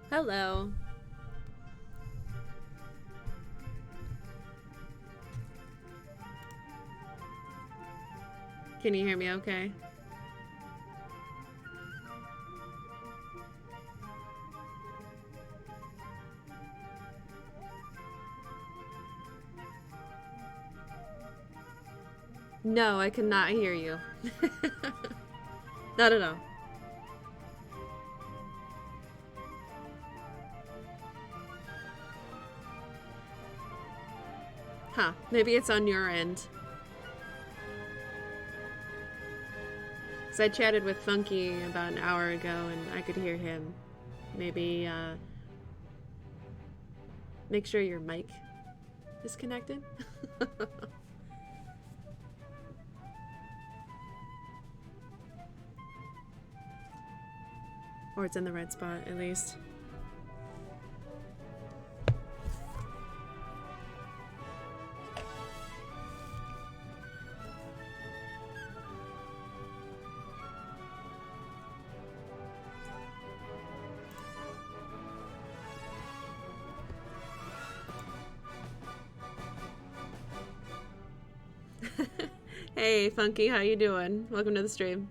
Hello. Can you hear me okay? No, I cannot hear you. Not at all. Huh, maybe it's on your end. Because I chatted with Funky about an hour ago and I could hear him. Maybe, make sure your mic is connected. Or it's in the right spot, at least. Hey, Funky, how you doing? Welcome to the stream.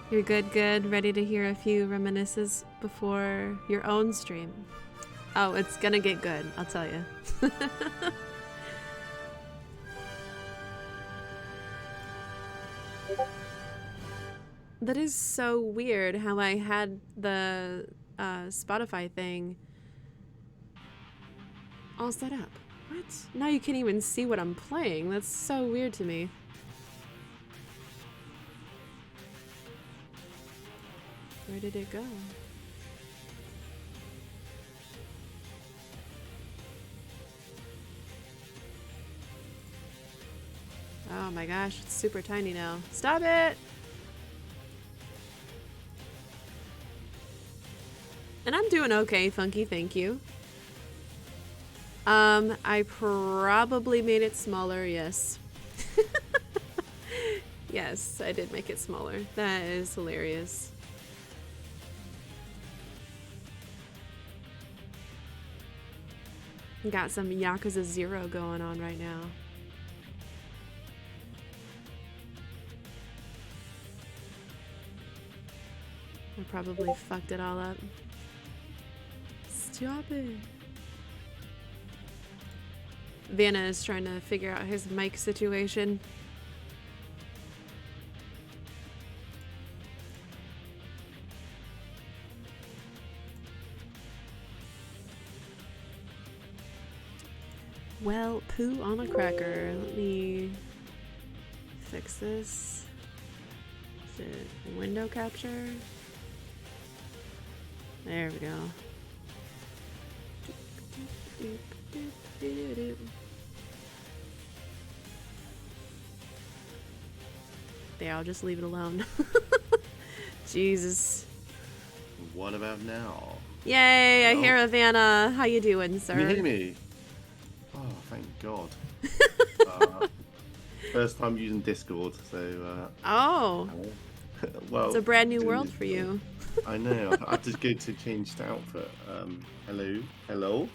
You're good, ready to hear a few reminiscences before your own stream. Oh, it's gonna get good, I'll tell you. That is so weird how I had the Spotify thing all set up. What? Now you can't even see what I'm playing. That's so weird to me. Where did it go? Oh my gosh, it's super tiny now. Stop it! And I'm doing okay, Funky, thank you. I probably made it smaller, yes. Yes, I did make it smaller. That is hilarious. Got some Yakuza 0 going on right now. I probably fucked it all up. Stop it. Vanna is trying to figure out his mic situation. Well, poo on a cracker. Let me fix this. Is it window capture? There we go. There, I'll just leave it alone. Jesus. What about now? Yay, I hear Havana. How you doing, sir? Can you hear me? Oh, thank God. First time using Discord, so... oh. Well, it's a brand new world for you. I know. I had to go to change the outfit. Hello,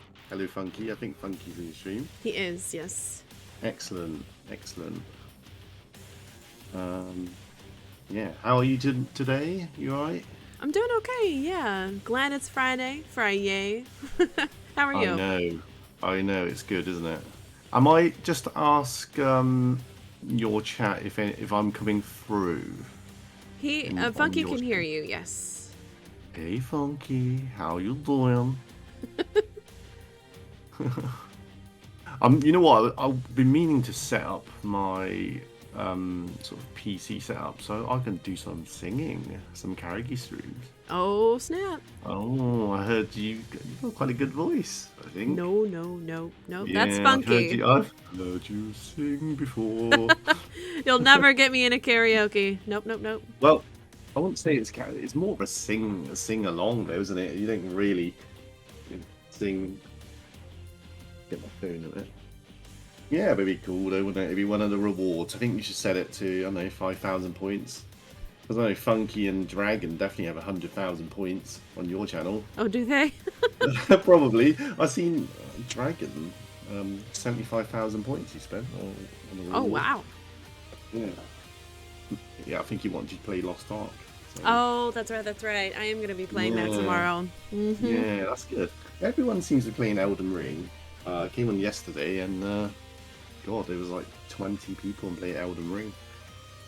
Funky. I think Funky's in the stream. He is, yes. Excellent. Yeah. How are you today? You alright? I'm doing okay, yeah. Glad it's Friday. Friday. How are you? I know. It's good, isn't it? I might just ask your chat if I'm coming through. Funky can hear you, yes. Hey, Funky, how you doing? You know what? I've been meaning to set up my sort of PC setup so I can do some singing, some karaoke streams. Oh, snap. Oh, I heard you've got quite a good voice, I think. No, no, no, no. That's Yeah, funky. I've heard you sing before. You'll never get me in a karaoke. Nope, nope, nope. Well, I wouldn't say it's more of a sing along though, isn't it? You don't really sing. Get my phone in it. Yeah, it'd be cool though, wouldn't it? It'd be one of the rewards. I think you should set it to, I don't know, 5,000 points. Because I know Funky and Dragon definitely have 100,000 points on your channel. Oh, do they? Probably. I've seen Dragon, 75,000 points he spent on the reward. Oh, wow. Yeah. Yeah, I think he wanted to play Lost Ark. So. Oh, that's right, that's right. I am going to be playing that tomorrow. Mm-hmm. Yeah, that's good. Everyone seems to be playing Elden Ring. Came on yesterday and, God, there was like 20 people playing Elden Ring.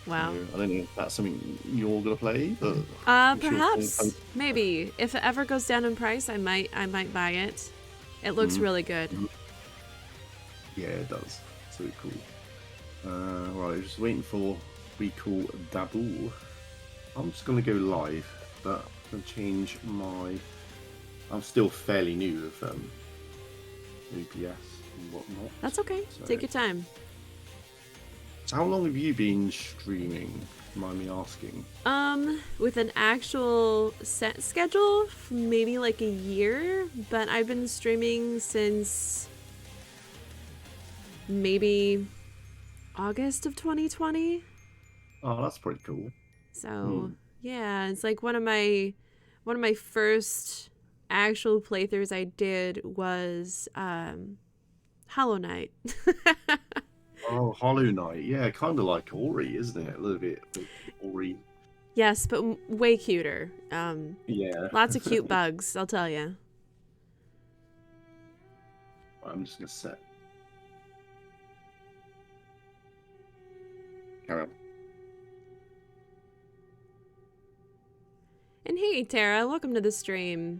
Wow. So, I don't know if that's something you're going to play, but... Perhaps. Maybe. If it ever goes down in price, I might buy it. It looks really good. Yeah, it does. So cool. Right, just waiting for We Call Dabu. I'm just going to go live, but I'm going to change my... I'm still fairly new with OBS and whatnot. That's okay. So, take your time. So how long have you been streaming? Mind me asking? With an actual set schedule, maybe like a year, but I've been streaming since maybe August of 2020. Oh, that's pretty cool. So yeah, it's like one of my first actual playthroughs I did was Hollow Knight. Oh, Hollow Knight. Yeah, kind of like Ori, isn't it? A little bit Ori. Yes, but way cuter. Yeah. Lots of cute bugs, I'll tell you. I'm just going to set. Carry on. And hey, Tara, welcome to the stream.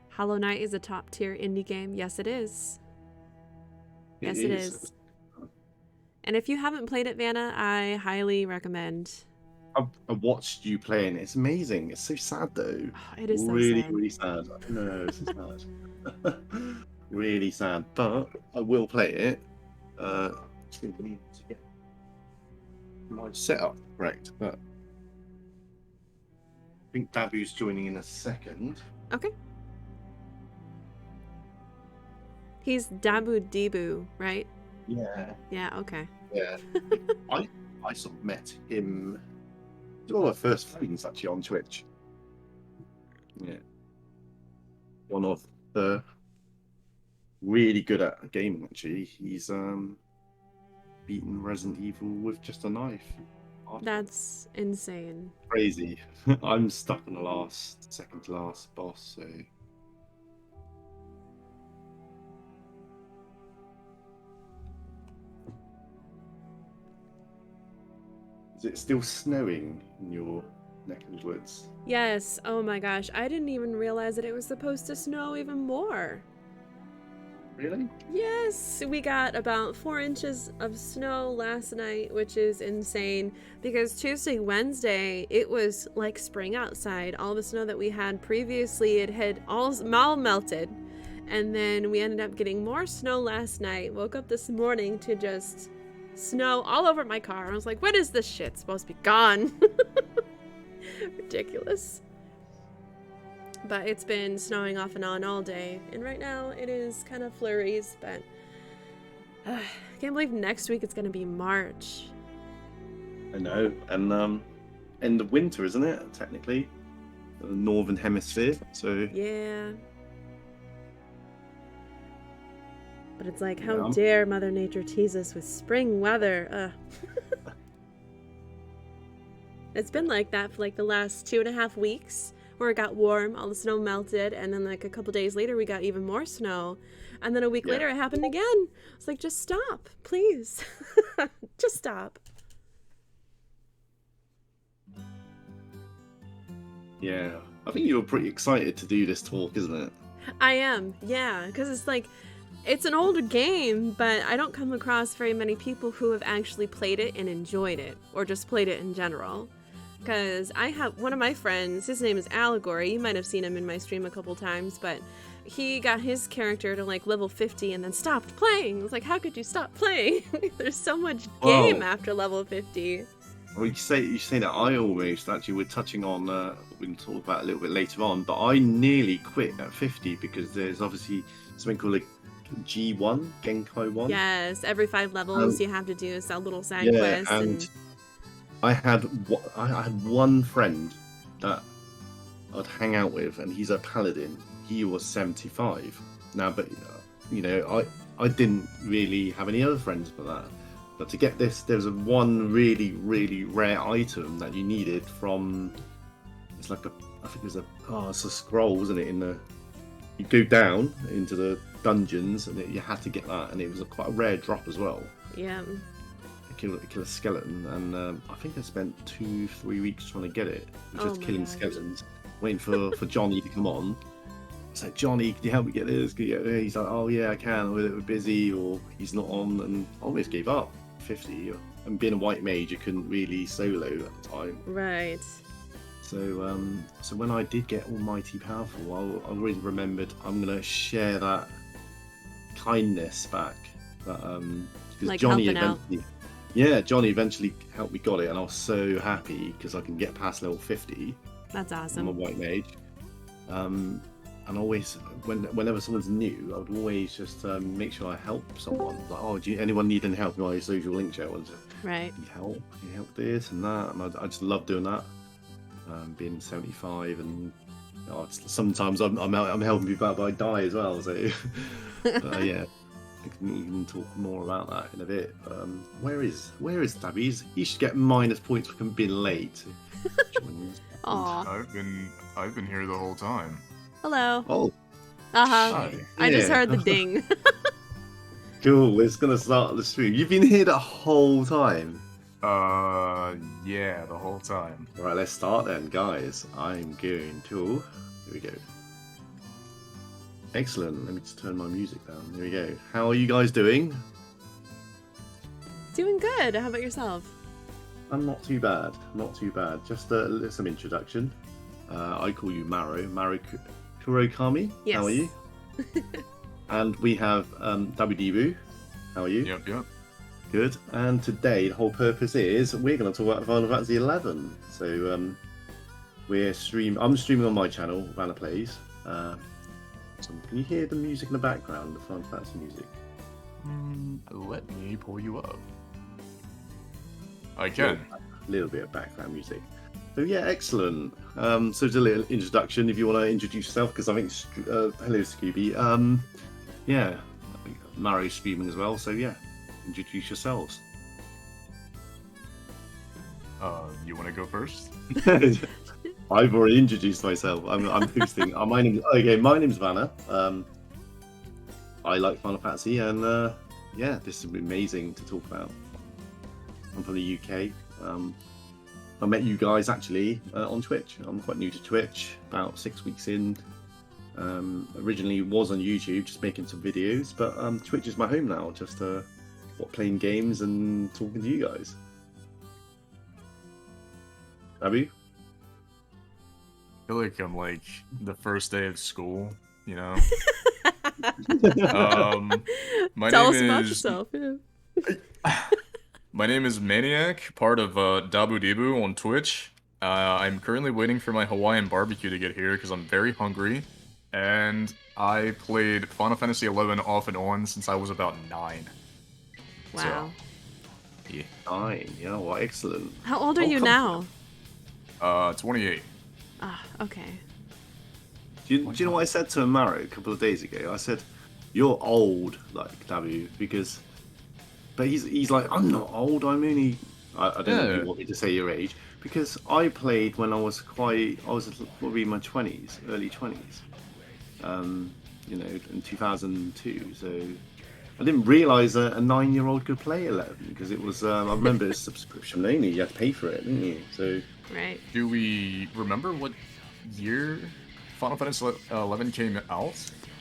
Hollow Knight is a top tier indie game. Yes, it is. Yes, it is. And if you haven't played it, Vanna, I highly recommend. I've watched you playing. It's amazing. It's so sad though. Oh, it is so really, sad. really sad. No, it's so sad. Really sad. But I will play it. Just think I need to get my setup correct. But I think Dabu's joining in a second. Okay. He's Dabu Debu, right? Yeah. Yeah, okay. Yeah. I sort of met him. One of my first friends actually on Twitch. Yeah. One of the really good at gaming actually. He's beaten Resident Evil with just a knife. That's insane. Crazy. I'm stuck on the second to last boss, so is it still snowing in your neck of the woods? Yes, oh my gosh. I didn't even realize that it was supposed to snow even more. Really? Yes, we got about 4 inches of snow last night, which is insane because Tuesday, Wednesday, it was like spring outside. All the snow that we had previously, it had all melted. And then we ended up getting more snow last night. Woke up this morning to just snow all over my car. I was like, when is this shit supposed to be gone? Ridiculous. But it's been snowing off and on all day. And right now it is kind of flurries, but I can't believe next week it's going to be March. I know. And in the winter, isn't it? Technically. The northern hemisphere. So yeah. But it's like, how dare Mother Nature tease us with spring weather? It's been like that for like the last 2.5 weeks, where it got warm, all the snow melted, and then like a couple days later we got even more snow, and then a week later it happened again. It's like, just stop, please. Just stop. Yeah, I think you were pretty excited to do this talk, isn't it? I am, yeah, because it's like, it's an older game, but I don't come across very many people who have actually played it and enjoyed it, or just played it in general. Because I have one of my friends, his name is Allegory. You might have seen him in my stream a couple times, but he got his character to like level 50 and then stopped playing. I was like, how could you stop playing? There's so much game Well, after level 50. well, you say that I almost actually we're touching on we can talk about it a little bit later on, but I nearly quit at 50 because there's obviously something called a G1, Genkai one. Yes, every 5 levels you have to do a little side Yeah, quest. and I had one friend that I'd hang out with, and he's a paladin. He was 75 now, but you know, I didn't really have any other friends for that. But to get this, there was one really, really rare item that you needed from. It's like I think it was it's a scroll, wasn't it? You go down into the dungeons, and you had to get that, and it was quite a rare drop as well. Yeah. Kill a skeleton, and I think I spent 2-3 weeks trying to get it, just killing gosh. skeletons, waiting for Johnny to come on. I was like, Johnny, can you help me get this? Can you get this? He's like, oh yeah, I can. We're busy, or he's not on, and I almost gave up. 50, and being a white mage, I couldn't really solo at the time. Right. So when I did get Almighty Powerful, I really remembered I'm gonna share that kindness back. That because Like Johnny helping out. eventually. Yeah, Johnny eventually helped me got it, and I was so happy because I can get past level 50. That's I'm a awesome. white mage. And always, whenever someone's new, I would always just make sure I help someone. Like, oh, anyone need any help in my social link chat? Right. Need help? Can you help this and that? And I just love doing that. Being 75, and sometimes I'm helping people out, but I die as well. So yeah. We can talk more about that in a bit. Where is Tabby? He should get minus points for being late. Aw. I've been here the whole time. Hello. Oh, Uh-huh. Hi. I just yeah. heard the ding. Cool. It's gonna start the stream. You've been here the whole time. Yeah, the whole time. All right, let's start then, guys. I'm going to. Here we go. Excellent. Let me just turn my music down. Here we go. How are you guys doing? Doing good. How about yourself? I'm not too bad. Not too bad. Just some introduction. I call you Maro Kurokami. Yes. How are you? And we have Dabudibu. How are you? Yep. Good. And today, the whole purpose is we're going to talk about Final Fantasy 11. So I'm streaming on my channel, Vanna Plays. So can you hear the music in the background, the Final Fantasy music? Let me pull you up. I can. A little bit of background music. So yeah, excellent. So just a little introduction if you want to introduce yourself, because I think hello Scooby. Yeah, Maro's streaming as well. So yeah, introduce yourselves. You want to go first? I've already introduced myself. I'm hosting. My name's Vanna. I like Final Fantasy, and yeah, this is amazing to talk about. I'm from the UK. I met you guys actually on Twitch. I'm quite new to Twitch, about 6 weeks in. Originally was on YouTube, just making some videos, but Twitch is my home now, just playing games and talking to you guys. Have you? I feel like I'm like the first day of school, you know? My Tell name us about is- yourself. Yeah. My name is Maniac, part of Dabudibu on Twitch. I'm currently waiting for my Hawaiian barbecue to get here because I'm very hungry. And I played Final Fantasy XI off and on since I was about 9. Wow. Yeah. 9. Yeah, well, excellent. How old are Oh, you come- now? 28. Ah, okay. Do you know what I said to Maro a couple of days ago? I said, "You're old, like W," because, but he's like, "I'm not old. I'm only." I don't know if Yeah. you want me to say your age, because I played when I was probably in my 20s, early 20s. You know, in 2002. So I didn't realise a 9-year-old could play 11 because it was. I remember it was subscription only. You had to pay for it, didn't you? So Right. Do we remember what year Final Fantasy 11 came out?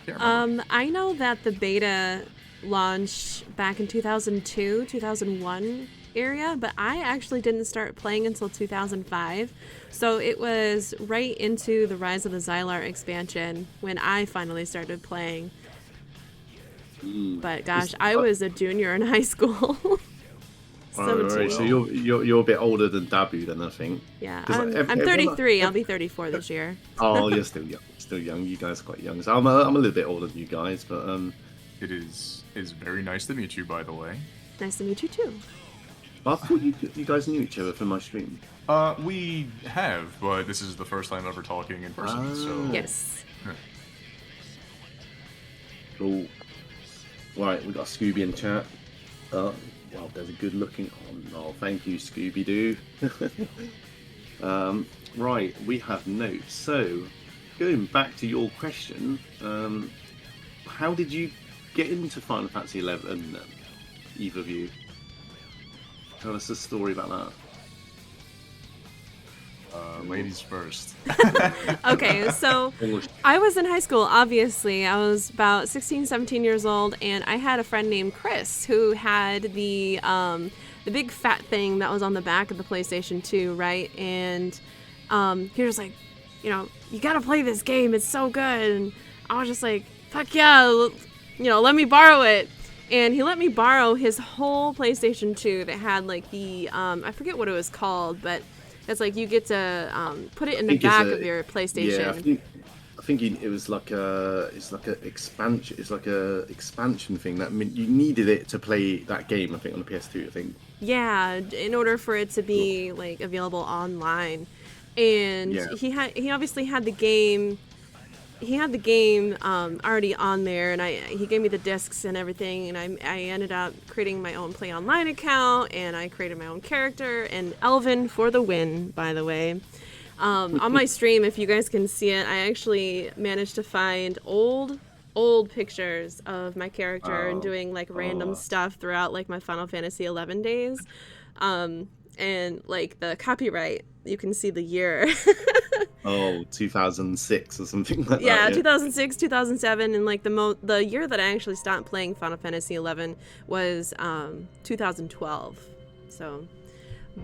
Can't remember. I know that the beta launched back in 2002, 2001 area, but I actually didn't start playing until 2005. So it was right into the Rise of the Xylar expansion when I finally started playing. But gosh, I was a junior in high school. Right. So you're a bit older than Dabu then, I think. Yeah, 'Cause, like, I'm 33. I'll be 34 this year. Oh, you're still young. Still young. You guys are quite young. So I'm a little bit older than you guys, but It is very nice to meet you, by the way. Nice to meet you too. I thought you guys knew each other from my stream. We have, but this is the first time ever talking in person. So Yes. Cool. Right, we got Scooby in chat. Well, there's a good looking. Oh, thank you, Scooby Doo. Right, we have notes. So, going back to your question, how did you get into Final Fantasy 11? Either of you, tell us a story about that. Ladies first. Okay, so I was in high school, obviously. I was about 16, 17 years old, and I had a friend named Chris who had the big fat thing that was on the back of the PlayStation 2, right? And he was like, you gotta play this game. It's so good. And I was just like, fuck yeah, let me borrow it. And he let me borrow his whole PlayStation 2 that had like the, I forget what it was called, but it's like you get to put it in the back of your PlayStation. Yeah, I think it was like a expansion. It's like a expansion thing that you needed it to play that game. I think on the PS2. I think. Yeah, in order for it to be like available online, and Yeah. he obviously had the game. He had the game already on there, and he gave me the discs and everything, and I ended up creating my own Play Online account, and I created my own character, and Elvin for the win, by the way. On my stream, if you guys can see it, I actually managed to find old pictures of my character and doing like random stuff throughout like my Final Fantasy 11 days, and like the copyright, you can see the year. Oh, 2006 or something like that. Yeah, 2006, 2007, and like the year that I actually stopped playing Final Fantasy 11 was 2012. So,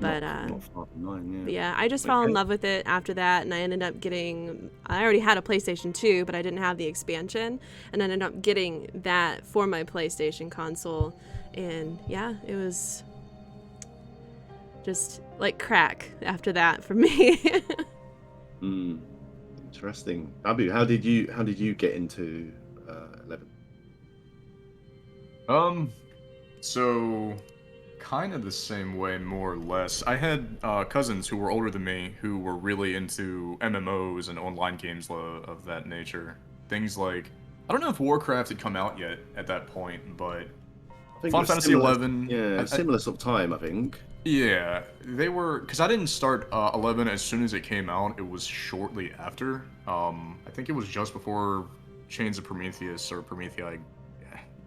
but not far from mine, but yeah, I just fell in love with it after that, and I ended up getting. I already had a PlayStation 2, but I didn't have the expansion, and I ended up getting that for my PlayStation console, and yeah, it was just like crack after that for me. Interesting. Abu, how did you get into 11? So kind of the same way, more or less. I had cousins who were older than me who were really into MMOs and online games of that nature. Things like, I don't know if Warcraft had come out yet at that point, but I think Final Fantasy 11. Yeah, similar sort of time, I think. Yeah, they were, because I didn't start 11 as soon as it came out. It was shortly after. I think it was just before Chains of Prometheus or Promethea.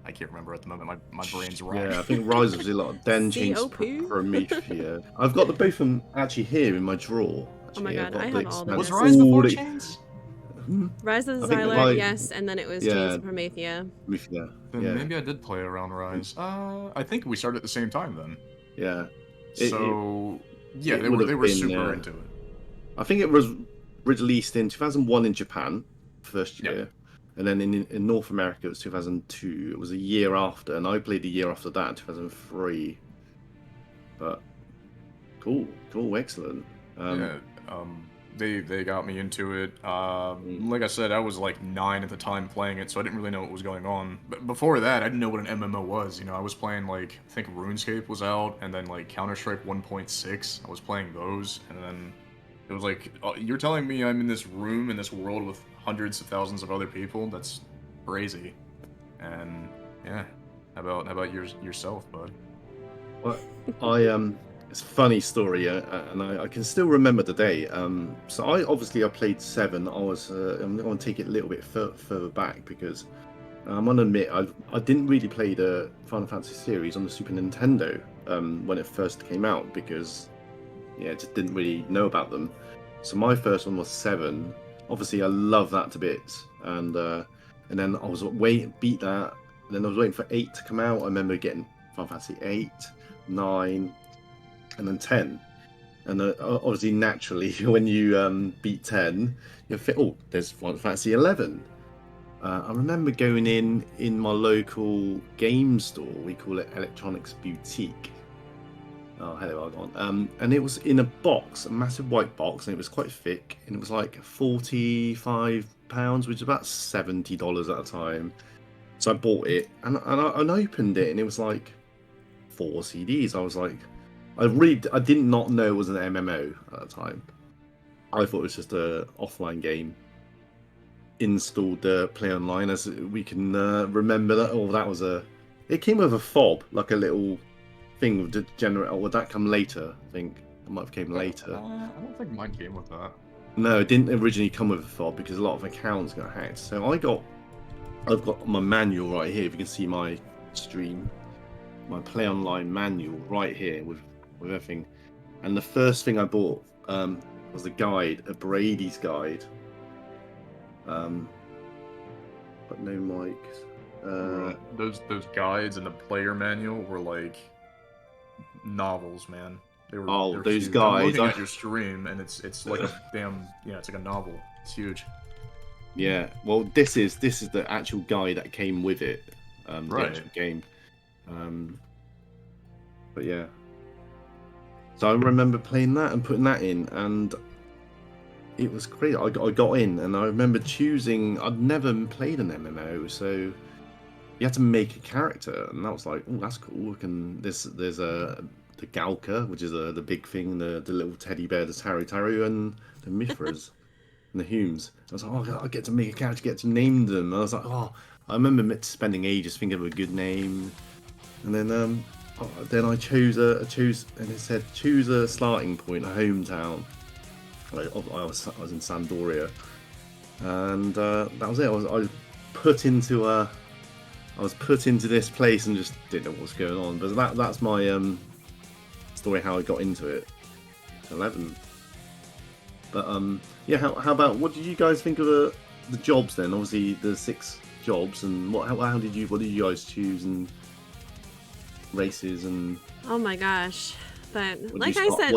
I can't remember at the moment. My brain's right. Yeah, I think Rise was a lot. Then Chains of Promethea. I've got the both of them actually here in my drawer. Actually. Oh my god, I have all the Was discs. Rise before Chains? Rise of the I think Xylar, yes, and then it was Yeah. Chains of Promethea. Yeah, Then yeah, maybe I did play around Rise. I think we started at the same time then. yeah. Yeah, it they would were have been, super into it. I think it was released in 2001 in Japan, first Yeah. year, and then in North America it was 2002. It was a year after, and I played a year after that, 2003. But cool, excellent. Yeah, they got me into it. Like I said, I was like 9 at the time playing it, so I didn't really know what was going on. But before that, I didn't know what an MMO was. I was playing like, I think RuneScape was out, and then like Counter-Strike 1.6. I was playing those, and then it was like, oh, you're telling me I'm in this room in this world with hundreds of thousands of other people? That's crazy. And yeah, how about yourself, bud? Well, it's a funny story, and I can still remember the day. So I played 7. I'm going to take it a little bit further back because I'm going to admit I didn't really play the Final Fantasy series on the Super Nintendo when it first came out because I just didn't really know about them. So my first one was 7, obviously I love that to bits, and then I was beat that, and then I was waiting for 8 to come out. I remember getting Final Fantasy 8, 9, and then 10. And obviously, naturally, when you beat 10, you think, oh, there's Final Fantasy 11. I remember going in my local game store. We call it Electronics Boutique. Oh, hello, Argon. And it was in a box, a massive white box, and it was quite thick, and it was like £45, which is about $70 at a time. So I bought it, and I opened it, and it was like 4 CDs. I was like, I did not know it was an MMO at the time. I thought it was just a offline game. Installed Play Online, as we can remember that. Oh, that was it came with a fob, like a little thing with the generate. Or would that come later? I think it might have came later. I don't think mine came with that. No, it didn't originally come with a fob because a lot of accounts got hacked. So I've got my manual right here. If you can see my stream, my Play Online manual right here with everything. And the first thing I bought was a guide, a Brady's guide. But no mics. Those guides and the player manual were like novels, man. They were. Those huge. guides. I'm looking at your stream, and it's like a damn it's like a novel. It's huge. Yeah. Well, this is the actual guide that came with it. Right. The actual game. But yeah. So I remember playing that and putting that in, and it was great. I got in, and I remember choosing. I'd never played an MMO, so you had to make a character, and that was like, oh, that's cool. There's the Galka, which is the big thing, the little teddy bear, the Taru, and the Mithras and the Humes. I was like, oh, I get to make a character, get to name them. And I was like, oh, I remember spending ages thinking of a good name, and then I chose, and it said choose a starting point, a hometown. I was in Sandoria, and that was it. I was put into this place and just didn't know what was going on. But that's my story how I got into it. 11. But yeah. How about what did you guys think of the jobs then? Obviously the 6 jobs, and what did you guys choose, and races and? Oh my gosh. But What like I said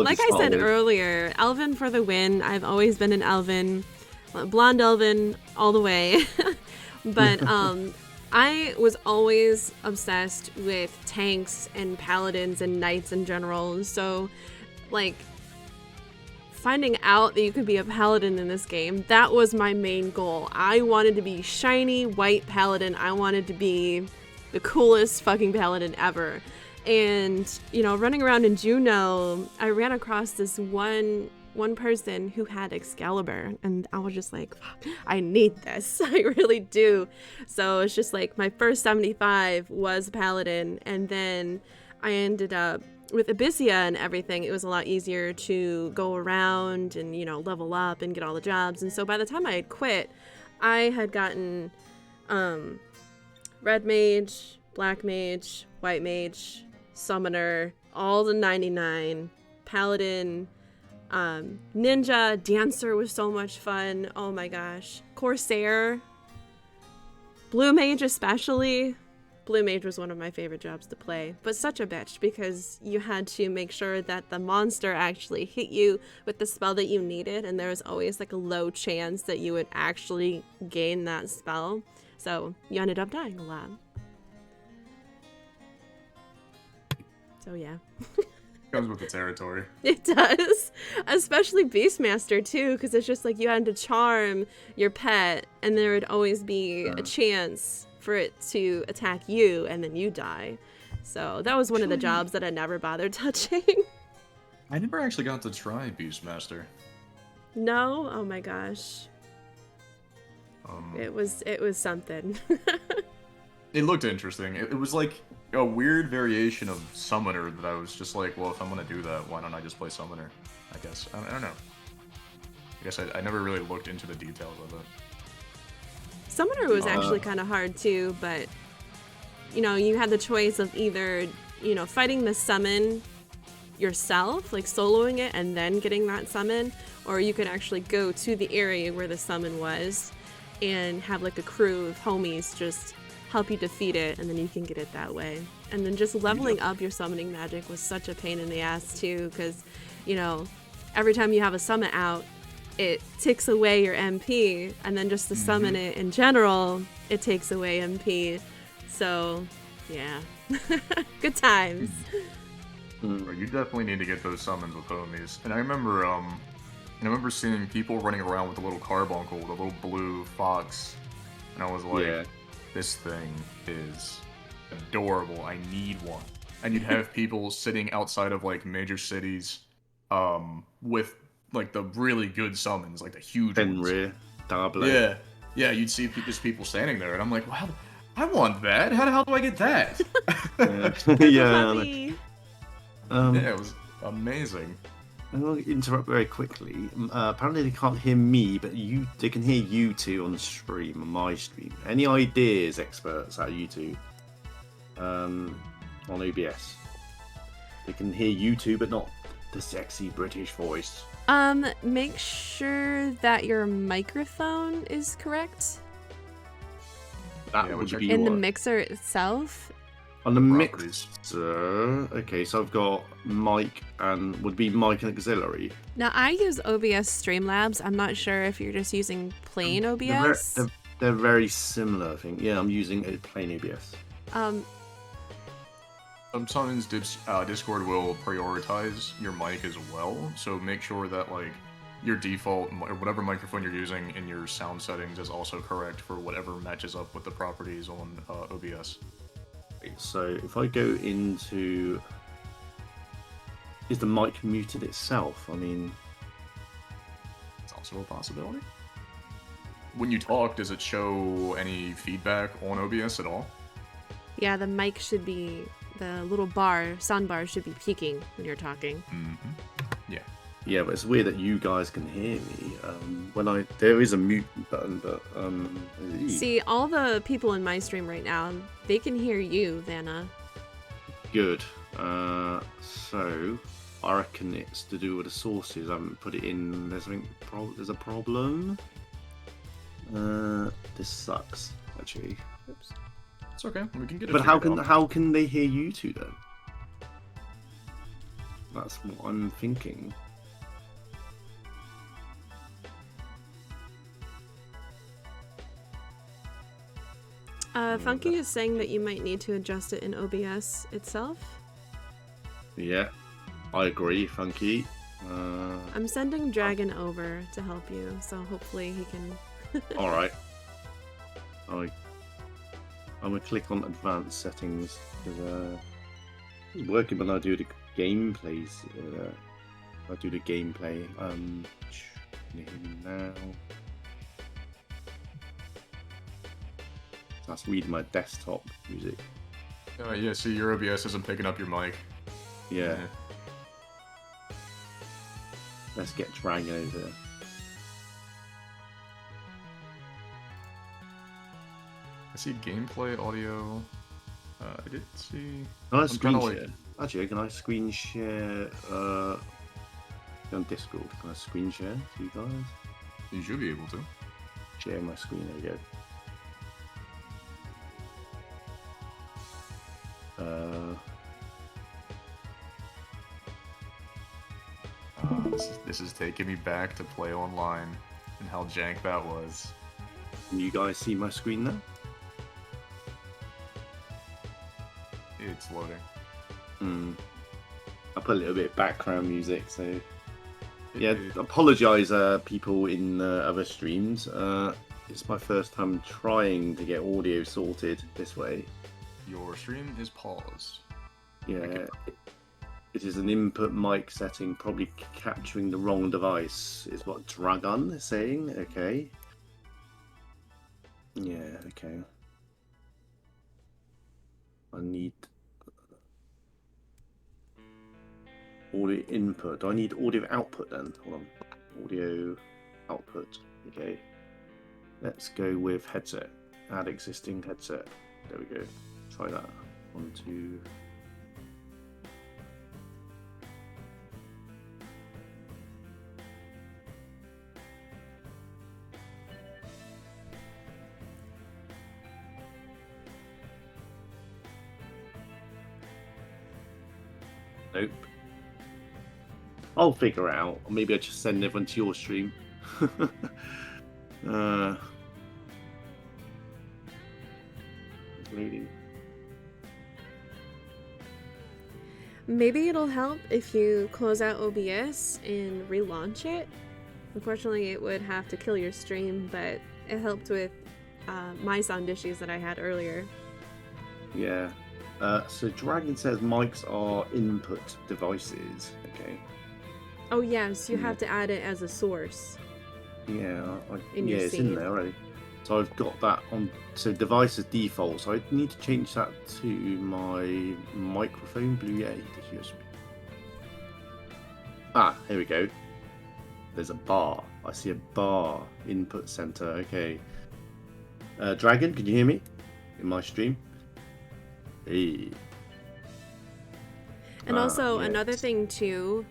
with? earlier, Elven for the win. I've always been an Elven, blonde Elven all the way. But I was always obsessed with tanks and paladins and knights in general. So, like, finding out that you could be a paladin in this game, that was my main goal. I wanted to be shiny white paladin. I wanted to be the coolest fucking paladin ever. And, you know, running around in Juneau, I ran across this one person who had Excalibur, and I was just like, I need this. I really do. So it's just like my first 75 was Paladin, and then I ended up with Abyssia and everything. It was a lot easier to go around and, you know, level up and get all the jobs. And so by the time I had quit, I had gotten Red Mage, Black Mage, White Mage, Summoner, all the 99, Paladin, Ninja, Dancer was so much fun. Oh my gosh. Corsair, Blue Mage especially. Blue Mage was one of my favorite jobs to play, but such a bitch because you had to make sure that the monster actually hit you with the spell that you needed, and there was always like a low chance that you would actually gain that spell. So you ended up dying a lot. So yeah. Comes with the territory. It does. Especially Beastmaster too, because it's just like you had to charm your pet and there would always be a chance for it to attack you and then you die. So that was one of the jobs that I never bothered touching. I never actually got to try Beastmaster. No? Oh my gosh. It was something. It looked interesting. It was like a weird variation of Summoner that I was just like, well, if I'm gonna do that, why don't I just play Summoner? I guess. I don't know. I guess I never really looked into the details of it. Summoner was actually kind of hard too, but you know, you had the choice of either, you know, fighting the summon yourself, like soloing it and then getting that summon, or you could actually go to the area where the summon was and have like a crew of homies just help you defeat it, and then you can get it that way. And then just leveling up your summoning magic was such a pain in the ass too, because, you know, every time you have a summon out, it takes away your MP, and then just to summon it in general, it takes away MP. So, yeah. Good times. You definitely need to get those summons with homies. And I remember seeing people running around with a little carbuncle, the little blue fox, and I was like, this thing is adorable. I need one. And you'd have people sitting outside of like major cities, with like the really good summons, like the huge ones. Fenrir, Diablo. Yeah, you'd see just people standing there, and I'm like, wow, I want that. How the hell do I get that? Yeah. Yeah, it was amazing. I'll interrupt very quickly. Apparently they can't hear me, but they can hear you two on the stream, on my stream. Any ideas, experts, out of you two? On OBS. They can hear you two, but not the sexy British voice. Make sure that your microphone is correct. That would be in the what? mixer itself. On the mixer, okay, so I've got mic and would be mic and auxiliary. Now I use OBS Streamlabs. I'm not sure if you're just using plain OBS. They're very similar, I think. Yeah, I'm using a plain OBS. Sometimes Discord will prioritize your mic as well, so make sure that like your default or whatever microphone you're using in your sound settings is also correct for whatever matches up with the properties on OBS. So if I go into... Is the mic muted itself? I mean... It's also a possibility. When you talk, does it show any feedback on OBS at all? Yeah, the mic should be... The little sound bar should be peaking when you're talking. Yeah. Yeah, but it's weird that you guys can hear me. There is a mute button, but See, all the people in my stream right now, they can hear you, Vanna. Good. So I reckon it's to do with the sources. I haven't put it in. There's a problem. This sucks, actually. Oops. It's okay. We can get it. But how can they hear you two then? That's what I'm thinking. Funky is saying that you might need to adjust it in OBS itself. Yeah, I agree, Funky. I'm sending Dragon over to help you, so hopefully he can... Alright. I'm gonna click on advanced settings, because working when I do the gameplays. I do the gameplay. Now. That's reading my desktop music. Yeah, see, your OBS isn't picking up your mic. Yeah. Let's get Dragon over there. I see gameplay audio. I did see. Can I screen share? Actually, can I screen share on Discord? Can I screen share to you guys? You should be able to. Share my screen, there we go. This is taking me back to play online and how jank that was. Can you guys see my screen now? It's loading. I put a little bit of background music, so yeah. Apologise, people in other streams. It's my first time trying to get audio sorted this way. Your stream is paused. Yeah, it is an input mic setting, probably capturing the wrong device, is what Dragon is saying. Okay. Yeah, okay. I need audio input. Do I need audio output then? Hold on. Audio output. Okay. Let's go with headset. Add existing headset. There we go. Try that. 1, 2. Nope. I'll figure out. Or maybe I'll just send everyone to your stream. Reading. Maybe it'll help if you close out OBS and relaunch it. Unfortunately, it would have to kill your stream, but it helped with my sound issues that I had earlier. Yeah. So Dragon says mics are input devices. Okay. Oh yes, you have to add it as a source. Yeah. In your it's in scene. there already. So I've got that on. So devices default. So I need to change that to my microphone. Blue Yeti. Ah, here we go. There's a bar. I see a bar. Input center. Okay. Dragon, can you hear me in my stream? Hey. And also yes. another thing too,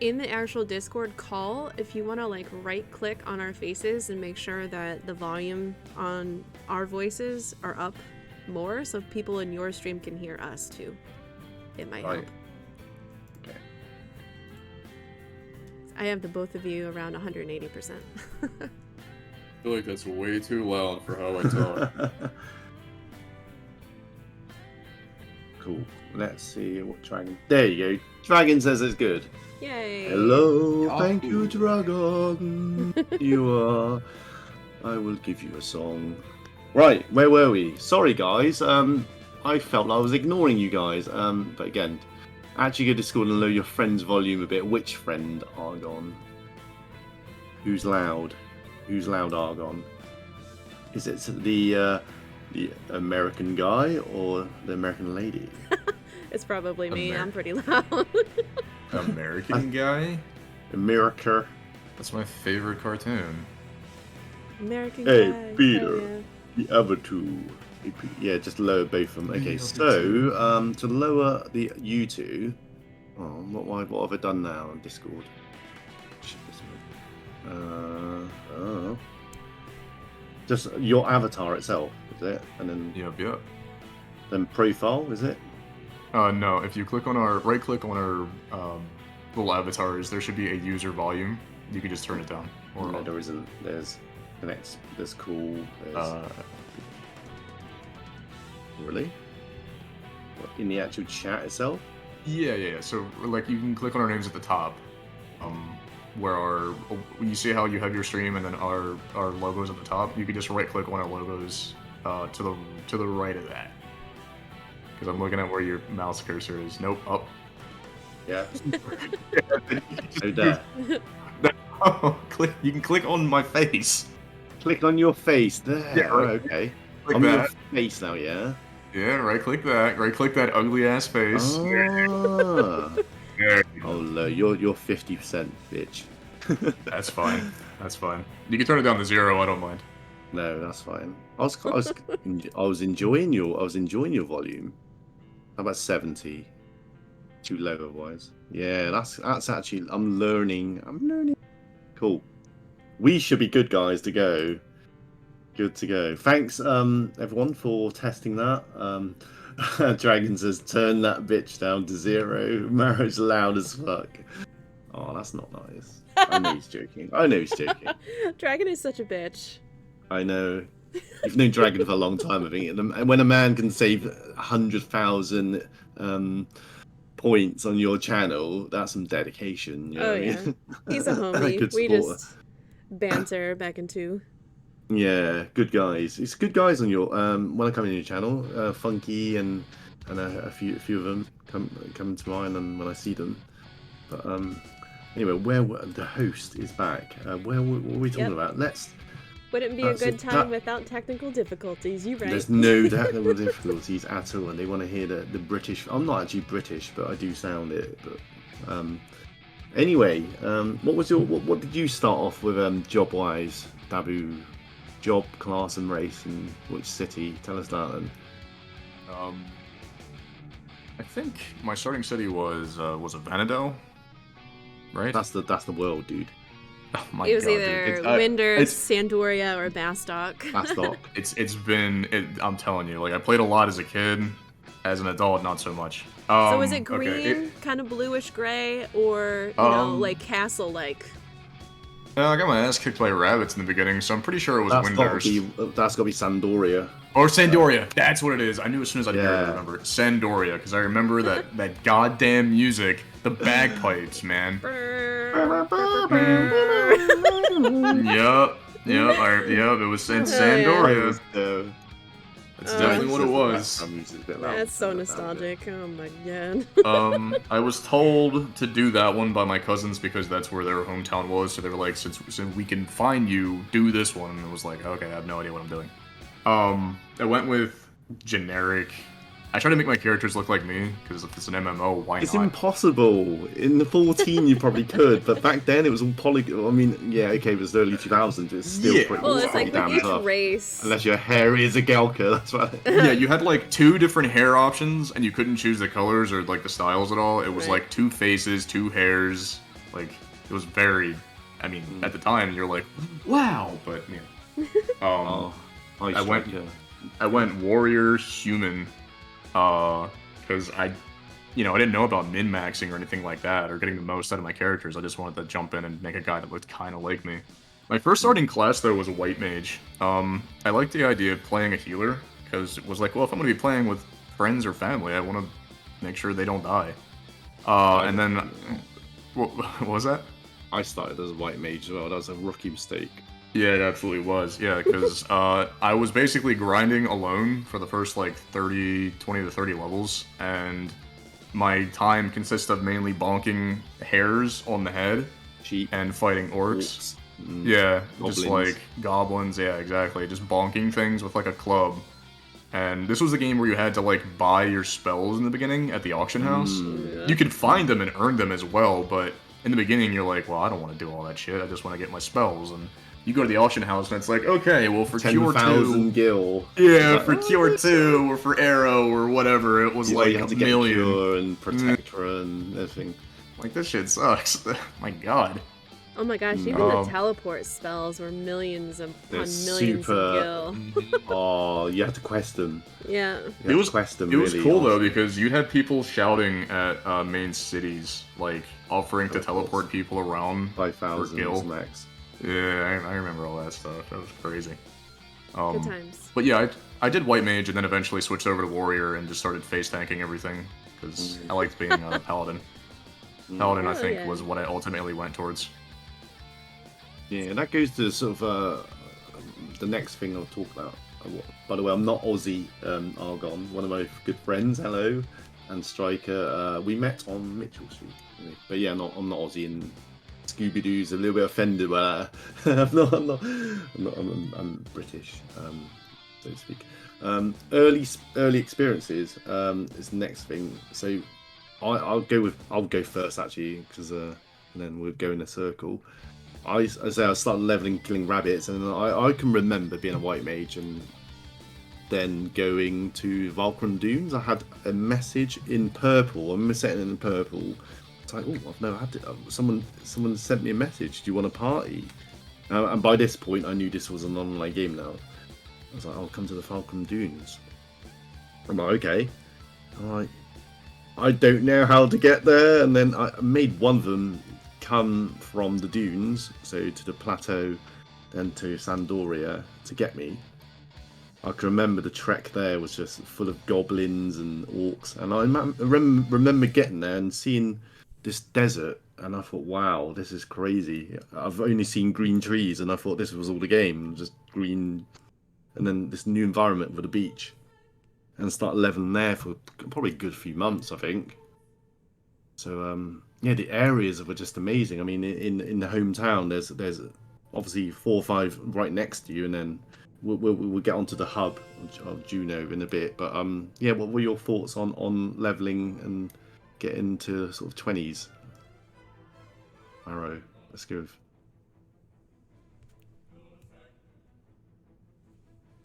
in the actual Discord call, if you want to like right click on our faces and make sure that the volume on our voices are up more so people in your stream can hear us too. It might help. Okay. I have the both of you around 180%. I feel like that's way too loud for how I talk. Cool. Let's see what Dragon. There you go. Dragon says it's good. Yay! Hello, thank you, Dragon. You are. I will give you a song. Right, where were we? Sorry, guys. I felt I was ignoring you guys. But again, actually go to Discord and lower your friend's volume a bit. Which friend, Argon? Who's loud? Who's loud, Argon? Is it the American guy or the American lady? It's probably me. Amer- I'm pretty loud. American guy? America. That's my favorite cartoon. American Hey, guy. Peter. Hell The other two. Yeah, just lower both of them. Okay, Yeah, so to lower the you two. Oh, what have I done now on Discord? Shit, this one. Oh. Just your avatar itself, is it? And then Yep. then profile, is it? No, if you click on our right click on our little avatars, there should be a user volume. You can just turn it down. Or No, there isn't. There's connect. There's cool. There's really. What, in the actual chat itself? yeah. So like you can click on our names at the top, where our you see how you have your stream and then our logos at the top. You can just right click on our logos to the right of that. Because I'm looking at where your mouse cursor is. Nope, up. Yeah. Oh, there. Oh, you can click on my face. Click on your face there. Yeah, Oh, right. okay. Click On your that. face now, yeah. Yeah, right click that. Right click that ugly ass face. Ah. There. Oh no, you're 50%, bitch. That's fine. That's fine. You can turn it down to 0. I don't mind. No, that's fine. I was enjoying your volume. How about 70? Too low otherwise. Yeah, that's actually I'm learning. Cool. We should be good guys to go. Good to go. Thanks everyone for testing that. Dragon says turn that bitch down to 0. Marrow's loud as fuck. Oh, that's not nice. I know he's joking. Dragon is such a bitch. I know. You've known Dragon for a long time, I think. And when a man can save 100,000 points on your channel, that's some dedication. You know Oh what I yeah, mean? he's a homie. Good We supporter. just banter back and two. Yeah, good guys. It's good guys on your when I come in your channel. Funky and a few of them come to mind, and when I see them. But anyway, the host is back. What were we talking Yep. about? Wouldn't be a So good time that- without technical difficulties. You right? There's no technical difficulties at all, and they want to hear the British. I'm not actually British, but I do sound it. But anyway, what did you start off with job wise, Dabu? Job, class, and race, and which city? Tell us that then. I think my starting city was Venado, right? That's the world, dude. Oh my It was God, dude. either It's, Winders, it's- Sandoria, or Bastock. That's not. I'm telling you, like I played a lot as a kid, As an adult, not so much. So is it green, Okay. kind of bluish gray, or you know, Um, like castle-like? I got my ass kicked by rabbits in the beginning, so I'm pretty sure it was That's got Windurst. to be Sandoria. Or Sandoria. That's what it is. I knew as soon as I heard it, I Yeah. remember. Sandoria, because I remember that goddamn music. The bagpipes, man. Yup. Yup, it was in Oh, Sandoria. That's Oh, definitely what it was. That's so nostalgic. Oh my god. I was told to do that one by my cousins because that's where their hometown was. So they were like, since we can find you, do this one. And it was like, okay, I have no idea what I'm doing. I went with generic. I try to make my characters look like me because if it's an MMO, why It's not? impossible. In the 14, you probably could, but back then it was all polygon. I mean, yeah, okay, it was early 2000s. It's still Yeah. pretty, Well, it's pretty like damn with each tough. race. Unless you're hairy as a Gelka, that's right. Yeah, you had like 2 different hair options, and you couldn't choose the colors or like the styles at all. It was Right. like 2 faces, 2 hairs. Like it was very. I mean, at the time you're like, wow, but yeah. Oh, I went warrior human, because I didn't know about min-maxing or anything like that, or getting the most out of my characters. I just wanted to jump in and make a guy that looked kind of like me. My first starting class, though, was a white mage. I liked the idea of playing a healer, because it was like, well, if I'm going to be playing with friends or family, I want to make sure they don't die. And then, what was that? I started as a white mage as well. That was a rookie mistake. Yeah, it absolutely was. Yeah, because I was basically grinding alone for the first like 20 to 30 levels, and my time consists of mainly bonking hairs on the head Cheap. and fighting orcs. Orcs. Yeah, Goblins. just like goblins. Yeah, exactly. Just bonking things with like a club. And this was a game where you had to like buy your spells in the beginning at the auction house. Yeah. You could find them and earn them as well, but in the beginning you're like, well, I don't want to do all that shit. I just want to get my spells. And you go to the auction house and it's like, okay, well for Cure 10,000 2, gil. yeah, Like, for Cure 2 or for Arrow or whatever, it was you like had a to get million. Cure and Protector and everything. Like this shit sucks. My god. Oh my gosh, even the teleport spells were millions upon They're millions super- of gil. Oh, you had to quest them. Yeah. You had to quest them. It was really cool though honestly. because you'd have people shouting at main cities, like offering to teleport people around By for thousands gil. max. Yeah, I remember all that stuff. That was crazy. Good times. But yeah, I did white mage and then eventually switched over to warrior and just started face tanking everything because I liked being a paladin. Paladin, I Oh, think, yeah. was what I ultimately went towards. Yeah, and that goes to sort of the next thing I'll talk about. By the way, I'm not Aussie Argon. One of my good friends, hello, and Striker. We met on Mitchell Street. But yeah, I'm not Aussie, and Scooby Doo's a little bit offended by that. I'm British, so to speak. Early experiences is the next thing. So I'll go first actually, because and then we'll go in a circle. I started leveling, killing rabbits, and I can remember being a white mage and then going to Valkram Dunes. I had a message in purple. I remember setting it in purple. It's like, oh, I've never had it. Someone sent me a message. Do you want a party? And by this point, I knew this was an online game now. I was like, I'll come to the Valkram Dunes. I'm like, okay. I'm like, I don't know how to get there. And then I made one of them come from the dunes, so to the plateau, then to Sandoria to get me. I can remember the trek there was just full of goblins and orcs, and I remember getting there and seeing this desert, and I thought, wow, this is crazy. I've only seen green trees, and I thought this was all the game, just green, and then this new environment with a beach, and start leveling there for probably a good few months, I think. So yeah, the areas were just amazing. I mean, in the hometown, there's obviously 4 or 5 right next to you, and then we'll get onto the hub of Juno in a bit. But yeah, what were your thoughts on leveling and getting to sort of 20s? Arrow, let's go.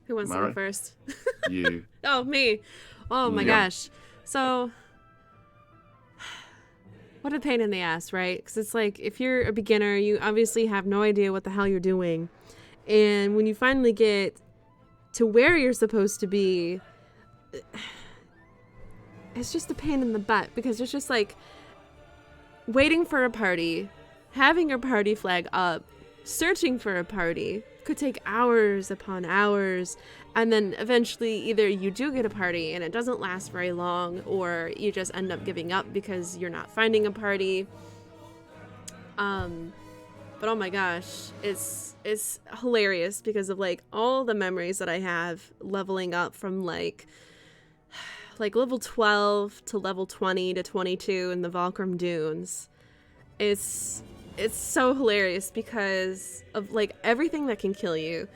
Who wants to Mara? go first? You. Oh, me. Oh my Yeah. gosh. So, what a pain in the ass, right? Because it's like, if you're a beginner, you obviously have no idea what the hell you're doing. And when you finally get to where you're supposed to be, it's just a pain in the butt because it's just like waiting for a party, having your party flag up, searching for a party could take hours upon hours, and then eventually either you do get a party and it doesn't last very long, or you just end up giving up because you're not finding a party. But oh my gosh, it's hilarious because of like all the memories that I have leveling up from like level 12 to level 20 to 22 in the Valkyrm Dunes. It's so hilarious because of like everything that can kill you.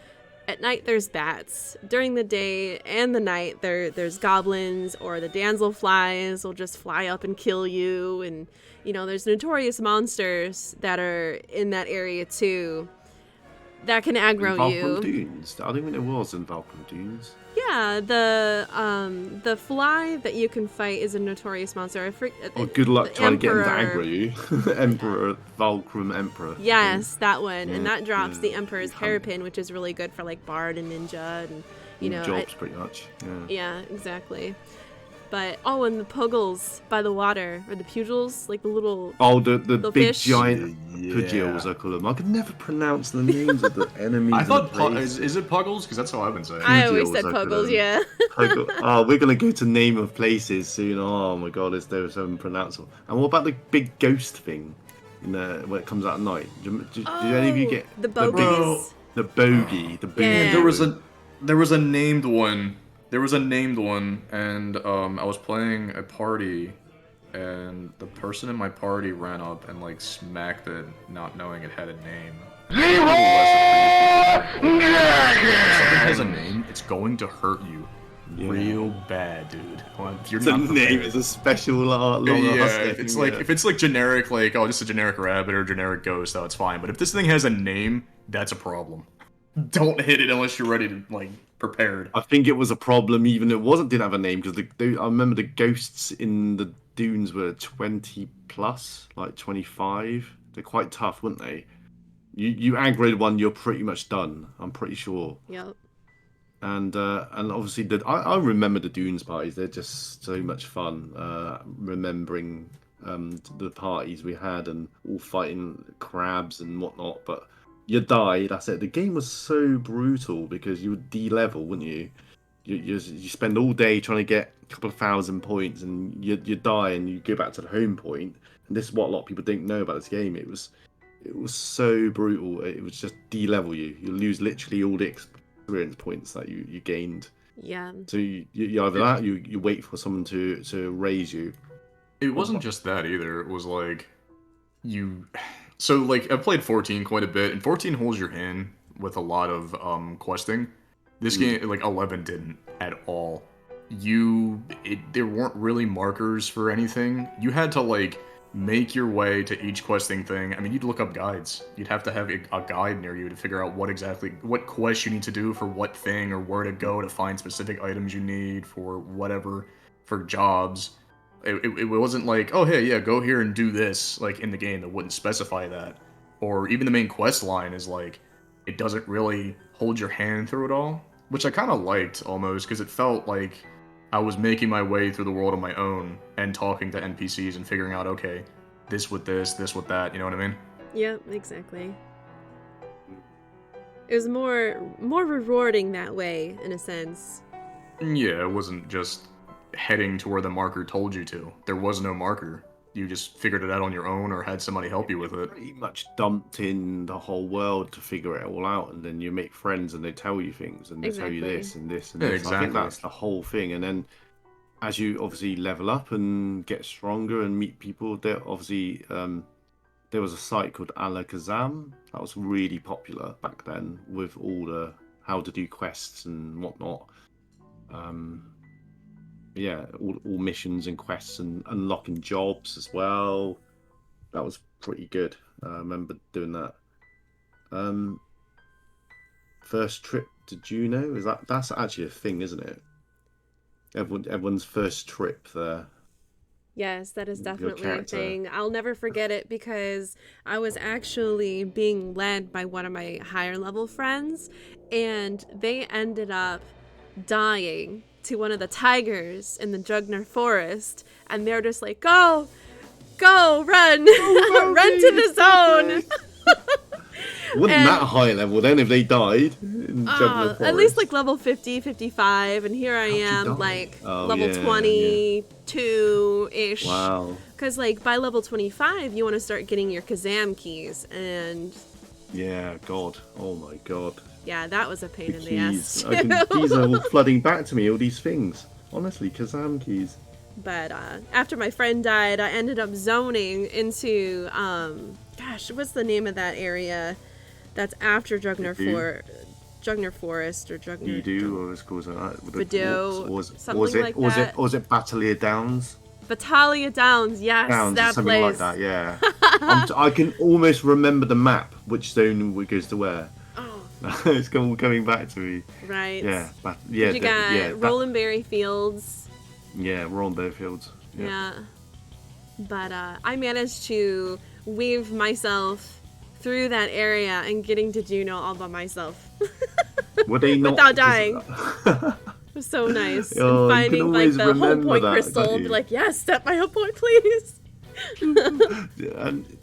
At night there's bats. During the day and the night there's goblins, or the damselflies will just fly up and kill you, and you know there's notorious monsters that are in that area too that can aggro Valkyrm you. Dunes. I don't think there was in Valkyrm Dunes. Yeah, the fly that you can fight is a notorious monster. Oh, good luck trying to get him to Emperor. aggro you. Emperor, Valkyrm Emperor. Yes, that one, and Yeah, that drops yeah, the Emperor's you hairpin, which is really good for like Bard and Ninja, and you know. Jobs pretty much. Yeah. Yeah, exactly. But and the Puggles by the water, or the Pugils, like the little. Oh, the The big fish. giant Yeah. Pugils, I call them. I could never pronounce the names of the enemies. I and thought the places. is it Puggles? Because that's how I've been saying. I always Pugils, said I Puggles, could've- yeah. Oh, we're gonna go to name of places soon. Oh my god, is there so unpronounceable? And what about the big ghost thing in the when it comes out at night? Do any of you get the big- bogies? the bogey? The bogey. Yeah. There was a named one. There was a named one, and I was playing a party, and the person in my party ran up and like smacked it, not knowing it had a name. If something has a name, it's going to hurt you real bad, dude. If you're The not name prepared. is a special long Yeah, if it's like generic, like just a generic rabbit or generic ghost, that's fine. But if this thing has a name, that's a problem. Don't hit it unless you're ready to like prepared. I think it was a problem even it didn't have a name because I remember the ghosts in the dunes were 20 plus, like 25. They're quite tough, weren't they? You aggroed one, you're pretty much done. I'm pretty sure. Yep. And obviously I remember the dunes parties. They're just so much fun. Remembering the parties we had and all fighting crabs and whatnot, but. You die, that's it. The game was so brutal because you would de-level, wouldn't you? You spend all day trying to get a couple of 1,000 points, and you die, and you go back to the home point. And this is what a lot of people don't know about this game. It was so brutal. It was just de-level you. You lose literally all the experience points that you gained. Yeah. So you either that, you wait for someone to raise you. It wasn't just that either. It was like So like I've played 14 quite a bit, and 14 holds your hand with a lot of questing. This game, like 11, didn't at all. There weren't really markers for anything. You had to like make your way to each questing thing. I mean, you'd look up guides. You'd have to have a guide near you to figure out what quest you need to do for what thing, or where to go to find specific items you need for whatever, for jobs. It wasn't like, oh hey, yeah, go here and do this, like in the game that wouldn't specify that. Or even the main quest line is like, it doesn't really hold your hand through it all, which I kind of liked almost, because it felt like I was making my way through the world on my own and talking to NPCs and figuring out, okay, this with this with that, you know what I mean? Yep, exactly. It was more rewarding that way, in a sense. Yeah, it wasn't just heading to where the marker told you to. There was no marker. You just figured it out on your own or had somebody help you with it. Pretty much dumped in the whole world to figure it all out, and then you make friends and they tell you things and they tell you Exactly. this and this and Yeah, this. I think exactly. that's the whole thing. And then as you obviously level up and get stronger and meet people, there obviously there was a site called Alakazam that was really popular back then with all the how to do quests and whatnot. Yeah, all missions and quests and unlocking jobs as well. That was pretty good. I remember doing that. First trip to Juno, that's actually a thing, isn't it? Everyone's first trip there. Yes, that is Your definitely a character. thing. I'll never forget it because I was actually being led by one of my higher level friends, and they ended up dying to one of the tigers in the Jugner Forest, and they're just like, go, run, run to the zone. Wasn't that high level then if they died in Juggler Forest? At least like level 50, 55, and here I am like level 22-ish. Wow. Because like by level 25, you want to start getting your Kazam keys, and yeah, God, oh my God. Yeah, that was a pain The in the ass keys. too. These are all flooding back to me, all these things. Honestly, Kazam keys. But after my friend died, I ended up zoning into, gosh, what's the name of that area that's after Jugner Forest or Jugner... Beedoo, or was it called Bedeau, something like was that. Was it Battalier Downs? Battalia Downs, yes, Downs, that something place. like that, yeah. I can almost remember the map, which zone goes to where. Oh. It's coming back to me. Right. Yeah, You got Rolandberry Fields. Yeah, we're on Bear Fields. Yeah. But I managed to weave myself through that area and getting to Juno all by myself. Were they not without dying? It was so nice. Oh, and finding like the whole point that, crystal, be like, yes, step my whole point, please. And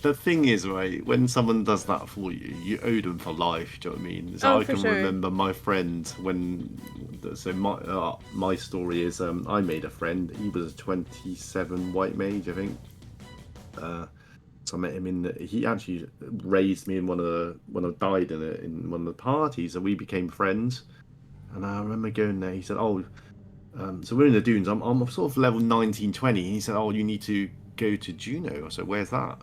the thing is, right, when someone does that for you, you owe them for life. Do you know what I mean? So I can remember my friend when. So my story is, I made a friend. He was a 27 white mage, I think. So I met him he actually raised me in when I died in one of the parties, and we became friends. And I remember going there. He said, "Oh, so we're in the dunes. I'm sort of level 19, 20." And he said, "Oh, you need to go to Juno." I said, "Where's that?"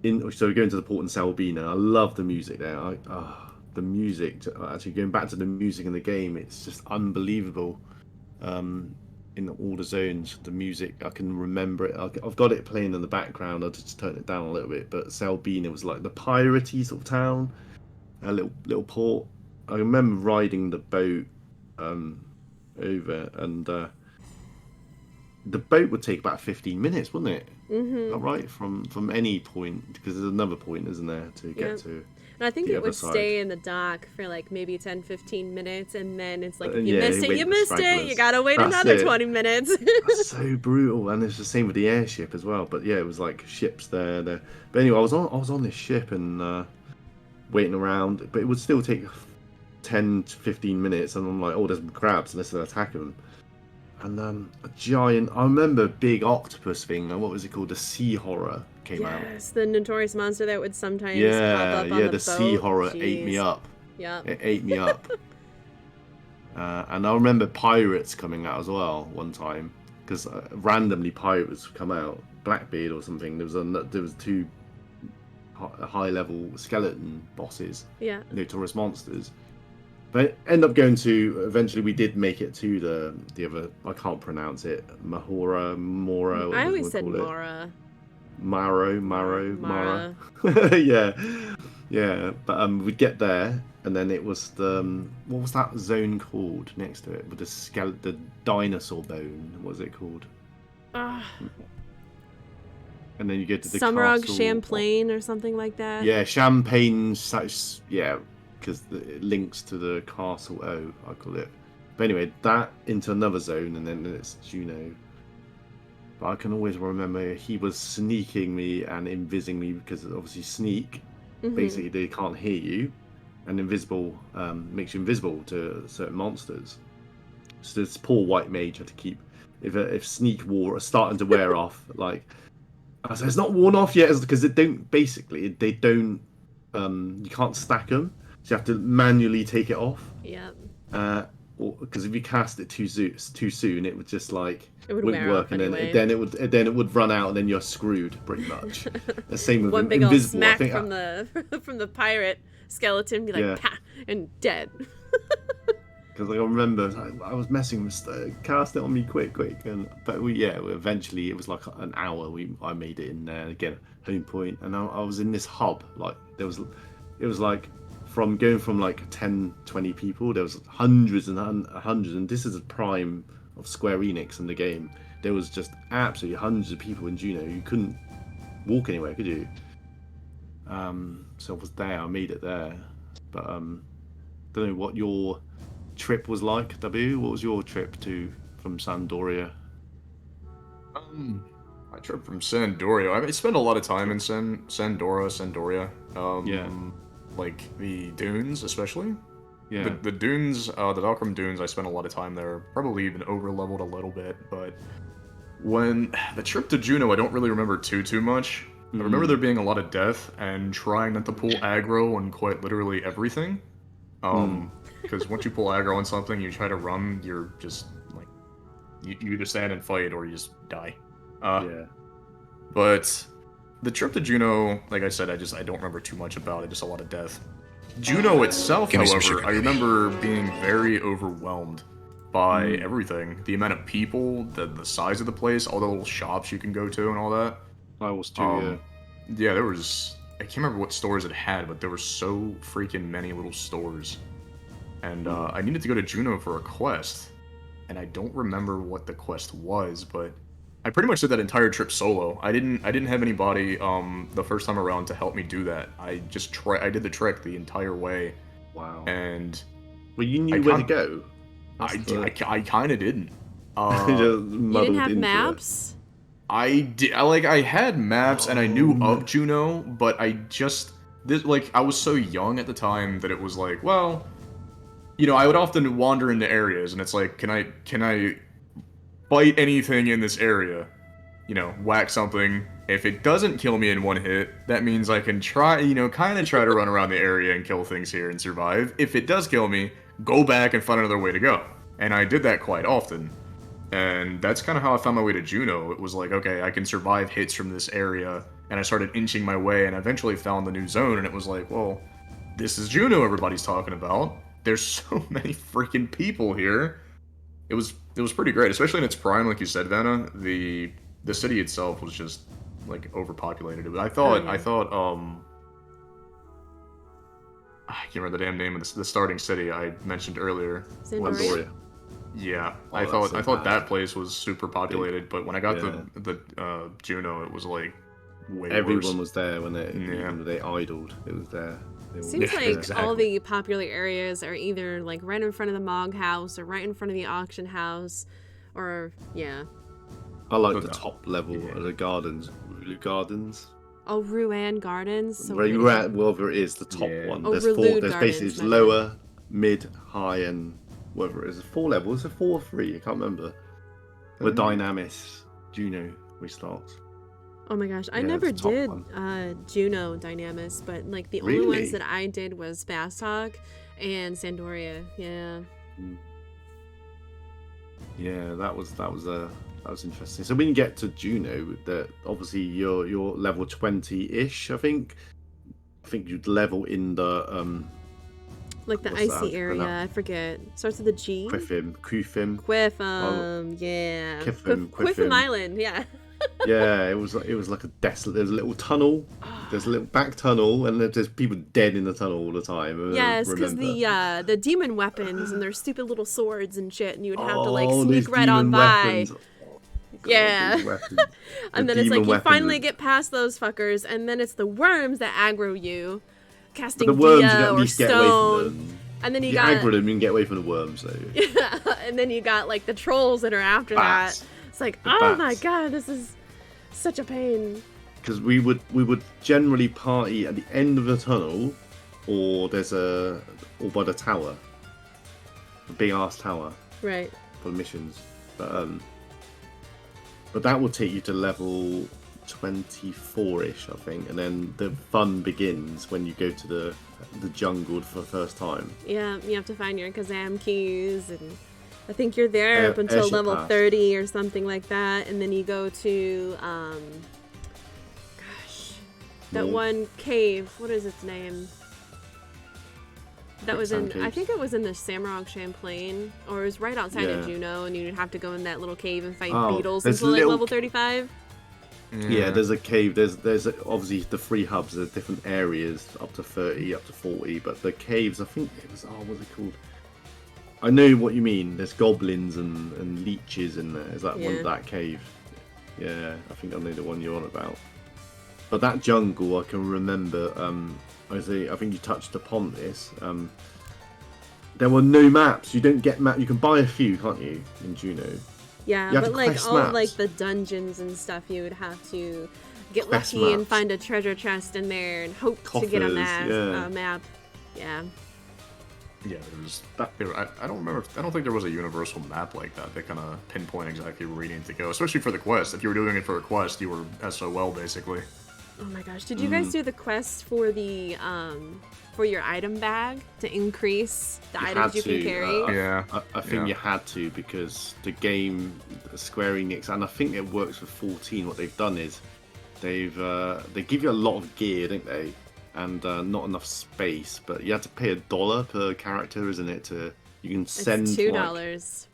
So we're going to the port in Selbina. I love the music there. The music. Actually, going back to the music in the game, it's just unbelievable. In all the zones, the music, I can remember it. I've got it playing in the background. I just turn it down a little bit. But Selbina was like the piratey sort of town, a little port. I remember riding the boat over, and the boat would take about 15 minutes, wouldn't it? Mm-hmm. Right, from any point, because there's another point, isn't there, to get to. And I think it would side. stay in the dock for like maybe 10-15 minutes, and then it's like, if you Yeah, missed it, you missed it. stragglers. You gotta wait That's another it. 20 minutes. That's so brutal, and it's the same with the airship as well. But yeah, it was like ships there. But anyway, I was on this ship and waiting around, but it would still take 10 to 15 minutes, and I'm like, oh, there's crabs, let's attack them. And a giant, I remember a big octopus thing, what was it called? The sea horror came out. Yes, the notorious monster that would sometimes pop up on the boat. Sea horror ate me up. Yeah. It ate me up. And I remember pirates coming out as well one time, because randomly pirates would come out. Blackbeard or something. There was two high level skeleton bosses. Yeah. Notorious monsters. But end up going to, eventually we did make it to the other, I can't pronounce it, Mora. I always said Mara. Mara. yeah. But we'd get there, and then it was what was that zone called next to it with the dinosaur bone? What was it called? And then you get to the Summerog castle. Champlain or something like that. Yeah, Champagne. Yeah. Because it links to the Castle O, I call it. But anyway, that into another zone, and then it's Juno. But I can always remember he was sneaking me and invising me, because obviously sneak, basically they can't hear you, and invisible makes you invisible to certain monsters. So this poor white mage had to keep, if sneak wore starting to wear off, like I said, it's not worn off yet, because they don't you can't stack them. So you have to manually take it off. Yeah. Because if you cast it too soon, it would just like it wouldn't work, and anyway. then it would run out, and then you're screwed pretty much. The same with one big invisible. old smack from the pirate skeleton, be like pa, and dead. Because I remember I was messing with cast it on me quick, but eventually it was like an hour. I made it in there again, home point, and I was in this hub. Like it was like. Going from like 10, 20 people, there was hundreds and hundreds, and this is the prime of Square Enix in the game. There was just absolutely hundreds of people in Juno. You couldn't walk anywhere, could you? So I was there. I made it there, but don't know what your trip was like, W? What was your trip from Sandoria? My trip from Sandoria. I spent a lot of time in Sandoria. Yeah. Like the dunes, especially. Yeah. The dunes, the Valkyrum dunes. I spent a lot of time there. Probably even over leveled a little bit, but when the trip to Juno, I don't really remember too much. I remember there being a lot of death and trying not to pull aggro on quite literally everything. Because once you pull aggro on something, you try to run, you're just like you either stand and fight or you just die. Yeah. But the trip to Juno, like I said, I don't remember too much about it. Just a lot of death. Juno itself, Give me some however, sugar. I remember being very overwhelmed by everything. The amount of people, the size of the place, all the little shops you can go to, and all that. I was too. Yeah, there was. I can't remember what stores it had, but there were so freaking many little stores. And I needed to go to Juno for a quest, and I don't remember what the quest was, but I pretty much did that entire trip solo. I didn't have anybody the first time around to help me do that. I just I did the trek the entire way, Wow. and Well, you knew I where to can't- go. I kind of didn't. Just You didn't muddled have into it. maps? I did. I had maps and I knew of Juno, but I was so young at the time that it was like, well, I would often wander into areas and it's like, can I fight anything in this area? Whack something. If it doesn't kill me in one hit, that means I can try, kind of try to run around the area and kill things here and survive. If it does kill me, go back and find another way to go. And I did that quite often. And that's kind of how I found my way to Juno. It was like, okay, I can survive hits from this area. And I started inching my way and eventually found the new zone. And it was like, well, this is Juno everybody's talking about. There's so many freaking people here. It was pretty great, especially in its prime, like you said, Vanna. The city itself was just like overpopulated. But I thought I can't remember the damn name of the starting city I mentioned earlier. Sandoria? Sandoria. Yeah, Oh, I that's so thought bad. that place was super populated, but when I got Yeah. the Juno, it was like way Everyone worse. was there when Yeah. they idled. It was there. They all- Seems Yeah, like exactly. all the popular areas are either like right in front of the Mog House or right in front of the auction house, or yeah. I like Oh, the no. top level of the gardens. Rulu Gardens. Oh, Ruan Gardens. So Where you're pretty. at, wherever it is, the top Yeah. one. Oh, There's Rulu four. There's Gardens, basically it's my bad. lower, mid, high, and whatever it is. 4 levels. Is it 4 or 3? I can't remember. Where Dynamis Juno restarts. Oh my gosh, I Yeah, never it's the top did one. Juno Dynamis, but like the only Really? ones that I did was Bastok and Sandoria. Yeah. Yeah, that was interesting. So when you get to Juno, that obviously you're level 20-ish, I think. I think you'd level in the Like the What's that? icy area, I forget. Starts with a G. Kufim. Yeah. Quiffim, Quiffim Quiffim. Island, yeah. Yeah, it was like a desolate. There's a little tunnel. There's a little back tunnel, and there's people dead in the tunnel all the time. I Yes, because remember. the demon weapons and their stupid little swords and shit, and you would have to like Oh, sneak these right on demon by. weapons. Oh, God, Yeah. these weapons. And The then it's like demon you finally weapons. get past those fuckers, and then it's the worms that aggro you, But casting the worms, you Dia can at or least get away stone. from them. And then you You got aggro them, you can get away from the worms, though. and then you got like the trolls that are after Bats. that. It's like, The oh my bats. god, this is such a pain. Because we would generally party at the end of the tunnel, or or by the tower, the big ass tower Right. for missions. But that will take you to level 24-ish, I think, and then the fun begins when you go to the jungle for the first time. Yeah, you have to find your Kazam keys, and I think you're there up until airship level pass. 30 or something like that, and then you go to that North. one cave. What is its name? That was in. Quicksand I caves. think it was in the Samrock Champlain, or it was right outside of Yeah. Juno, and you'd have to go in that little cave and fight Oh, beetles there's until like little- level 35. Yeah, there's a cave. There's obviously the 3 hubs. There's different areas up to 30, up to 40. But the caves, I think it was. What's it called? I know what you mean. There's goblins and leeches in there. Is that Yeah. that cave? Yeah, I think I know the one you're on about. But that jungle, I can remember. I think you touched upon this. there were no maps. You don't get map. You can buy a few, can't you, in Juno? Yeah, You have but to like quest all like maps. the dungeons and stuff, you would have to get Quest lucky and maps. find a treasure chest in there and hope to get a Coffers, yeah. map. Yeah. Yeah, I don't remember. I don't think there was a universal map like that that kind of pinpoint exactly where you need to go, especially for the quest. If you were doing it for a quest, you were SOL basically. Oh my gosh, did you guys do the quest for the for your item bag to increase the You items had you can to, carry? Yeah. I think Yeah. you had to because the game, Square Enix, and I think it works with 14. What they've done is they give you a lot of gear, don't they? And not enough space. But you have to pay $1 per character, isn't it? You can send It's $2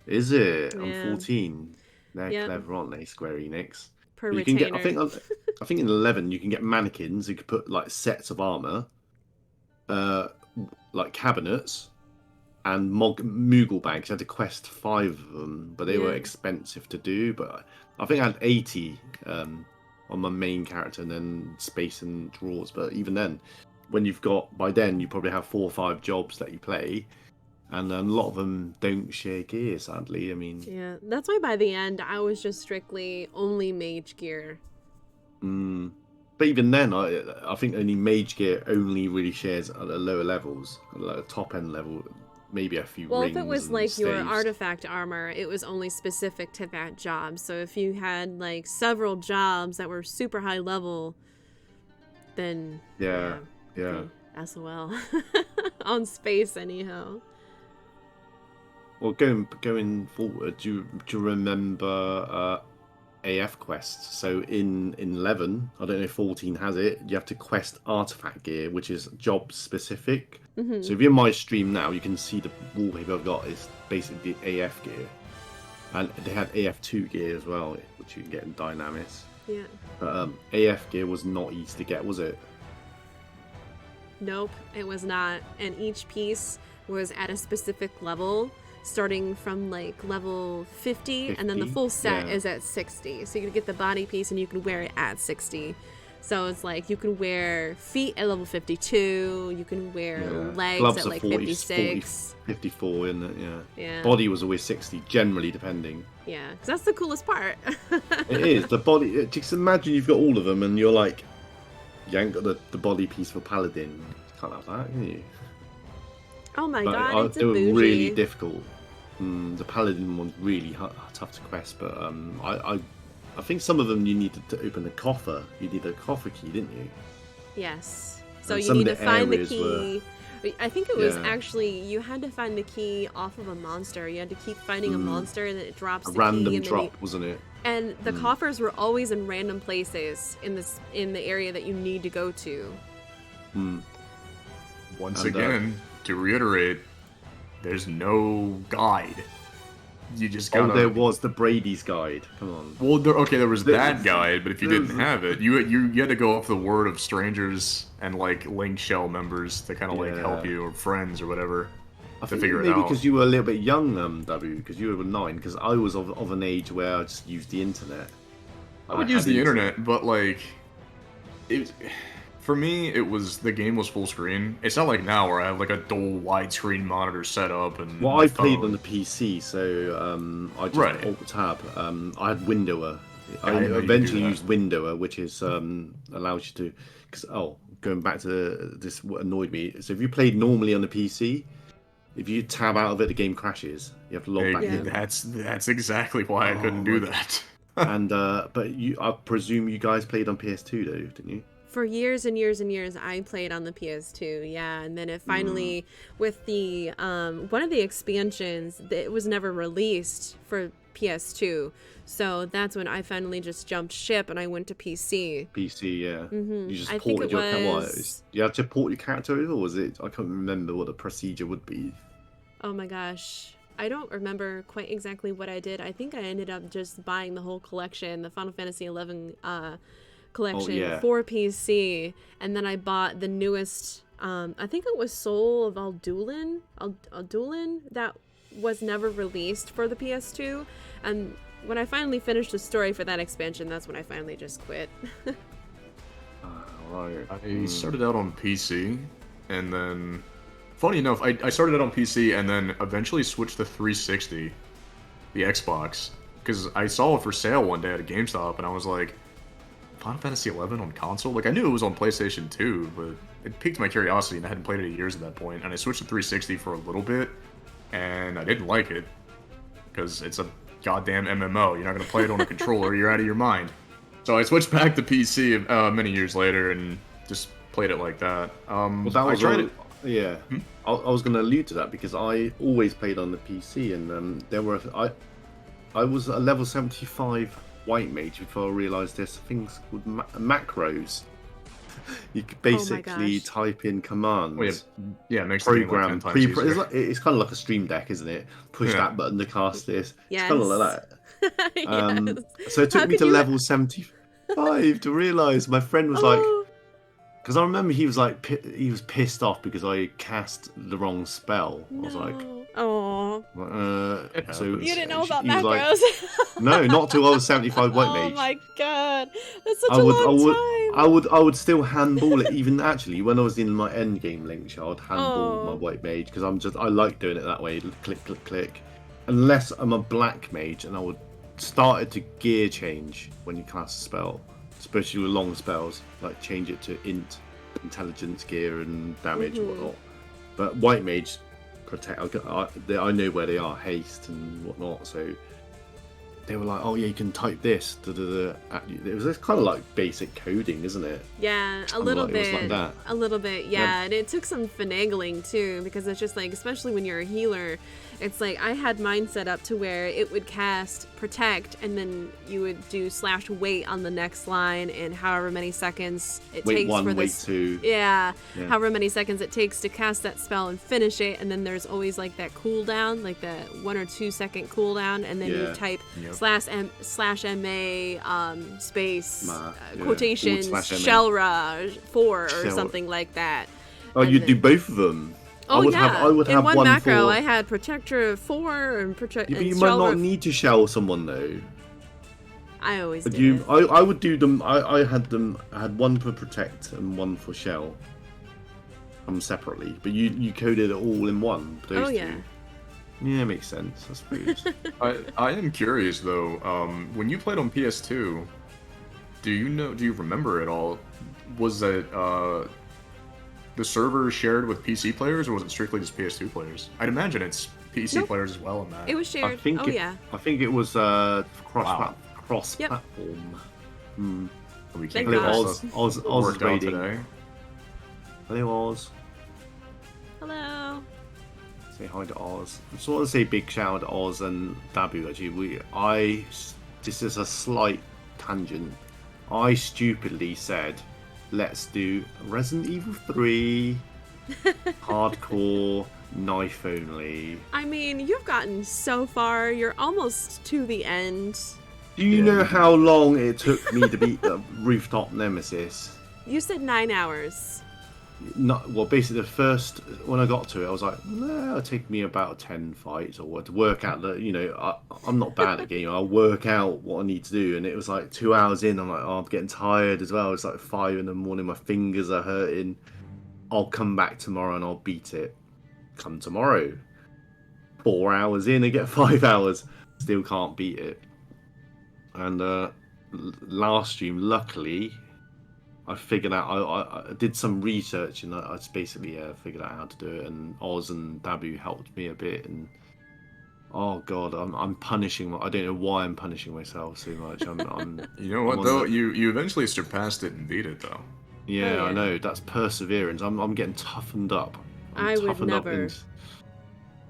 is it on Yeah. 14? They're Yep. clever, aren't they, Square Enix? per You can retainer. get. I think in 11 you can get mannequins. You could put like sets of armor, like cabinets, and Moogle bags. You had to quest 5 of them, but they were Yeah. expensive to do. But I think I had 80 on my main character, and then space and drawers. But even then, by then you probably have 4 or 5 jobs that you play, and a lot of them don't share gear. Sadly, I mean, Yeah, that's why by the end I was just strictly only mage gear. but even then, I think only mage gear only really shares at the lower levels, like the top end level. Maybe a few Well, rings. if it was and like your staves. artifact armor, it was only specific to that job. So if you had like several jobs that were super high level, then Yeah. SOL on space anyhow. Well, going forward, do you remember AF quests? So in 11, I don't know if 14 has it. You have to quest artifact gear, which is job specific. Mm-hmm. So if you're in my stream now, you can see the wallpaper I've got is basically the AF gear, and they had AF2 gear as well, which you can get in Dynamis. Yeah. But AF gear was not easy to get, was it? Nope, it was not. And each piece was at a specific level, starting from like level 50, and then the 50? full set Yeah. is at 60. So you can get the body piece and you can wear it at 60. So it's like you can wear feet at level 52, you can wear legs Gloves at are like 40, 56. 54, isn't it? Yeah. Yeah. Body was always 60, generally, depending. Yeah, because that's the coolest part. It is the body. Just imagine you've got all of them, and you're like, you ain't got the body piece for Paladin. You can't have that, can you? Oh my But god, it's a they were bougie. really difficult. The Paladin one's really tough to quest, but I think some of them you needed to open a coffer. You need a coffer key, didn't you? Yes. So And you some need of to the find the areas key. I think it was Yeah. actually you had to find the key off of a monster. You had to keep finding a monster, and then it drops A the random key. And drop, wasn't it? and the coffers were always in random places in the area that you need to go to. Once And, again, to reiterate, there's no guide. You just Oh, gotta. there was the Brady's guide. Come on. Well, there was There- that guide, but if you there didn't was- have it, you had to go off the word of strangers and like Link Shell members to kind of like help Yeah. you, or friends or whatever, I to think figure it maybe out. because you were a little bit young, W, because you were 9. Because I was of an age where I just used the internet. I would use the internet, but like, for me, the game was full screen. It's not like now where I have like a dual widescreen monitor set up and. Well, my I played phone. on the PC, so I just Right. alt tab. I had Windower. I I know you can do eventually that. used Windower, which is allows you to. Because going back to this, what annoyed me. So if you played normally on the PC, if you tab out of it, the game crashes. You have to log back in. That's exactly why I couldn't do that. And but I presume you guys played on PS2 though, didn't you? For years and years and years, I played on the PS2, yeah, and then it finally, with the one of the expansions, it was never released for PS2, so that's when I finally just jumped ship and I went to PC. PC, yeah. You just I think ported it your was- You had to port your character over, or was it? I can't remember what the procedure would be. Oh my gosh. I don't remember quite exactly what I did. I think I ended up just buying the whole collection, the Final Fantasy XI collection yeah. for PC, and then I bought the newest, I think it was Soul of Alduin, Alduin, that was never released for the PS2, and when I finally finished the story for that expansion, that's when I finally just quit. Right. I started out on PC, and then funny enough, I started it on PC and then eventually switched to 360, the Xbox, because I saw it for sale one day at a GameStop, and I was like, Final Fantasy XI on console? Like, I knew it was on PlayStation 2, but it piqued my curiosity, and I hadn't played it in years at that point, and I switched to 360 for a little bit, and I didn't like it, because it's a goddamn MMO. You're not going to play it on a controller, you're out of your mind. So I switched back to PC many years later, and just played it like that. Well, that was yeah. I was going to allude to that because I always played on the PC, and I was a level 75 white mage before I realised there's things called macros. You could basically type in commands. Well, yeah, it makes the game like 10 times easier. It's kind of like a stream deck, isn't it? Push that button to cast this. Yes. It's kind of like that. Yes. So it took me to level 75 to realise. My friend was like, because I remember he was pissed off because I cast the wrong spell. I was like, oh. So you didn't know about he was macros? Like, no, not till I was 75 white mage. Oh my god, that's such a long time. I would still handball it. Even actually, when I was in my end game link, I would handball my white mage because I like doing it that way. Click, click, click. Unless I'm a black mage, and I would start it to gear change when you cast a spell, especially with long spells, like change it to intelligence gear and damage and whatnot. But white mage protect. I know where they are, haste and whatnot. So they were like, "Oh yeah, you can type this." It was kind of like basic coding, isn't it? Yeah, a little bit. It was like that. A little bit, yeah. And it took some finagling too, because it's just like, especially when you're a healer, it's like I had mine set up to where it would cast protect, and then you would do /wait on the next line, and however many seconds it takes for this. Yeah, however many seconds it takes to cast that spell and finish it, and then there's always like that cooldown, like that 1 or 2 second cooldown, and then you type /MA space quotation Shelra 4 or something like that. Oh, you'd do both of them. I would have in one macro, for... I had Protector 4 and Protector. But you might not need to shell someone though. I always but did. I would do them. I had one for Protect and one for Shell. Separately, but you coded it all in one. Those two. Yeah, makes sense, I suppose. I am curious though. When you played on PS2, do you remember at all? Was that the server shared with PC players, or was it strictly just PS2 players? I'd imagine it's PC players as well in that. It was shared. I think it was cross-platform. We can't Oz raiding today. Hello, Oz. Hello. Say hi to Oz. I just want to say big shout out to Oz and Dabu. Actually, this is a slight tangent. I stupidly said, let's do Resident Evil 3 hardcore knife only. I mean, you've gotten so far. You're almost to the end. Do you know how long it took me to beat the Rooftop Nemesis? You said 9 hours. Well, basically, when I got to it, I was like, it'll take me about 10 fights or what to work out that, I'm not bad at game. I'll work out what I need to do. And it was like 2 hours in, I'm like, I'm getting tired as well. It's like 5 in the morning, my fingers are hurting. I'll come back tomorrow and I'll beat it. Come tomorrow. 4 hours in, I get 5 hours. Still can't beat it. And last stream, luckily, I figured out. I did some research and I just basically figured out how to do it. And Oz and Dabu helped me a bit. And oh god, I'm punishing. I don't know why I'm punishing myself so much. I'm you know what though? You eventually surpassed it and beat it though. Yeah, I know. That's perseverance. I'm getting toughened up. I would never.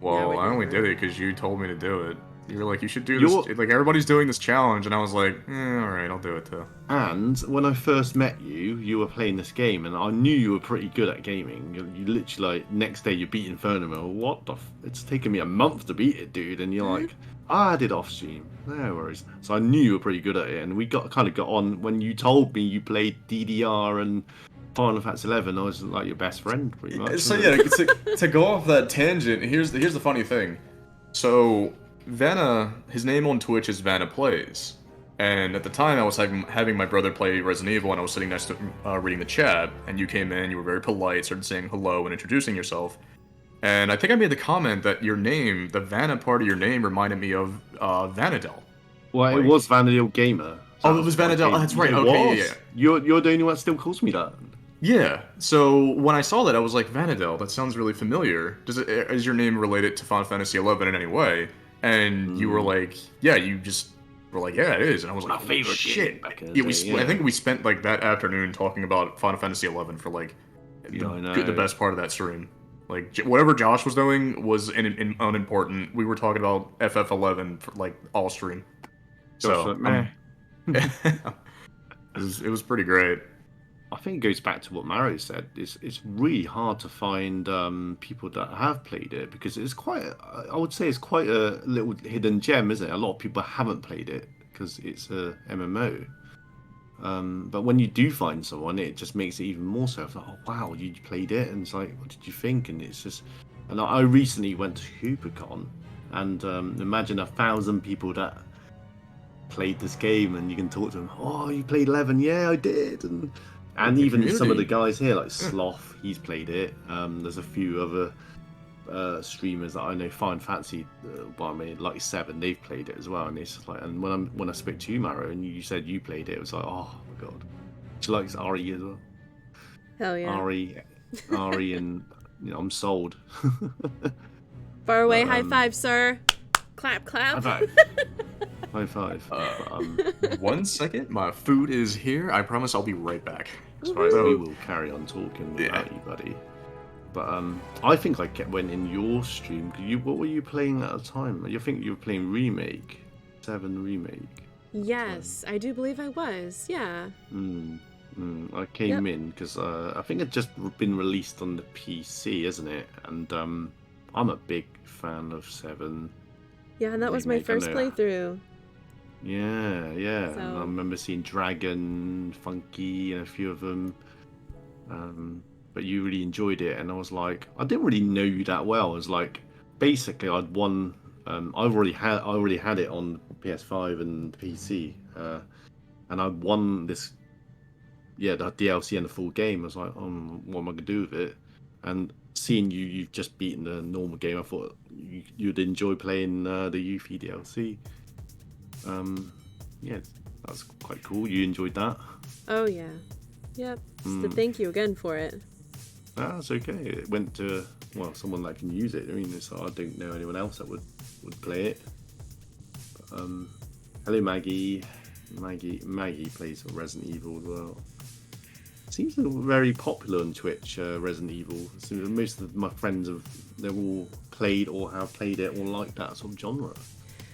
Well, I only did it because you told me to do it. You were like, you should do this. Like, everybody's doing this challenge, and I was like, alright, I'll do it too. And when I first met you, you were playing this game, and I knew you were pretty good at gaming. You literally, like, next day you beat Inferno. What the it's taken me a month to beat it, dude. And you're like, I did off stream. No worries. So I knew you were pretty good at it, and we got on when you told me you played DDR and Final Fantasy 11. I was like your best friend, pretty much. So yeah, to go off that tangent, here's the funny thing. So Vanna, his name on Twitch is Vanna Plays, and at the time I was having my brother play Resident Evil, and I was sitting next to reading the chat, and you came in, you were very polite, started saying hello and introducing yourself, And I think I made the comment that your name, the Vanna part of your name, reminded me of Vanadel. Well, it Like, was Vanadil Gamer. oh, it was what I Vanadel. Oh, came- that's right. It Okay, yeah, was. yeah. You're the only one that still calls me that. Yeah. So when I saw that, I was like, Vanadel. That sounds really familiar. Is your name related to Final Fantasy XI in any way? And you were like, yeah. You just were like, yeah, it is. And I was like, My favorite shit. game back in the Yeah, day, I think we spent like that afternoon talking about Final Fantasy XI for like Yeah, I know. the best part of that stream. Like whatever Josh was doing was unimportant. We were talking about FF11 for like all stream. Josh So was like, meh. it was pretty great. I think it goes back to what Maro said. It's really hard to find people that have played it because it's quite. I would say it's quite a little hidden gem, isn't it? A lot of people haven't played it because it's a MMO. But when you do find someone, it just makes it even more so. It's like, oh wow, you played it, and it's like, what did you think? And it's just. And I recently went to HooperCon, and imagine 1,000 people that played this game, and you can talk to them. Oh, you played 11? Yeah, I did, and The even some of the community. guys here, like Sloth, he's played it. There's a few other streamers that I know, Final Fantasy, well, I mean, like 7, they've played it as well. And it's just like, and when I spoke to you, Maro, and you said you played it, it was like, oh my god, she likes Ari as well. Hell yeah. Ari, and I'm sold. Far away high five, sir. Clap, clap. High five. High five. 1 second, my food is here. I promise I'll be right back. Sorry, So- we will carry on talking without you, buddy. But I think I went in your stream. What were you playing at the time? I think you were playing Remake, 7 Remake. Yes, I do believe I was. Yeah. I came in because I think it's just been released on the PC, isn't it? And I'm a big fan of 7. Yeah, and that was my Remake, I first know. playthrough. Yeah. And So- I remember seeing Dragon, Funky, and a few of them. But you really enjoyed it, and I was like, I didn't really know you that well. I was like, basically, I'd won. I already had it on PS5 and PC, and I won this. Yeah, the DLC and the full game. I was like, what am I gonna do with it? And seeing you've just beaten the normal game, I thought you'd enjoy playing the Yuffie DLC. Yeah, that's quite cool. You enjoyed that? Oh yeah. Yep. So thank you again for it. That's okay. It went to someone that can use it. I mean, I don't know anyone else that would play it. But, hello, Maggie. Maggie plays Resident Evil as well. Seems very popular on Twitch. Resident Evil. So most of my friends they're all played or have played it or like that sort of genre.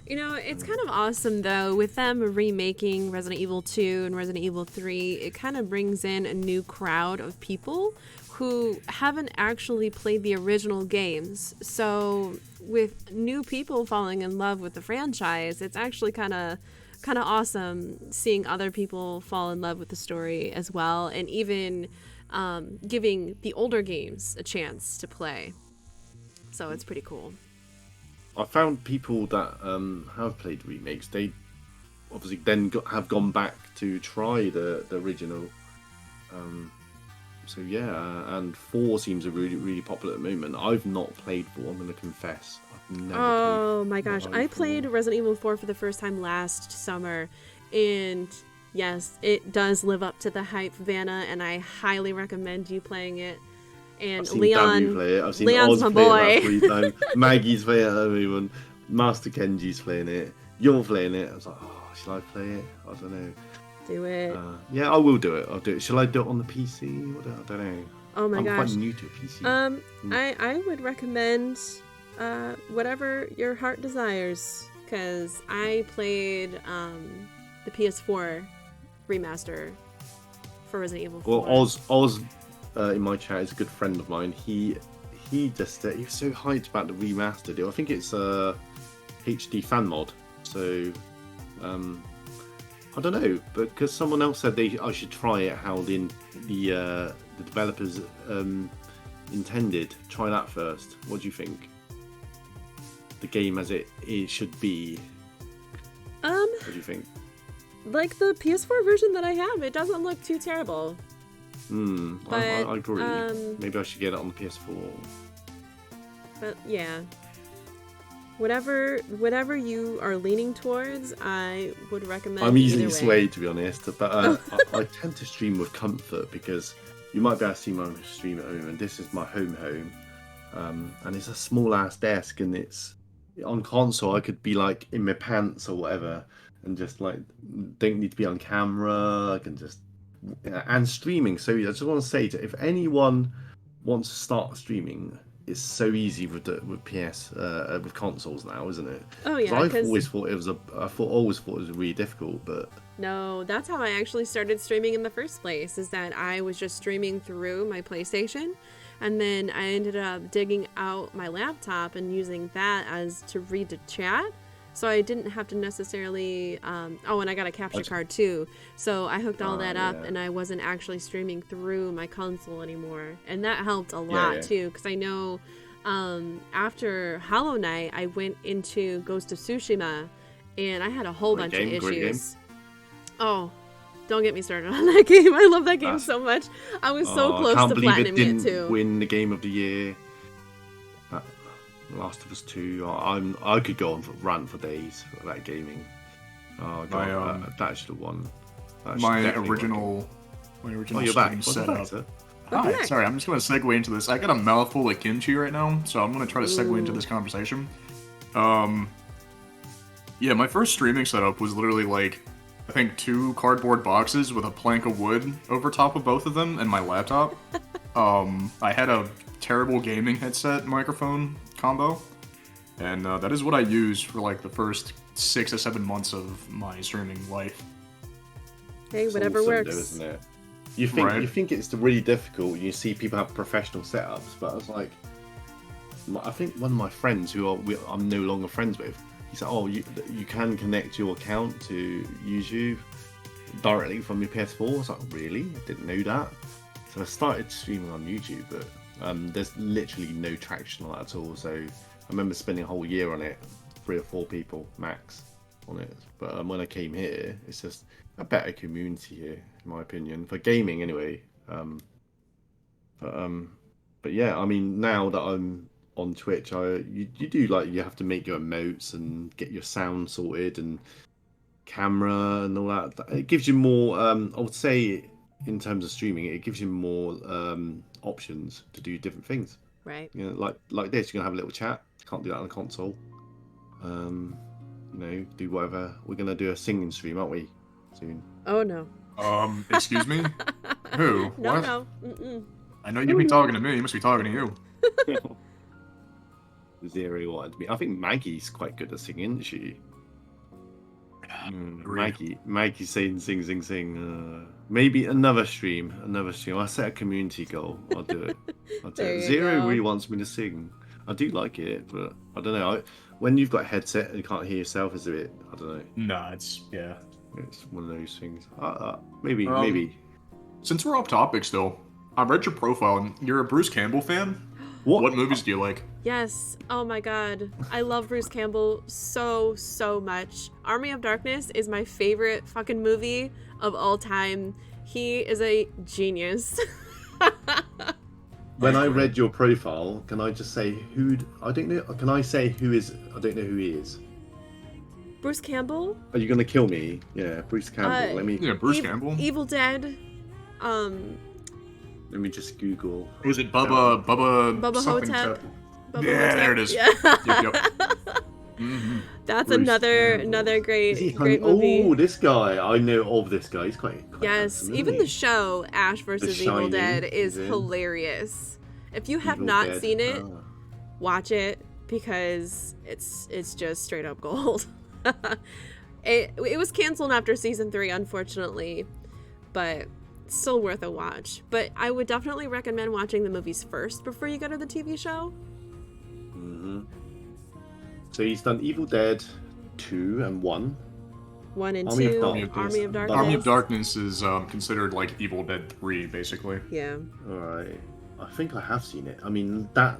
You know, it's kind of awesome though, with them remaking Resident Evil 2 and Resident Evil 3, it kind of brings in a new crowd of people who haven't actually played the original games. So with new people falling in love with the franchise, it's actually kind of awesome seeing other people fall in love with the story as well, and even giving the older games a chance to play. So it's pretty cool. I found people that have played remakes. They obviously then have gone back to try the original. So yeah, and 4 seems a really popular at the moment. I've not played 4. I'm going to confess. I've never Oh played my gosh, 4. I played Resident Evil 4 for the first time last summer, and yes, it does live up to the hype, Vanna, and I highly recommend you playing it. And I've seen Leon, W play it. I've seen Leon's Oz my play it boy. about 3 times. Maggie's playing it. Everyone. Master Kenji's playing it. You're playing it. I was like, oh, shall I play it? I don't know. Do it. Yeah, I will do it. I'll do it. Shall I do it on the PC? I don't know. Oh my I'm gosh. quite new to PC. I would recommend whatever your heart desires, because I played the PS4 remaster for Resident Evil 4. Well, Oz in my chat is a good friend of mine. He just he was so hyped about the remaster deal. I think it's a HD fan mod. So I don't know, but because someone else said I should try it, how the developers intended. Try that first. What do you think? The game as it should be. What do you think? Like the PS4 version that I have, it doesn't look too terrible. I But, agree. Maybe I should get it on the PS4. But yeah. Whatever you are leaning towards, I would recommend. I'm easily either way. swayed, to be honest, but I tend to stream with comfort because you might be able to see my stream at home, and this is my home, and it's a small ass desk, and it's on console. I could be like in my pants or whatever, and just like don't need to be on camera. I can just and streaming. So I just want to say, if anyone wants to start streaming, it's so easy with PS with consoles now, isn't it? Oh yeah, I've always thought it was always thought it was really difficult, but no, that's how I actually started streaming in the first place. Is that I was just streaming through my PlayStation, and then I ended up digging out my laptop and using that as to read the chat. So I didn't have to necessarily. Oh, and I got a capture card too. So I hooked all that up, and I wasn't actually streaming through my console anymore, and that helped a lot too. Because I know after Hollow Knight, I went into Ghost of Tsushima, and I had a whole bunch of issues. Oh, don't get me started on that game. I love that game so much. I was so close to platinuming it too. Win the game of the year. Last of Us 2. I could go on for rant for days about gaming. Oh god, that should have won. My original stream setup. Hi, sorry, I'm just gonna segue into this. I got a mouthful of kimchi right now, so I'm gonna try to segue into this conversation. Yeah, my first streaming setup was literally like, I think 2 cardboard boxes with a plank of wood over top of both of them and my laptop. I had a terrible gaming headset microphone combo, and that is what I used for like the first 6 or 7 months of my streaming life. Hey, whatever works. Isn't it? You think it's really difficult. You see people have professional setups, but it's like, I think one of my friends I'm no longer friends with, he said, "Oh, you can connect your account to YouTube directly from your PS4." I was like, "Really? I didn't know that." So I started streaming on YouTube, but there's literally no traction on that at all. So I remember spending a whole year on it, 3 or 4 people max on it. But when I came here, it's just a better community here, in my opinion, for gaming anyway. But yeah, I mean, now that I'm on Twitch, you do like, you have to make your emotes and get your sound sorted and camera and all that. It gives you more. I would say, in terms of streaming, it gives you more options to do different things. Right. You know, like this, you're gonna have a little chat. Can't do that on the console. You know, do whatever. We're gonna do a singing stream, aren't we? Soon. Oh no. Excuse me? Who? No, what? no. Mm-mm. I know you'd be talking to me. You must be talking to you. Zero wanted me. I think Maggie's quite good at singing, isn't she? Maggie's saying sing. Maybe another stream. I'll set a community goal. I'll do it. Zero really wants me to sing. I do like it, but I don't know. When you've got a headset and you can't hear yourself, it's a bit, I don't know. Nah, it's one of those things. Maybe. Since we're off topic still, I read your profile and you're a Bruce Campbell fan. What movies do you like? Yes. Oh my god. I love Bruce Campbell so much. Army of Darkness is my favorite fucking movie of all time. He is a genius. When I read your profile, can I just say I don't know. Can I say who is? I don't know who he is. Bruce Campbell? Are you gonna kill me? Yeah, Bruce Campbell. Bruce Campbell. Evil Dead. Let me just Google. Was it Bubba Hotep? Yeah, there it is. Yeah. Yep. Mm-hmm. That's Bruce another great movie. Oh, this guy. I know of this guy. He's quite yes, handsome, even isn't the show Ash vs. Evil Dead is hilarious. If you have not seen it, watch it, because it's just straight up gold. It was canceled after season 3, unfortunately, but still worth a watch. But I would definitely recommend watching the movies first before you go to the TV show. Mm-hmm. So he's done Evil Dead 2 and 1. 1 and Army 2, of Army of Darkness. Army of Darkness is considered like Evil Dead 3, basically. Yeah. Alright. I think I have seen it. I mean, that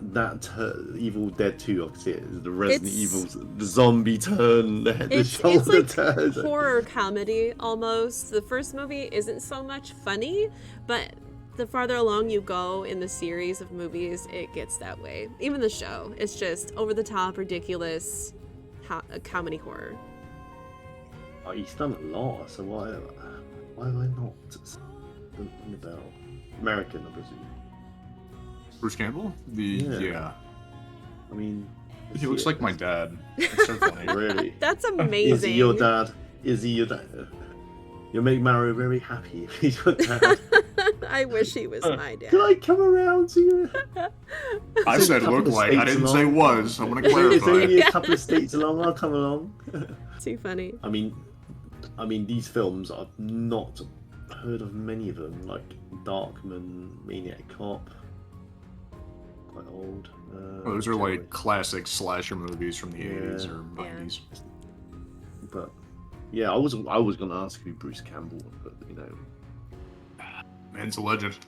Evil Dead 2, obviously, is the Resident Evil, the zombie turn, the shoulder turn. It's like horror comedy almost. The first movie isn't so much funny, but the farther along you go in the series of movies, it gets that way. Even the show, it's just over the top, ridiculous, comedy horror. Oh, he's done a lot, so why have I not ring the bell? American, I presume. Bruce Campbell? Yeah. Yeah. I mean, He looks like my dad. It's so funny. really. That's Is amazing. he your dad? Is he your dad? You'll make Mario very happy if he's your dad. I wish he was my dad. Can I come around to you? I It's a said couple look of like. I states didn't say along. was. I want to It's clarify. only a couple of states along. I'll come along. Too funny. I mean, these films, I've not heard of many of them, like Darkman, Maniac Cop. Quite old. Those are like classic slasher movies from the Yeah. 80s or 90s. But yeah, I was gonna ask you Bruce Campbell, but you know, Man's a legend.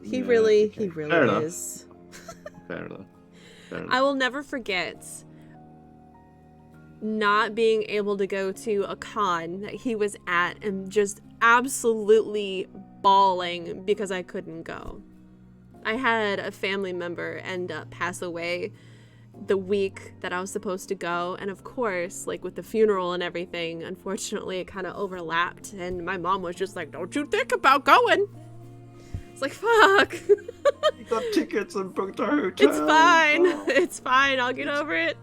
He yeah, really okay. Fair enough. is. Fair enough. Fair enough. I will never forget not being able to go to a con that he was at and just absolutely bawling because I couldn't go. I had a family member end up pass away the week that I was supposed to go, and of course, like with the funeral and everything, unfortunately it kind of overlapped, and my mom was just like, don't you think about going? It's like, fuck. You got tickets and booked a hotel. It's fine. Oh. It's fine. I'll get over it.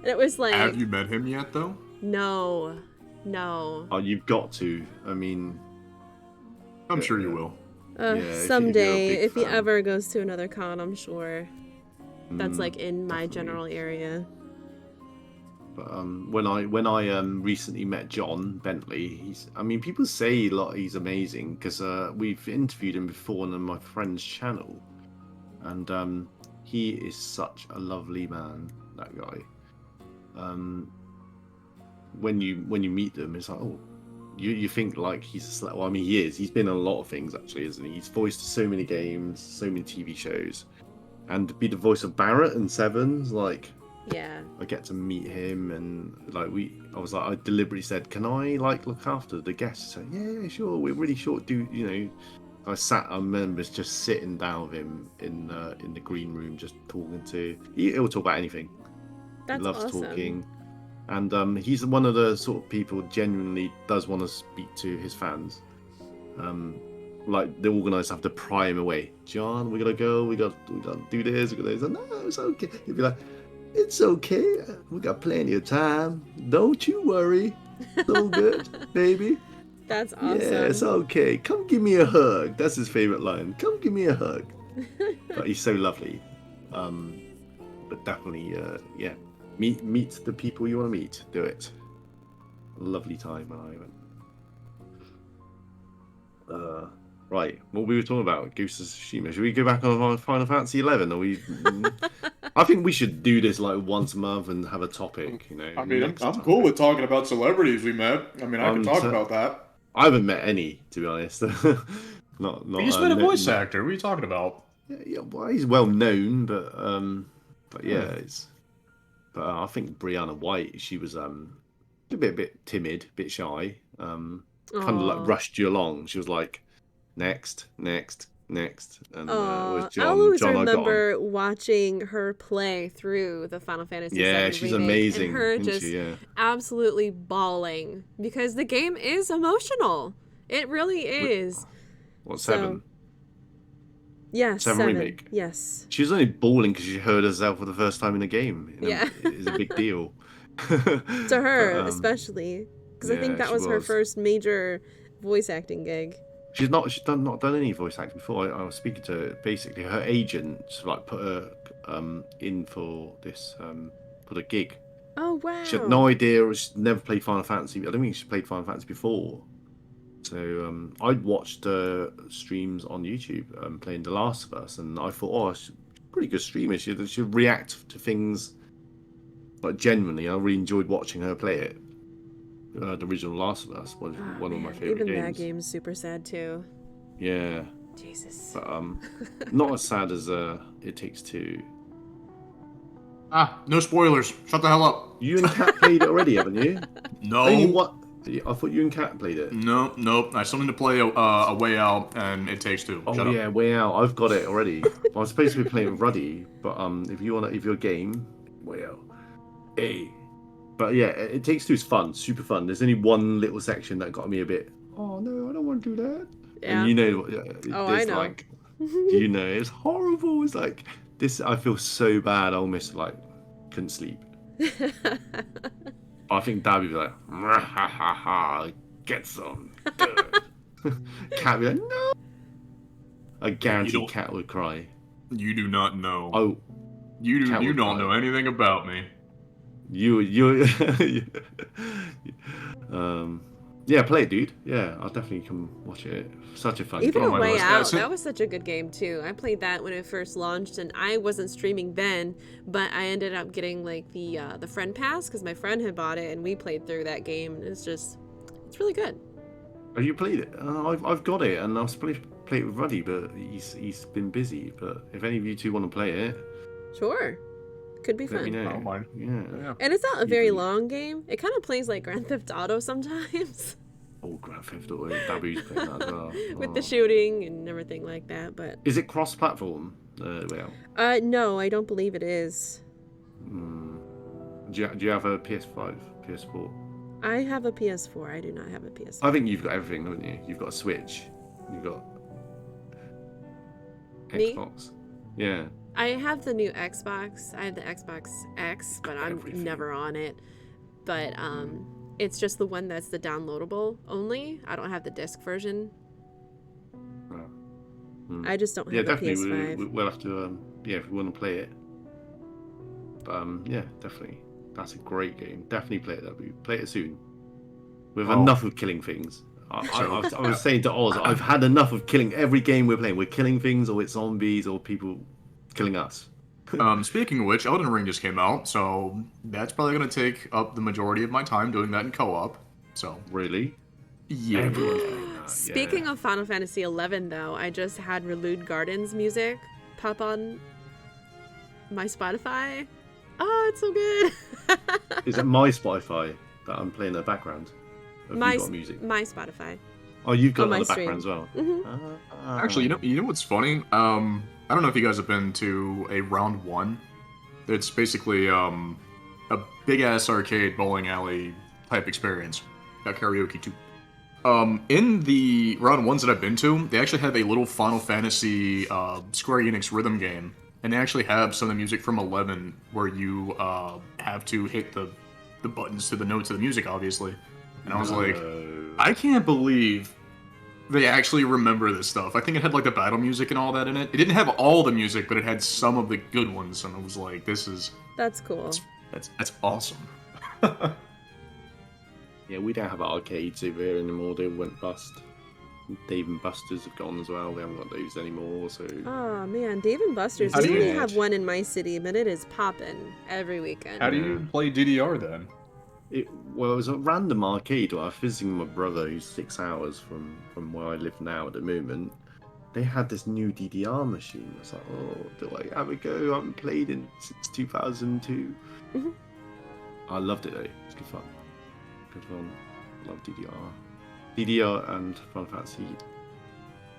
And it was like, Have you met him yet, though? no. Oh, you've got to. I mean, I'm sure you will. Yeah, if you're a Someday, big if he fan. ever goes to another con, I'm sure that's like in my definitely. general area. But when I recently met John Bentley, people say he's amazing because we've interviewed him before on my friend's channel, and he is such a lovely man. That guy. When you meet them, it's like, oh, you think like he's a slut. Well, I mean, he is. He's been in a lot of things actually, isn't he? He's voiced so many games, so many TV shows, and to be the voice of Barrett and Sevens, like. Yeah. I get to meet him, and I deliberately said, "Can I look after the guests?" So yeah, sure. We're really short. I remember just sitting down with him in the green room, just talking to. He'll talk about anything. That's He loves awesome. talking, and he's one of the sort of people genuinely does want to speak to his fans. Like the organisers have to pry him away. John, we gotta go. We got to do this. We got to do this. No, it's okay. He'd be like. It's okay. We got plenty of time. Don't you worry. It's all good, baby. That's awesome. Yeah, it's okay. Come give me a hug. That's his favorite line. Come give me a hug. But he's so lovely. But definitely, yeah. Meet the people you want to meet. Do it. Lovely time when I went. Right, what we were talking about, Ghost of Tsushima. Should we go back on Final Fantasy 11? Or we? I think we should do this like once a month and have a topic. You know. I mean, next I'm time. cool with talking about celebrities we met. I mean, I can talk about that. I haven't met any, to be honest. not. You just met a voice actor. What are you talking about? Yeah, well, he's well known, but yeah, it's. But I think Brianna White, she was a bit timid, a bit shy. Kind of like rushed you along. She was like, next, and with I always John I got on. remember watching her play through the Final Fantasy Yeah, VII she's remake, amazing. and her isn't just she? Yeah. absolutely bawling because the game is emotional. It really is. What, So- 7? Yeah, 7 remake? Yes. She was only bawling because she heard herself for the first time in a game. You know, Yeah. It's a big deal. To her, But, especially because I yeah, think that she was her was. first major voice acting gig. She's not done any voice acting before. I was speaking to her, basically her agent like put her in for this for the gig. Oh wow. She had no idea. She'd never played Final Fantasy. I don't think she played Final Fantasy before. So I'd watched streams on YouTube playing The Last of Us, and I thought, oh, she's a pretty good streamer. She'd react to things like genuinely. I really enjoyed watching her play it. The original Last of Us was one of my favorite Even games. that game's super sad too. Yeah, Jesus. but not as sad as It Takes Two. Ah, no spoilers. Shut the hell up. You and Kat played it already, haven't you? No. I thought you and Kat played it. Nope. I still need to play a Way Out and It Takes Two. Oh Shut up. yeah, Way Out. I've got it already. I was supposed to be playing Ruddy, but if you're game, Way Out. Hey. But yeah, It Takes Two is fun, super fun. There's only one little section that got me a bit. Oh no, I don't want to do that. Yeah. And you know, I know. like, you know, it's horrible. It's like this. I feel so bad. I almost like couldn't sleep. I think Dad would be like, ha ha ha, get some. Cat would be like, no. I guarantee Cat would cry. You do not know. Oh, you Cat would don't cry. know anything about me. Yeah, play it, dude. Yeah, I'll definitely come watch it. Such a fun Even game. A my Way list. Out, Yeah, that was such a good game too. I played that when it first launched, and I wasn't streaming then, but I ended up getting like the friend pass because my friend had bought it, and we played through that game. It's really good. Have you played it? I've got it, and I was supposed to play it with Ruddy, but he's been busy. But if any of you two want to play it, Sure, could be let me fun. know. I don't mind. Yeah. And it's not a very Easily. long game. It kind of plays like Grand Theft Auto sometimes, Oh, Grand Theft Auto. Dabu's playing that as well. with the Oh. shooting and everything like that. But Is it cross-platform? Way Out. no, I don't believe it is. Hmm. Do you have a PS5, PS4? I have a PS4. I do not have a PS4. I think you've got everything, haven't you? You've got a Switch. You've got Me? Xbox. Yeah. I have the new Xbox. I have the Xbox X, but I'm Everything. never on it. But it's just the one that's the downloadable only. I don't have the disc version. Oh. Hmm. I just don't Yeah, have a definitely. PS5. We'll have to. Yeah, if we want to play it. Yeah, definitely. That's a great game. Definitely play it. Play it soon. We've Oh. enough of killing things. I was saying to Oz, I've had enough of killing every game we're playing. We're killing things, or it's zombies, or people killing us. Speaking of which, Elden Ring just came out, so that's probably going to take up the majority of my time doing that in co-op. So, Really? yeah. Everyone's playing that. Speaking yeah. of Final Fantasy XI, though, I just had Relude Gardens music pop on my Spotify. Oh, it's so good. Is it my Spotify that I'm playing in the background? Have my you got music? my Spotify. Oh, you've got on it my on the stream. background as well. hmm Actually, you know what's funny? I don't know if you guys have been to a Round 1. It's basically a big-ass arcade bowling alley type experience. Got karaoke, too. In the Round 1s that I've been to, they actually have a little Final Fantasy Square Enix rhythm game. And they actually have some of the music from 11 where you have to hit the buttons to the notes of the music, obviously. And I was like, I can't believe they actually remember this stuff. I think it had like the battle music and all that in it. It didn't have all the music, but it had some of the good ones, and I was like, this is That's cool. that's awesome. Yeah, we don't have arcades over here anymore. They went bust. Dave and Buster's have gone as well. We haven't got those anymore. So Oh man, Dave and Buster's. How We do only you- have one in my city, but it is popping every weekend. How do you play DDR then? it was a random arcade. I was visiting my brother, who's 6 hours from where I live now at the moment. They had this new DDR machine. I was like, oh, do I have a go? I haven't played in since 2002. Mhm. I loved it though. It's good fun. Good fun. Love DDR. DDR and Final Fantasy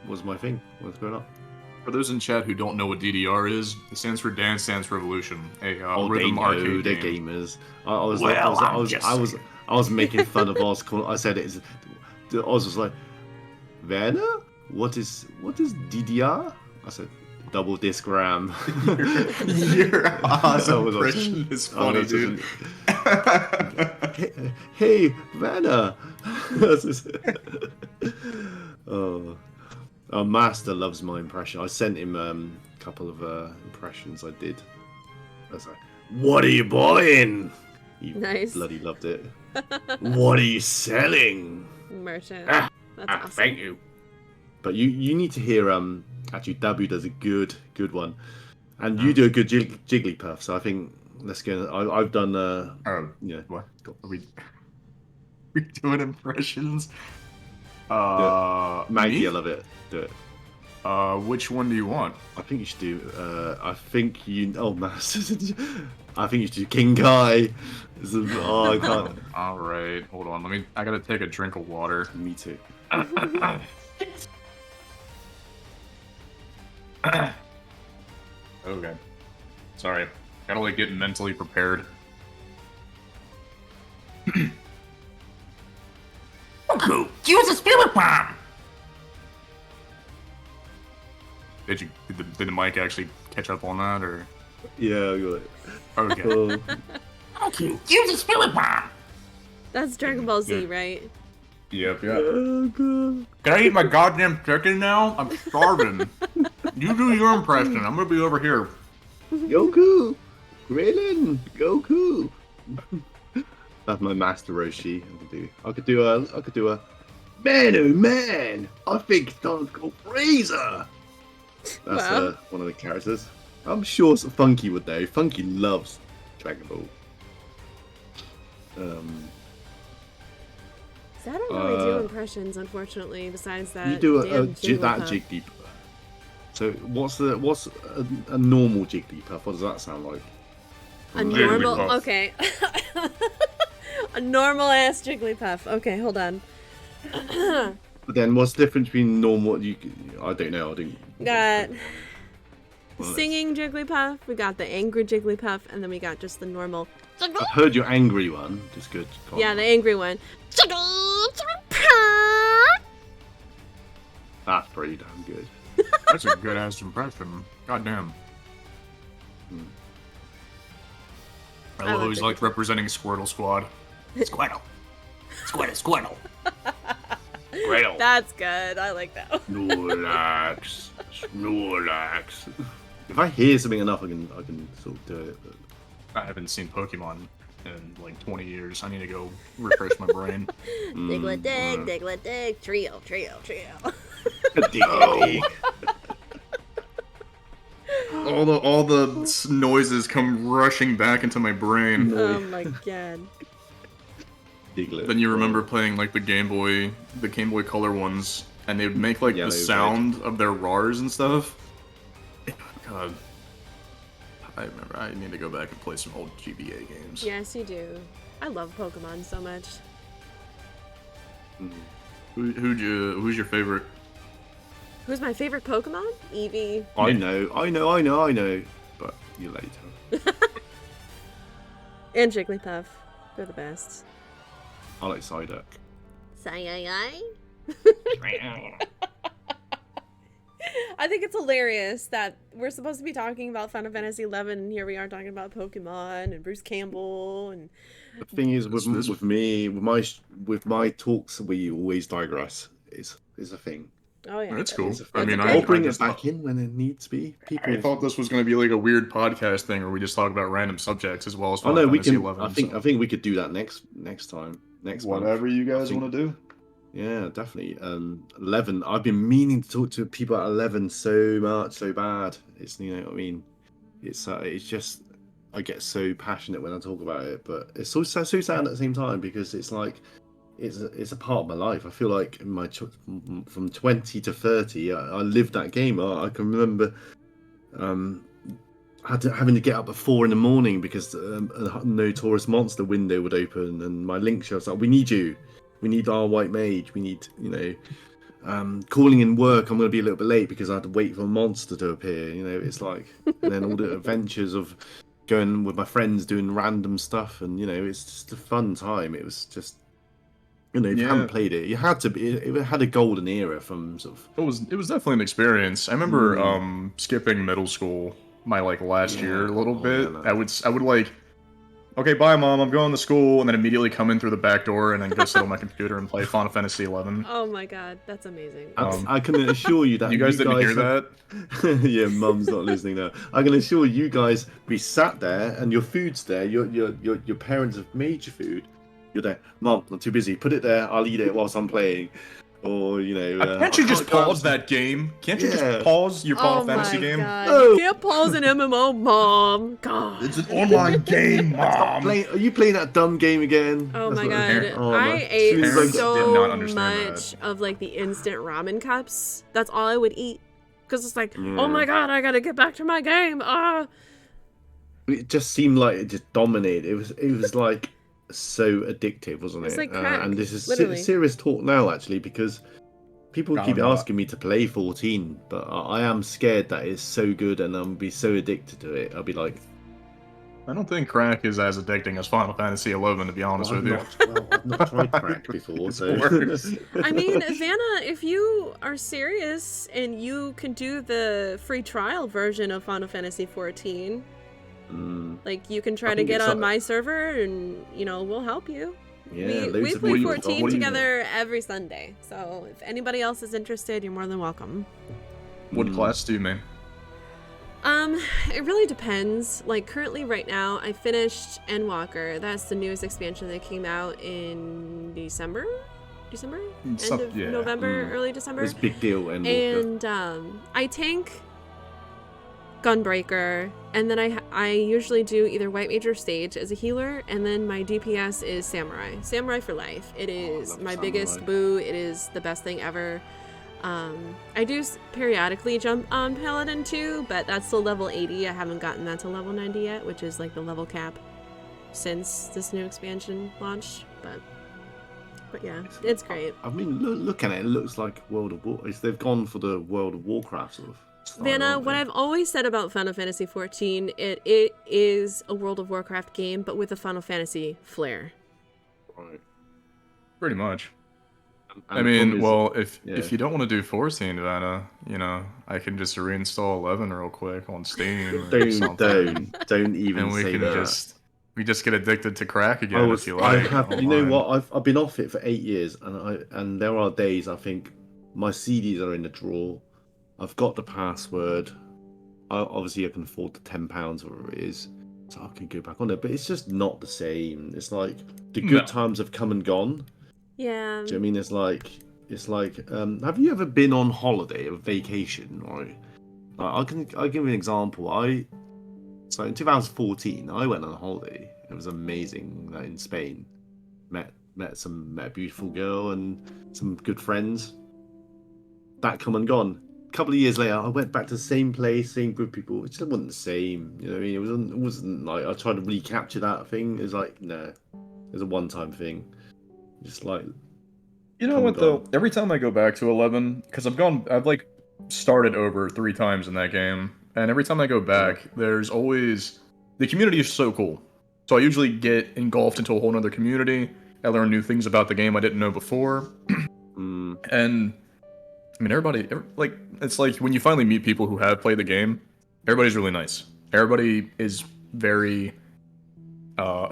was my thing when I was growing up. For those in chat who don't know what DDR is, it stands for Dance Dance Revolution, a Oh, they rhythm know, arcade they're game. gamers. I was making fun of Oz. I said it. Oz was like, Werner, what is DDR? I said, double disc RAM. Your Oz That was impression is Oh, funny, that's dude. hey, Werner. Oh, Master loves my impression. I sent him a couple of impressions I did. I was like, what are you buying? He Nice. bloody loved it. What are you selling? Merchant. Ah, That's awesome. Thank you. But you need to hear actually Dabu does a good one, and you do a good Jigglypuff. So I think let's go. I've done yeah. What? Are we doing impressions? Maggie, me? I love it. Do it. Which one do you want? I think you should do. I think you. Oh, Master. I think you should do King Kai. Oh, I can't. All right, hold on. I gotta take a drink of water. Me too. Okay. Sorry. Gotta like get mentally prepared. Goku, use a spirit bomb! Did the mic actually catch up on that, or? Yeah, I got it. Okay. Oh, Goku, use a spirit bomb! That's Dragon Ball Z, Yeah. right? Yep, yep. oh, God. Can I eat my goddamn chicken now? I'm starving. You do your impression. I'm gonna be over here. Goku! Krillin! Goku! That's my Master Roshi. I could do a man, oh man! I think someone's called Frieza! That's Wow. one of the characters. I'm sure Funky would know. Funky loves Dragon Ball. So I don't really do Uh, impressions, unfortunately. Besides that, you do damn that Jigglypuff. Jigglypuff. So what's a normal Jigglypuff? What does that sound like? A normal, Jigglypuff. okay. A normal ass Jigglypuff. Okay, hold on. But then what's the difference between normal? I don't know. I didn't. Got Well, singing Jigglypuff. We got the angry Jigglypuff, and then we got just the normal. I've heard your angry one. Just good. Go on. Yeah, the angry one. That's pretty damn good. That's a good ass impression. Goddamn. I I love always it. liked representing Squirtle Squad. Squirtle. Squirtle. Squirtle. That's good. I like that. Snorlax. Snorlax. If I hear something enough, I can sort of do it. But... I haven't seen Pokemon in like 20 years. I need to go refresh my brain. Diglett, trio. Dig. All the noises come rushing back into my brain. Oh my god. Diglett. Then you remember playing like the Game Boy Color ones, and they would make like Yellow, the red. sound of their RARs and stuff. God, I remember. I need to go back and play some old GBA games. Yes, you do. I love Pokemon so much. Who's your favorite? Who's my favorite Pokemon? Eevee. I know. But you later. And Jigglypuff. They're the best. I like Psyduck. I think it's hilarious that we're supposed to be talking about Final Fantasy XI, and here we are talking about Pokemon and Bruce Campbell and The thing is, with my talks, we always digress. Is a thing. oh yeah, That's that cool. is- I that's mean, okay. I'll bring it just back in when it needs to be. People. I thought this was going to be like a weird podcast thing where we just talk about random subjects as well as Oh Final no, we Fantasy can. 11, I think we could do that next time. Next month. Whatever you guys I think- want to do. Yeah, definitely. 11. I've been meaning to talk to people at 11 so much, so bad. It's what I mean. It's just I get so passionate when I talk about it, but it's so sad at the same time because it's like it's a part of my life. I feel like in my from 20 to 30, I lived that game. I can remember having to get up at 4 in the morning because a Notorious Monster window would open, and my link show was like, "We need you. We need our white mage. We need, calling in work. I'm going to be a little bit late because I had to wait for a monster to appear. It's like, and then all the adventures of going with my friends doing random stuff, and it's just a fun time. It was just, if you Yeah. haven't played it, you had to be. It had a golden era from sort of. It was definitely an experience. I remember skipping middle school my like last year a little bit. man. I would like, okay, bye mom, I'm going to school, and then immediately come in through the back door and then go sit on my computer and play Final Fantasy 11. Oh my god, that's amazing. I can assure you that You guys didn't hear have- that? Yeah, mum's not listening now. I can assure you guys, we sat there and your food's there. Your parents have made your food. You're there, Mum. I'm too busy. Put it there. I'll eat it whilst I'm playing. Or Can't you just pause that game? Can't you Yeah. just pause your Final Oh Fantasy my game? god, No. you can't pause an MMO, mom. God. It's an online game, mom. Are you playing that dumb game again? Oh That's my what- god, Oh, I man. ate Parents did so not understand much of like the instant ramen cups. That's all I would eat. Because it's like, Yeah. oh my god, I gotta get back to my game. Ah. It just seemed like it just dominated. It was like so addictive, wasn't It's it? like crack, And this is literally. serious talk now, actually, because people keep No. asking me to play 14, but I am scared that it's so good and I'm be so addicted to it. I'll be like, I don't think crack is as addicting as Final Fantasy XI, to be honest well, with you. I've not tried crack before, so. Worse. I mean, Vanna, if you are serious and you can do the free trial version of Final Fantasy 14, like you can try to think get it's on a- my server and, we'll help you. Yeah, we loads of play people- 14 what do you know? together every Sunday. So if anybody else is interested, you're more than welcome. What class do you mean? It really depends. Like currently right now, I finished Endwalker. That's the newest expansion that came out in December? End of Yeah. November, early December. It's a big deal, and I tank Gunbreaker, and then I usually do either White Mage or Sage as a healer, and then my DPS is Samurai. Samurai for life. It is love my biggest Samurai. boo. It is the best thing ever. I do periodically jump on Paladin too, but that's still level 80. I haven't gotten that to level 90 yet, which is like the level cap since this new expansion launched. But yeah, it's great. I mean, look at it. It looks like World of War. They've gone for the World of Warcraft sort of style, Vanna, haven't what they? I've always said about Final Fantasy XIV, it is a World of Warcraft game, but with a Final Fantasy flair. Right. Pretty much. And I the mean, problem is- well, if yeah. you don't want to do 14, Vanna, I can just reinstall 11 real quick on Steam or something. don't even And we say can that. just get addicted to crack again if you like. I have, don't you know mind. what? I've been off it for 8 years, and there are days I think my CDs are in the drawer. I've got the password. Obviously, I can afford the £10 whatever it is, so I can go back on it. But it's just not the same. It's like the good No. times have come and gone. Yeah. Do you know what I mean? It's like have you ever been on holiday or vacation? Right? I'll give you an example. So in 2014, I went on a holiday. It was amazing. In Spain, met a beautiful girl and some good friends. That come and gone. A couple of years later, I went back to the same place, same group of people. It just wasn't the same. You know what I mean? It wasn't like I tried to recapture that thing. It was like no, it was a one-time thing. Just like You know Come what and though? gone. Every time I go back to 11, because I've like started over 3 times in that game, and every time I go back, there's always the community is so cool. So I usually get engulfed into a whole other community. I learn new things about the game I didn't know before, and I mean it's like when you finally meet people who have played the game, everybody's really nice. Everybody is very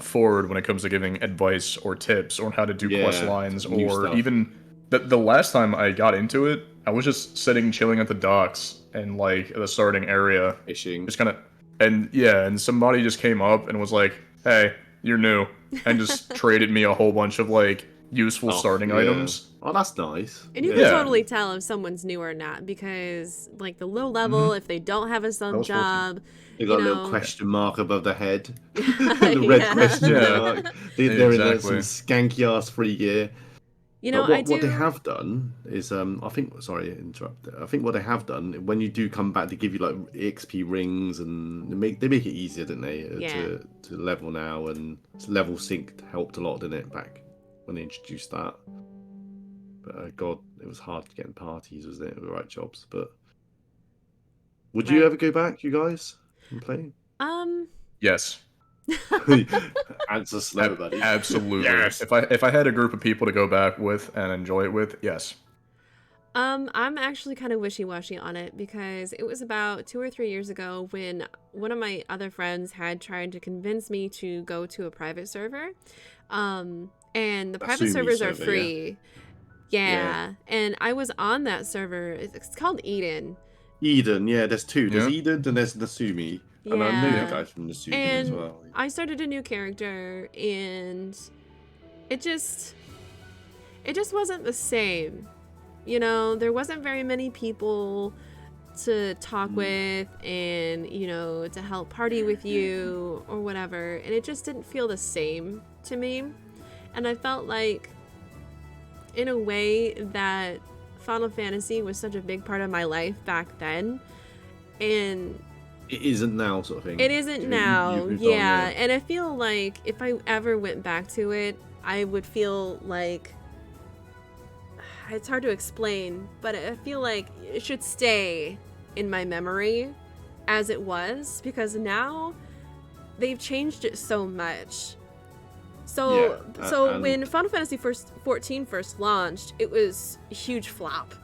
forward when it comes to giving advice or tips on how to do Yeah, quest lines, new or stuff. even the last time I got into it, I was just sitting chilling at the docks in like the starting area, fishing. just kind of, and somebody just came up and was like, "Hey, you're new," and just traded me a whole bunch of like useful starting Yeah. items. Oh, that's nice. And you Yeah. can totally tell if someone's new or not because, like, the low level, if they don't have a sub was 14. job, They got a you little know. question mark above the head. The red Yeah. question Yeah. mark. They're in Exactly. some skanky ass free gear. You know, But what they have done is, I think, sorry, interrupt. I think what they have done when you do come back, they give you like XP rings, and they make it easier, didn't they, Yeah. to level now, and level sync helped a lot, didn't it, back when they introduced that. But God, it was hard to get in parties, wasn't it, with the right jobs. But would you Right. ever go back, you guys, and play? Yes, Answer slow, buddy. absolutely. Yes. If I had a group of people to go back with and enjoy it with, yes. I'm actually kind of wishy-washy on it because it was about 2 or 3 years ago when one of my other friends had tried to convince me to go to a private server. And the private Asumi servers are server, yeah. free. Yeah. Yeah. And I was on that server. It's called Eden. Eden, yeah, there's two. There's Yeah. Eden and there's Nasumi. And I know Yeah. the guys from Nasumi as And well. I started a new character and it just wasn't the same. You know, there wasn't very many people to talk with and, to help party with you or whatever. And it just didn't feel the same to me. And I felt like, in a way, that Final Fantasy was such a big part of my life back then. And it isn't now, sort of thing. It isn't You've now, moved on, yeah. And I feel like if I ever went back to it, I would feel like it's hard to explain, but I feel like it should stay in my memory as it was, because now they've changed it so much. So and when Final Fantasy 14 first launched, it was a huge flop.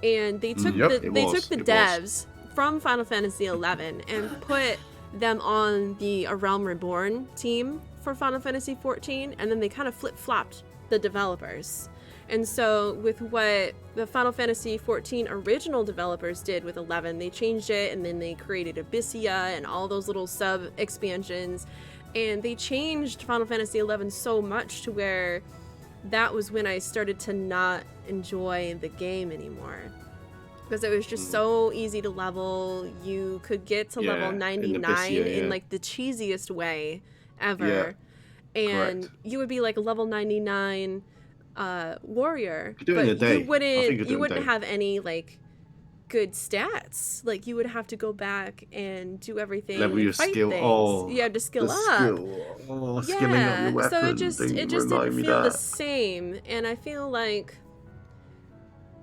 And they took Yep, the it was, took the it was. devs from Final Fantasy 11 and put them on the A Realm Reborn team for Final Fantasy 14, and then they kind of flip-flopped the developers. And so with what the Final Fantasy 14 original developers did with 11, they changed it, and then they created Abyssia and all those little sub-expansions. And they changed Final Fantasy 11 so much to where that was when I started to not enjoy the game anymore. Because it was just so easy to level. You could get to level in 99 Abyssia, in yeah. like the cheesiest way ever. And correct. you would be like a level 99 warrior, could do it in a but day. you I think you could do it in a wouldn't day. have any like good stats. Like you would have to go back and do everything, Level and your fight skill. things. Oh, You had to skill the up. skill. Skilling up your weapon. So it just Don't didn't remind me feel the that. same, and I feel like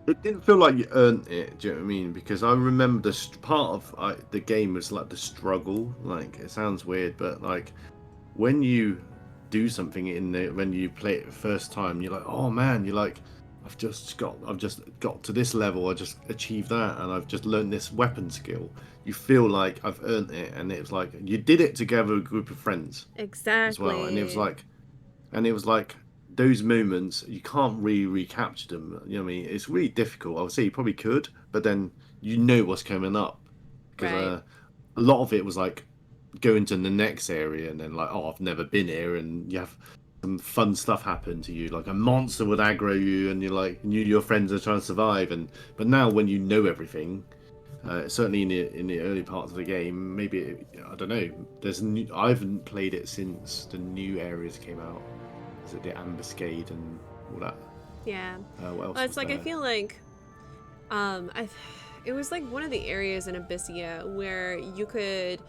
It didn't feel like you earned it. Do you know what I mean? Because I remember part of the game was like the struggle. Like it sounds weird, but like when you do something when you play it the first time, you're like, oh man, you're like, I've just got to this level. I just achieved that, and I've just learned this weapon skill. You feel like I've earned it, and it was like you did it together with a group of friends exactly. as well, and it was like those moments you can't really recapture them. You know what I mean? It's really difficult. I would say you probably could, but then you know what's coming up because Right. a lot of it was like going to the next area and then like, oh, I've never been here, and you have some fun stuff happen to you, like a monster would aggro you, and you're like, your friends are trying to survive. But now when you know everything, certainly in the early parts of the game, maybe I don't know. I haven't played it since the new areas came out. Is it the Ambuscade and all that? Yeah. What else? Well, it's was like I there? feel like it was like one of the areas in Abyssia where you could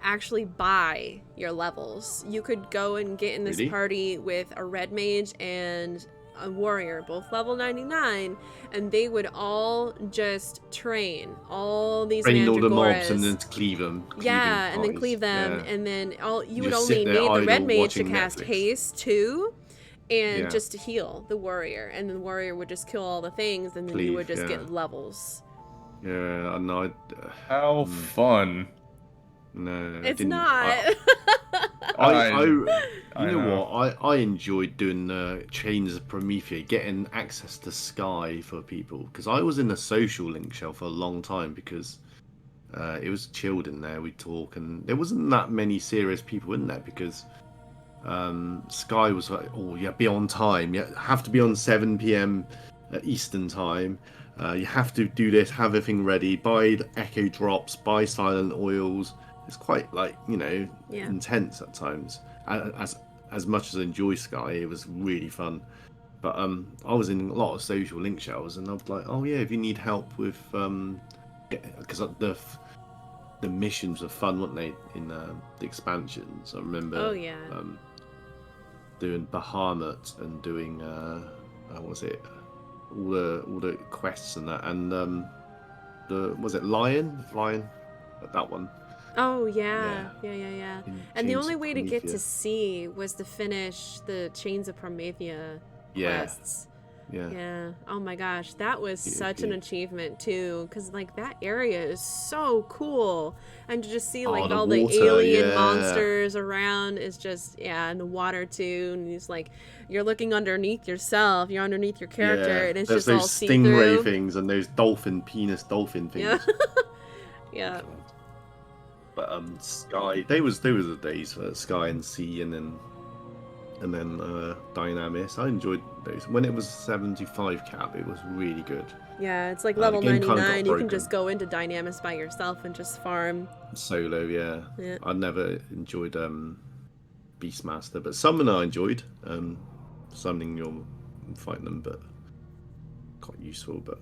actually buy your levels. You could go and get in this Really? party with a red mage and a warrior, both level 99, and they would all just train all these Train all the mobs mandragoras. and then cleave them. Yeah, and then parties. cleave them, Yeah. and then you You would just only sit there need the red idle mage to watching cast Netflix. haste too, and Yeah. just to heal the warrior, and the warrior would just kill all the things, and then you Cleave, would just yeah. get levels. Yeah, I know. How fun. No, I It's didn't. not. You I know know. what? I enjoyed doing the Chains of Promethea, getting access to Sky for people, because I was in a social link shell for a long time because it was chilled in there. We'd talk, and there wasn't that many serious people in there because Sky was like, oh, yeah, be on time. You have to be on 7 p.m. Eastern time. You have to do this, have everything ready, buy the echo drops, buy silent oils. It's quite like, Yeah. intense at times. As much as I enjoy Sky, it was really fun. But I was in a lot of social link shells, and I was like, oh yeah, if you need help with because the missions were fun, weren't they, in the expansions? I remember. Oh, yeah. Doing Bahamut and doing what was it? All the quests and that, and was it Lion? That one. Oh yeah. Yeah. Yeah. in And the Chains only of way to get Promethea. to see was to finish the Chains of Promethea Yeah. quests. Yeah. Yeah. Oh my gosh, that was Yeah, such an yeah. achievement too, because like that area is so cool, and to just see like the all water, the alien yeah. monsters around is just and the water too, and it's like you're looking underneath yourself, you're underneath your character, Yeah. and it's There's just all those see stingray through. things and those penis dolphin things. Yeah. Yeah. But Sky, they was the days for Sky and Sea, and then Dynamis. I enjoyed those. When it was 75 cap, it was really good. Yeah, it's like the level game kinda got 99. You can broken. just go into Dynamis by yourself and just farm. Solo, yeah. Yeah. I never enjoyed Beastmaster, but Summoner I enjoyed. Summoning your fighting them, but quite useful. But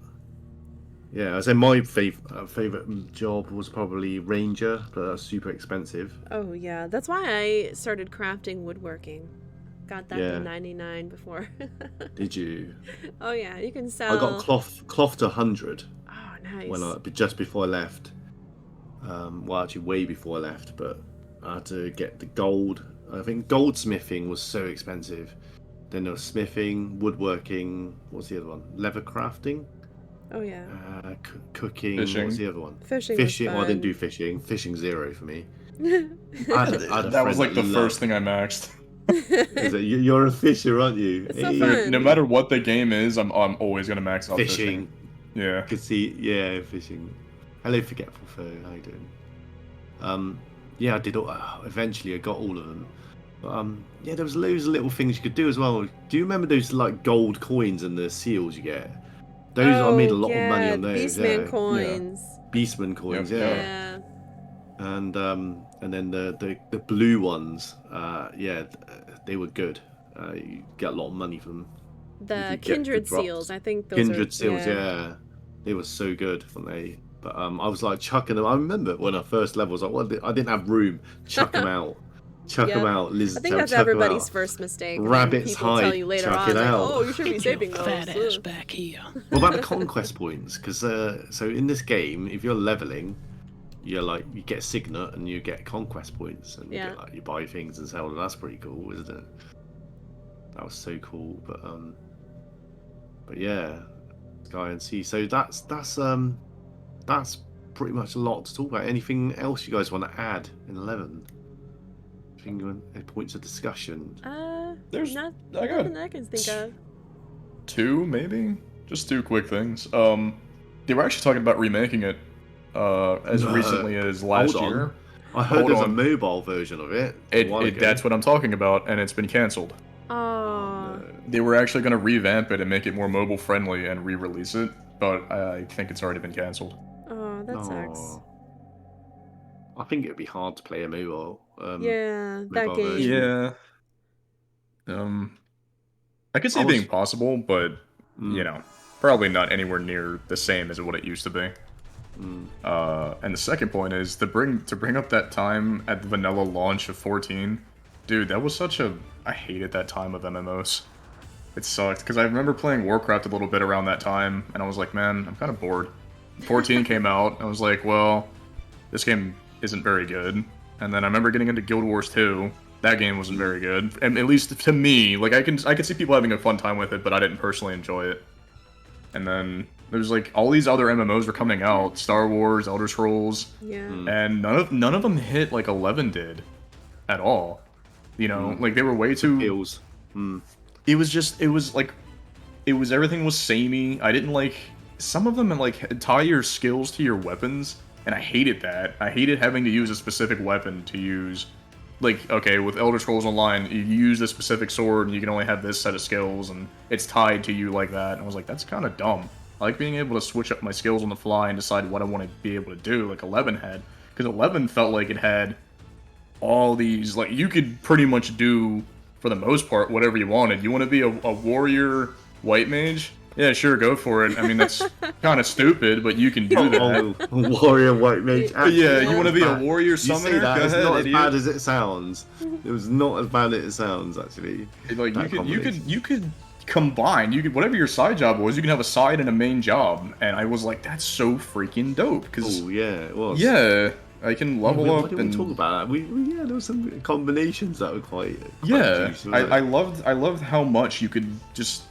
Yeah, I say my favorite job was probably ranger, but that's super expensive. Oh yeah, that's why I started crafting woodworking. Got that Yeah. to 99 before. Did you? Oh yeah, you can I sell. got cloth to 100 Oh nice. when just before I left. Well, actually, way before I left, but I had to get the gold. I think goldsmithing was so expensive. Then there was smithing, woodworking. What's the other one? Leather crafting. Oh yeah. Cooking. Fishing. What's the other one? Fishing. Fishing. Was Well, I didn't do fun. fishing. Fishing 0 for me. That was like the first thing I maxed. You're a fisher, aren't you? It's so Hey, fun. No matter what the game is, I'm always gonna max out fishing. Fishing. Yeah. Could see, yeah, fishing. Hello, Forgetful Foe. How you doing? Yeah, I did. Eventually, I got all of them. But, yeah, there was loads of little things you could do as well. Do you remember those like gold coins and the seals you get? Those I made a lot of money on those. Beastman Yeah. coins. Beastman coins, Yep. yeah. And then the blue ones, yeah, they were good. You get a lot of money from them. The You could get kindred the drops. seals. I think those Kindred are, seals, yeah. They were so good, weren't they? But I was like chucking them. I remember when I first level, I was like, well, I didn't have room. Chuck them out. Chuck them Yep. out. Lizard I think tail, that's chuck 'em everybody's out. first mistake. and then Rabbit's people tell hide, you later chuck on, it like, out. oh, you should be Get your saving those. fat ass Ugh. back here. What about the conquest points? Because so in this game, if you're leveling, you're like you get signet and you get conquest points, and Yeah. you, get, like, you buy things and sell them. That's pretty cool, isn't it? That was so cool. But yeah, Sky and Sea. So that's pretty much a lot to talk about. Anything else you guys want to add in 11? Anything, any points of discussion? There's Not, I got nothing I can think of. 2 maybe, just 2 quick things. They were actually talking about remaking it as No, recently as last hold on. year. I heard Hold there's a on. mobile version of it. a while ago. That's what I'm talking about, and it's been canceled. Oh, They were actually going to revamp it and make it more mobile friendly and re-release it, but I think it's already been canceled. oh, that sucks. Aw. I think it'd be hard to play a mobile. Yeah, that mobile game. version. Yeah. I could see I it was- being possible, but you know, probably not anywhere near the same as what it used to be. And the second point is to bring up that time at the vanilla launch of 14. Dude, that was such a I hated that time of MMOs. It sucked because I remember playing Warcraft a little bit around that time, and I was like, man, I'm kind of bored. 14 came out, and I was like, well, this game isn't very good. And then I remember getting into Guild Wars 2. That game wasn't very good, and at least to me, like I can see people having a fun time with it, but I didn't personally enjoy it. And then there's like all these other MMOs were coming out, Star Wars, Elder Scrolls, Yeah. and none of them hit like 11 did, at all. You know, like they were way too. Feels. It was like, everything was samey. I didn't like some of them like tie your skills to your weapons, and I hated that. I hated having to use a specific weapon to use. Like, okay, with Elder Scrolls Online, you use this specific sword, and you can only have this set of skills, and it's tied to you like that. And I was like, that's kind of dumb. I like being able to switch up my skills on the fly and decide what I want to be able to do, like 11 had. Because 11 felt like it had all these, like, you could pretty much do, for the most part, whatever you wanted. You want to be a warrior white mage? Yeah, sure, go for it. I mean, that's kind of stupid, but you can do that. Oh, warrior white mage. But yeah, you Actually, want to be a bad. warrior You say summoner? that, Go it's ahead, not as idiot. bad as it sounds. It was not as bad as it sounds, actually. Like That combination. you could combine. You could whatever your side job was. You can have a side and a main job. And I was like, that's so freaking dope. Cause Oh yeah, it was. yeah, I can level Why up didn't and we talk about that? Yeah, there was some combinations that were quite yeah. juicy, weren't I they? loved how much you could just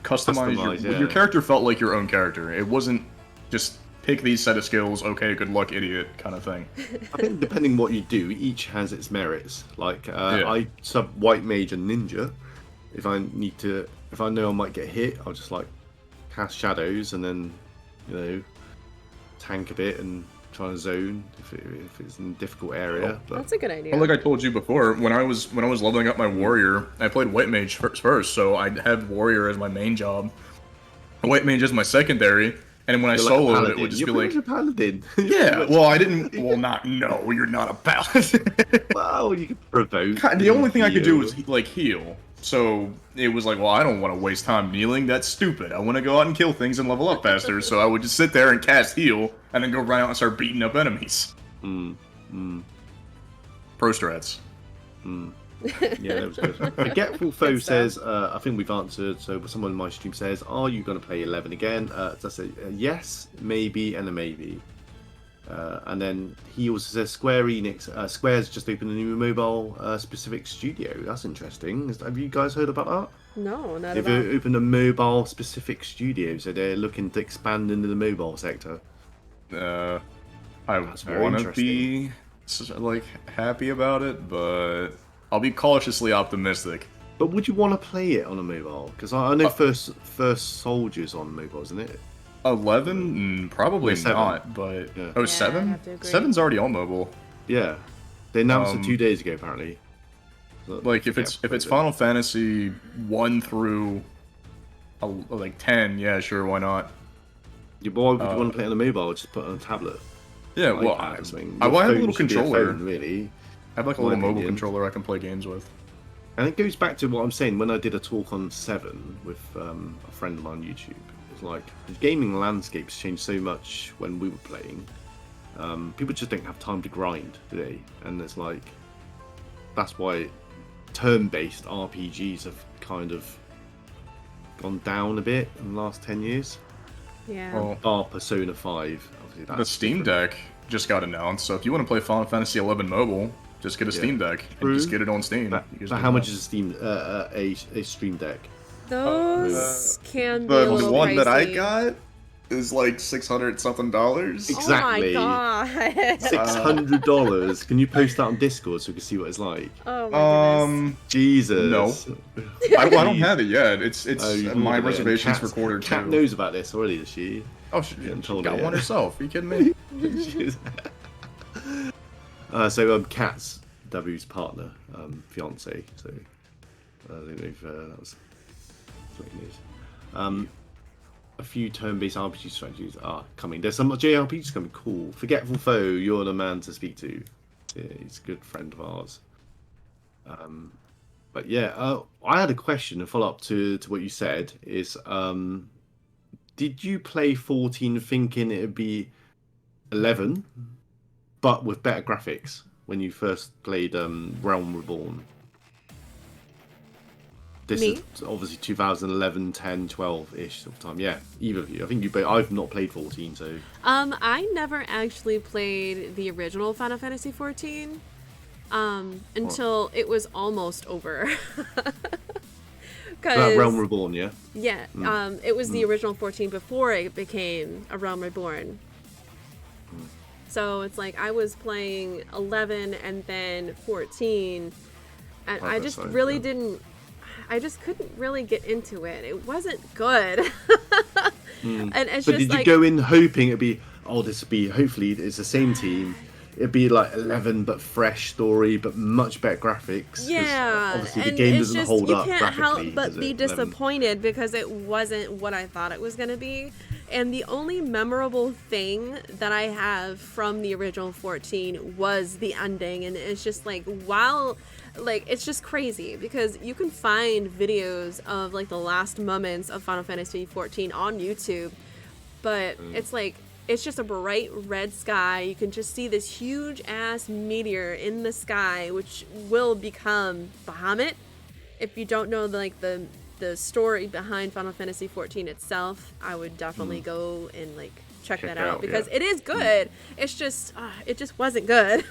customize Customize, your yeah. character. Felt like your own character. It wasn't just pick these set of skills. Okay, good luck, idiot, kind of thing. I think depending what you do, each has its merits. Like Yeah. I sub white mage and ninja. If I know I might get hit, I'll just like cast shadows and then tank a bit and try to zone if it's in a difficult area. But That's a good idea. Well, like I told you before, when I was leveling up my warrior, I played white mage first, so I'd have warrior as my main job, white mage as my secondary, and when I you're like a soloed, it paladin. would just You're be pretty like, much a paladin. yeah. Well, I didn't. Well, you're not a paladin. Well, you could provoke. The only thing I could do heal. was like heal. So it was like, well, I don't want to waste time kneeling. That's stupid. I want to go out and kill things and level up faster. So I would just sit there and cast heal, and then go run out and start beating up enemies. Pro strats. Yeah, that was good. Forgetful Foe says, I think we've answered. So someone in my stream says, are you going to play 11 again? So I say yes, maybe, and a maybe. And then he also says Square Enix, Square's just opened a new mobile specific studio. That's interesting. Have you guys heard about that? No, not They've at all. opened a mobile specific studio, so they're looking to expand into the mobile sector. I very want to interesting. be like happy about it, but I'll be cautiously optimistic. But would you want to play it on a mobile? Because I know First Soldiers on mobile, isn't it? 11? Probably Yeah, 7. not, but... Yeah. Oh, Yeah, I 7? have to agree. 7's already on mobile. Yeah, they announced it 2 days ago apparently. So, Like, if yeah, it's play it. Final Fantasy 1 through, like, 10, yeah, sure, why not? Yeah, but why would you want to play it on a mobile? Just put it on a tablet. Yeah, Or well, iPad or something. I Your have a phone little should be a controller. phone, really. I have, like, a my little mobile opinion. controller I can play games with. And it goes back to what I'm saying when I did a talk on 7 with a friend of mine on YouTube. It's like the gaming landscape's changed so much when we were playing. People just don't have time to grind, do they? And it's like that's why turn-based RPGs have kind of gone down a bit in the last 10 years. Yeah. Well, Bar Persona 5, obviously that's the Steam different. Deck just got announced, so if you want to play Final Fantasy 11 mobile, just get a Steam Deck and True. just get it on Steam. But, You just but do how that. much is a Stream Deck? Those can be a The little one that I pricey. got is like $600 something. Exactly. Oh my god. $600. Can you post that on Discord so we can see what it's like? Oh my goodness. Jesus. No. I don't have it yet. It's Oh, you my ordered it, and reservations for Kat- quarter Kat 2. knows about this already, does she? Oh, she Getting told got it, one yeah. herself. Are you kidding me? So Kat's Dabu's partner, fiance. So I don't know if that was what it is. A few turn-based RPG strategies are coming. There's some JRPGs coming. Cool. Forgetful Foe, you're the man to speak to. Yeah, he's a good friend of ours. But yeah, I had a question, a follow-up to what you said. Is did you play 14 thinking it would be 11, but with better graphics when you first played Realm Reborn? This Me? is obviously 2011, 10, 12-ish of time. Yeah, either of you. I think you. I've not played 14, so I never actually played the original Final Fantasy 14 until it was almost over. Realm Reborn, yeah. Yeah, it was the original 14 before it became a Realm Reborn. So it's like I was playing 11 and then 14, and I just so, really yeah. didn't. I just couldn't really get into it. It wasn't good. And it's But just did you like, go in hoping it'd be? Oh, this would be. Hopefully, it's the same team. It'd be like 11, but fresh story, but much better graphics. 'cause yeah, obviously the and game it's doesn't just hold you up can't graphically. help but does be it? 11. disappointed because it wasn't what I thought it was gonna be. And the only memorable thing that I have from the original 14 was the ending, and it's just like, wow, like it's just crazy because you can find videos of like the last moments of Final Fantasy 14 on YouTube, but it's like, it's just a bright red sky. You can just see this huge ass meteor in the sky, which will become Bahamut. If you don't know the story behind Final Fantasy 14 itself, I would definitely go and like check that it out out, because yeah. it is good. It's just it just wasn't good.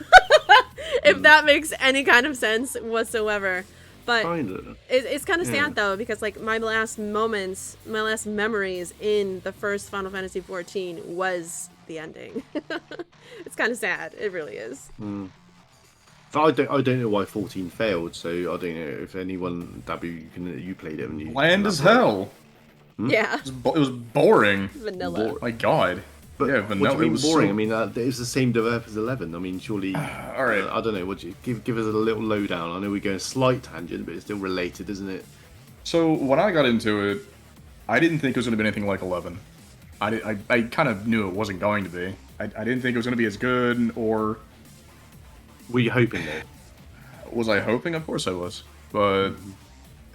If that makes any kind of sense whatsoever. But Kinda. it's kind of Yeah. sad though, because like my last memories in the first Final Fantasy 14 was the ending. It's kind of sad. It really is. So I don't know why 14 failed. So I don't know if anyone you played it and you Bland as hell. Yeah. It was boring. Vanilla. My god. But Yeah, what do vanilla. you mean It was boring? so- I mean, it's the same developer as 11. I mean, surely. All right. I don't know. What you give us a little lowdown? I know we're going a slight tangent, but it's still related, isn't it? So when I got into it, I didn't think it was going to be anything like 11. I kind of knew it wasn't going to be. I didn't think it was going to be as good, or Were you hoping though? was I hoping? Of course I was. But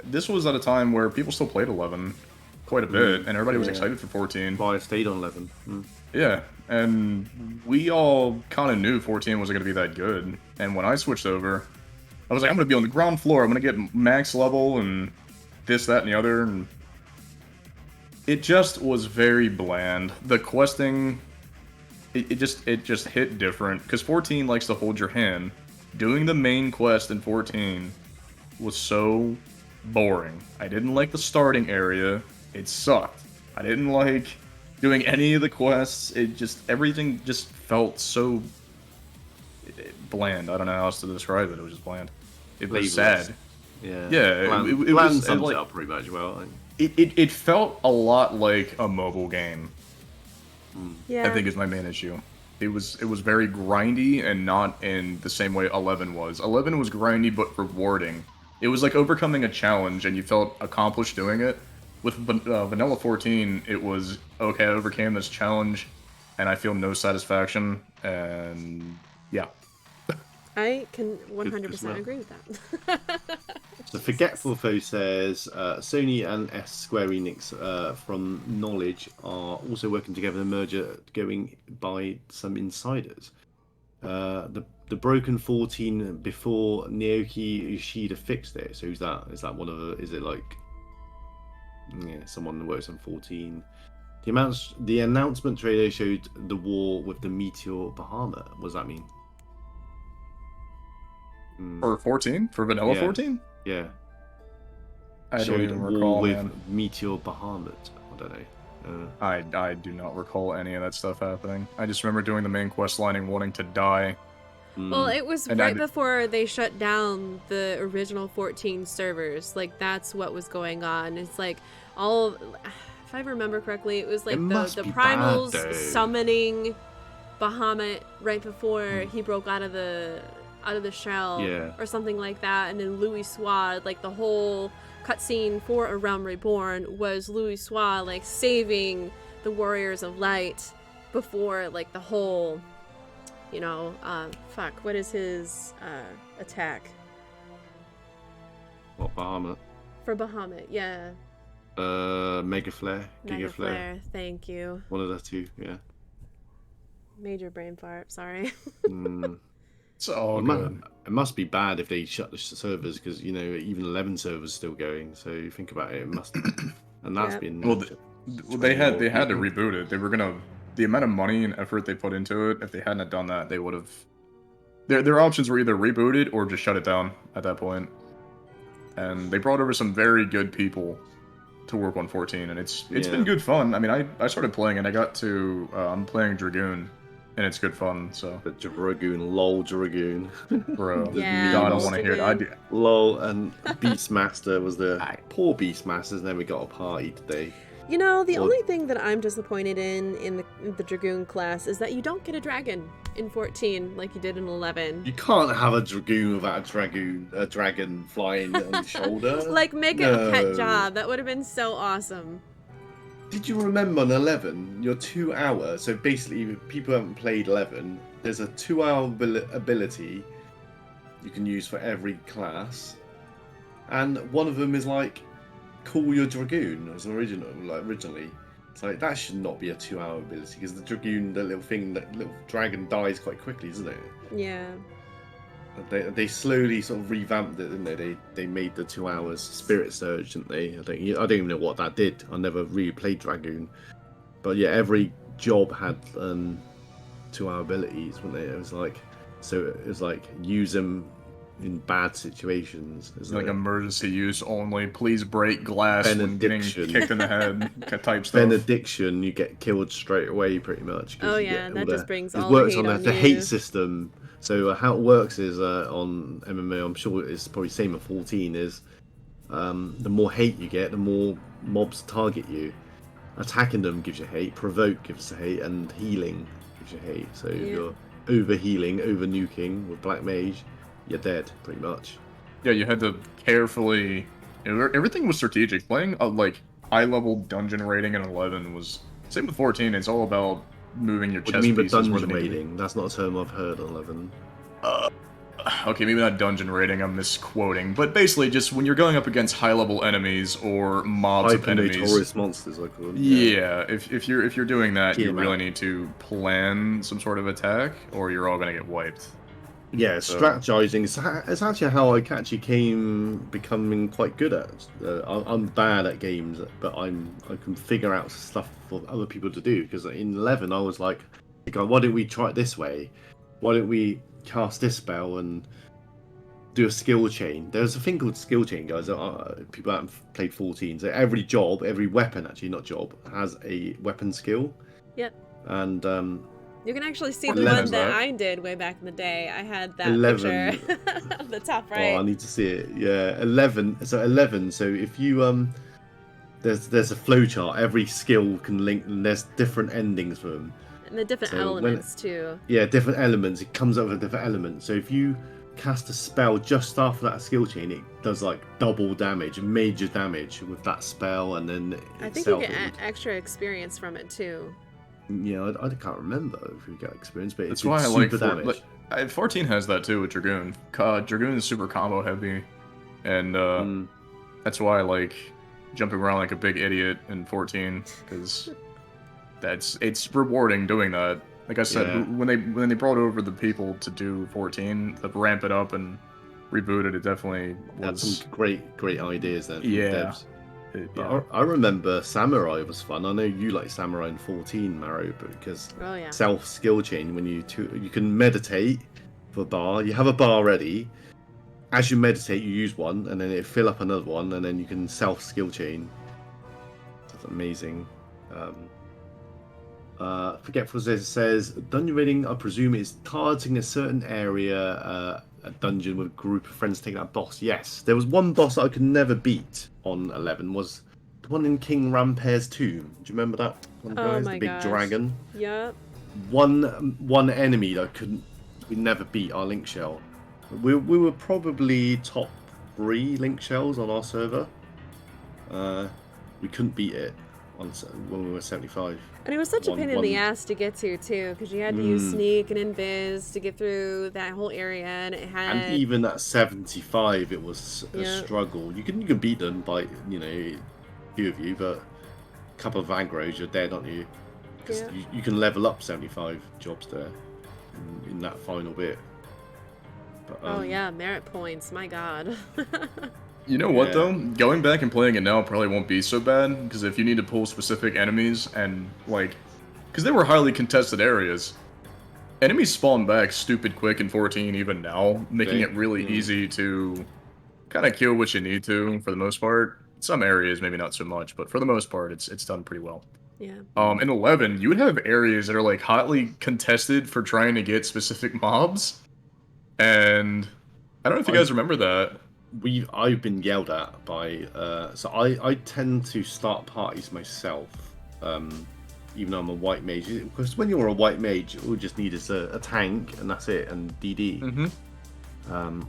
this was at a time where people still played 11 quite a bit, and everybody was Yeah. excited for 14. Why I stayed on 11. Yeah, and we all kind of knew 14 wasn't going to be that good. And when I switched over, I was like, I'm going to be on the ground floor. I'm going to get max level and this, that, and the other. And it just was very bland. The questing, it just hit different. Because 14 likes to hold your hand. Doing the main quest in 14 was so boring. I didn't like the starting area. It sucked. I didn't like doing any of the quests. Everything just felt so bland. I don't know how else to describe it. It was just bland. It was Flavorless. sad. Yeah. Yeah, Bland, it bland was sums like, it up pretty much well. it felt a lot like a mobile game. Yeah. I think is my main issue. It was very grindy and not in the same way 11 was. 11 was grindy but rewarding. It was like overcoming a challenge and you felt accomplished doing it. With Vanilla 14, it was, okay, I overcame this challenge and I feel no satisfaction, and yeah. I can Good 100% smell. agree with that. The Forgetful Foe says Sony and Square Enix, from knowledge, are also working together in a merger going by some insiders. The broken 14 before Naoki Yoshida fixed it. So who's that? Is that one of the? Is it like? Yeah, someone that works on 14. The announcement trailer showed the war with the Meteor Bahamut. What does that mean? For 14? For Vanilla Yeah. 14? Yeah. I don't Showed even war recall, with man. Meteor Bahamut. I don't know. I do not recall any of that stuff happening. I just remember doing the main quest line and wanting to die. Well, it was And right I- before they shut down the original 14 servers. Like, that's what was going on. It's like all, if I remember correctly, it was like It must the be bad, primals though. summoning Bahamut right before he broke out of the shell, Yeah. or something like that. And then Louis Swad, like the whole cutscene for A Realm Reborn was Louis Swad like saving the Warriors of Light before like the whole. You know, what is his attack? What Bahamut? For Bahamut, yeah. Mega Flare, Giga Mega Flare. Flare, thank you. One of the two, yeah. Major brain fart, sorry. Mm. It's all It good. must be bad if they shut the servers because even 11 servers still going. So you think about it, it must, and that's Yeah. been. Well, they had to reboot it. They were gonna, the amount of money and effort they put into it, if they hadn't have done that, they would have. Their options were either reboot it or just shut it down at that point. And they brought over some very good people to work on 14, and it's Yeah. been good fun. I mean, I started playing and I got to I'm playing Dragoon, and it's good fun. So, The Dragoon, lol, Dragoon, bro, Yeah, God, I don't lol, want to hear it. Dragoon. lol, and Beastmaster was the poor Beastmasters. Never got a party today. You know, the Well- only thing that I'm disappointed in the Dragoon class is that you don't get a dragon in 14 like you did in 11. You can't have a Dragoon without a dragon flying on your shoulder. Like, make it a pet No. job. That would have been so awesome. Did you remember on 11, your 2 hour? So basically, if people haven't played 11, there's a 2-hour ability you can use for every class, and one of them is like, call your Dragoon as originally. It's like that should not be a 2-hour ability because the Dragoon, the little dragon dies quite quickly, doesn't it? Yeah. They slowly sort of revamped it, didn't they? They made the 2 hours Spirit Surge, didn't they? I don't even know what that did. I never really played Dragoon, but yeah, every job had 2-hour abilities, weren't they? It was like, so it was like use them in bad situations. Isn't like it? emergency use only. Please break glass when getting Benediction. kicked in the head type stuff. Benediction, you get killed straight away, pretty much. 'cause Oh, you yeah, get that all just brings it all works the on hate the, on the you. hate system. So how it works is on MMO, I'm sure it's probably same at 14. Is the more hate you get, the more mobs target you. Attacking them gives you hate, provoke gives you hate, and healing gives you hate. So if Yeah. you're over healing, over nuking with Black Mage, you're dead pretty much. Yeah, you had to carefully. Everything was strategic. Playing a like high level dungeon raiding in 11 was same with 14. It's all about moving your What do chest you mean by pieces where they dungeon need to be. raiding? That's not a term I've heard on 11. okay, maybe not dungeon raiding, I'm misquoting, but basically just when you're going up against high-level enemies or mobs of Hyper enemies. notorious monsters, I call them. Yeah, if you're doing that, Kill you 'em really out. need to plan some sort of attack, or you're all gonna get wiped. Yeah, So- strategizing is actually how I actually becoming quite good at. I'm bad at games, but I can figure out stuff for other people to do. Because in 11, I was like, why don't we try it this way? Why don't we cast this spell and do a skill chain? There's a thing called skill chain, guys. People haven't played 14, so every job, every weapon, actually not job, has a weapon skill. Yep. And You can actually see What the level one is that that? I did way back in the day. I had that 11. picture on the top Oh, right. I need to see it. Yeah, 11. So 11. So if you there's a flowchart. Every skill can link, and there's different endings for them. And the different So when- elements too. Yeah, different elements. It comes up with a different element. So if you cast a spell just after that skill chain, it does like double damage, major damage with that spell, and then I think you itself. get it would- extra experience from it too. Yeah, I can't remember if we get experience, but That's it's why I super like damage. 14 has that too with Dragoon. Dragoon is super combo heavy, and Mm. that's why I like jumping around like a big idiot in 14 because it's rewarding doing that. Like I said, Yeah. when they brought over the people to do 14, to ramp it up and reboot it, it definitely Had was. some great ideas then. from Yeah. devs. It- But yeah. I remember Samurai was fun. I know you like Samurai in 14, Maro, but because Oh yeah. self skill chain when you can meditate for a bar. You have a bar ready. As you meditate, you use one, and then it fill up another one, and then you can self skill chain. That's amazing. Forgetful says dungeon raiding. I presume is targeting a certain area, a dungeon with a group of friends taking out a boss. Yes, there was one boss that I could never beat on 11. Was the one in King Rampere's tomb. Do you remember that one, Oh guys? my The big gosh. dragon. Yep. One enemy that we never beat our link shell. We were probably top 3 link shells on our server. We couldn't beat it when we were 75. And it was such a One- pain in the one- ass to get to too, because you had to use Mm. sneak and invis to get through that whole area, and it had. And even at 75, it was a Yeah. struggle. You can beat them by a few of you, but a couple of aggros, you're dead, aren't you? Because Yeah. you can level up 75 jobs there in that final bit. But, Oh yeah, merit points. My God. You know what Yeah. though? Going back and playing it now probably won't be so bad because if you need to pull specific enemies and like, because they were highly contested areas, enemies spawn back stupid quick in 14 even now, making They- it really mm. easy to kind of kill what you need to for the most part. Some areas maybe not so much, but for the most part it's done pretty well. Yeah. In 11, you would have areas that are like hotly contested for trying to get specific mobs, and I don't know if you guys remember that. I've been yelled at by so I tend to start parties myself, even though I'm a white mage, because when you're a white mage all you just need is a tank and that's it, and DD. Mm-hmm.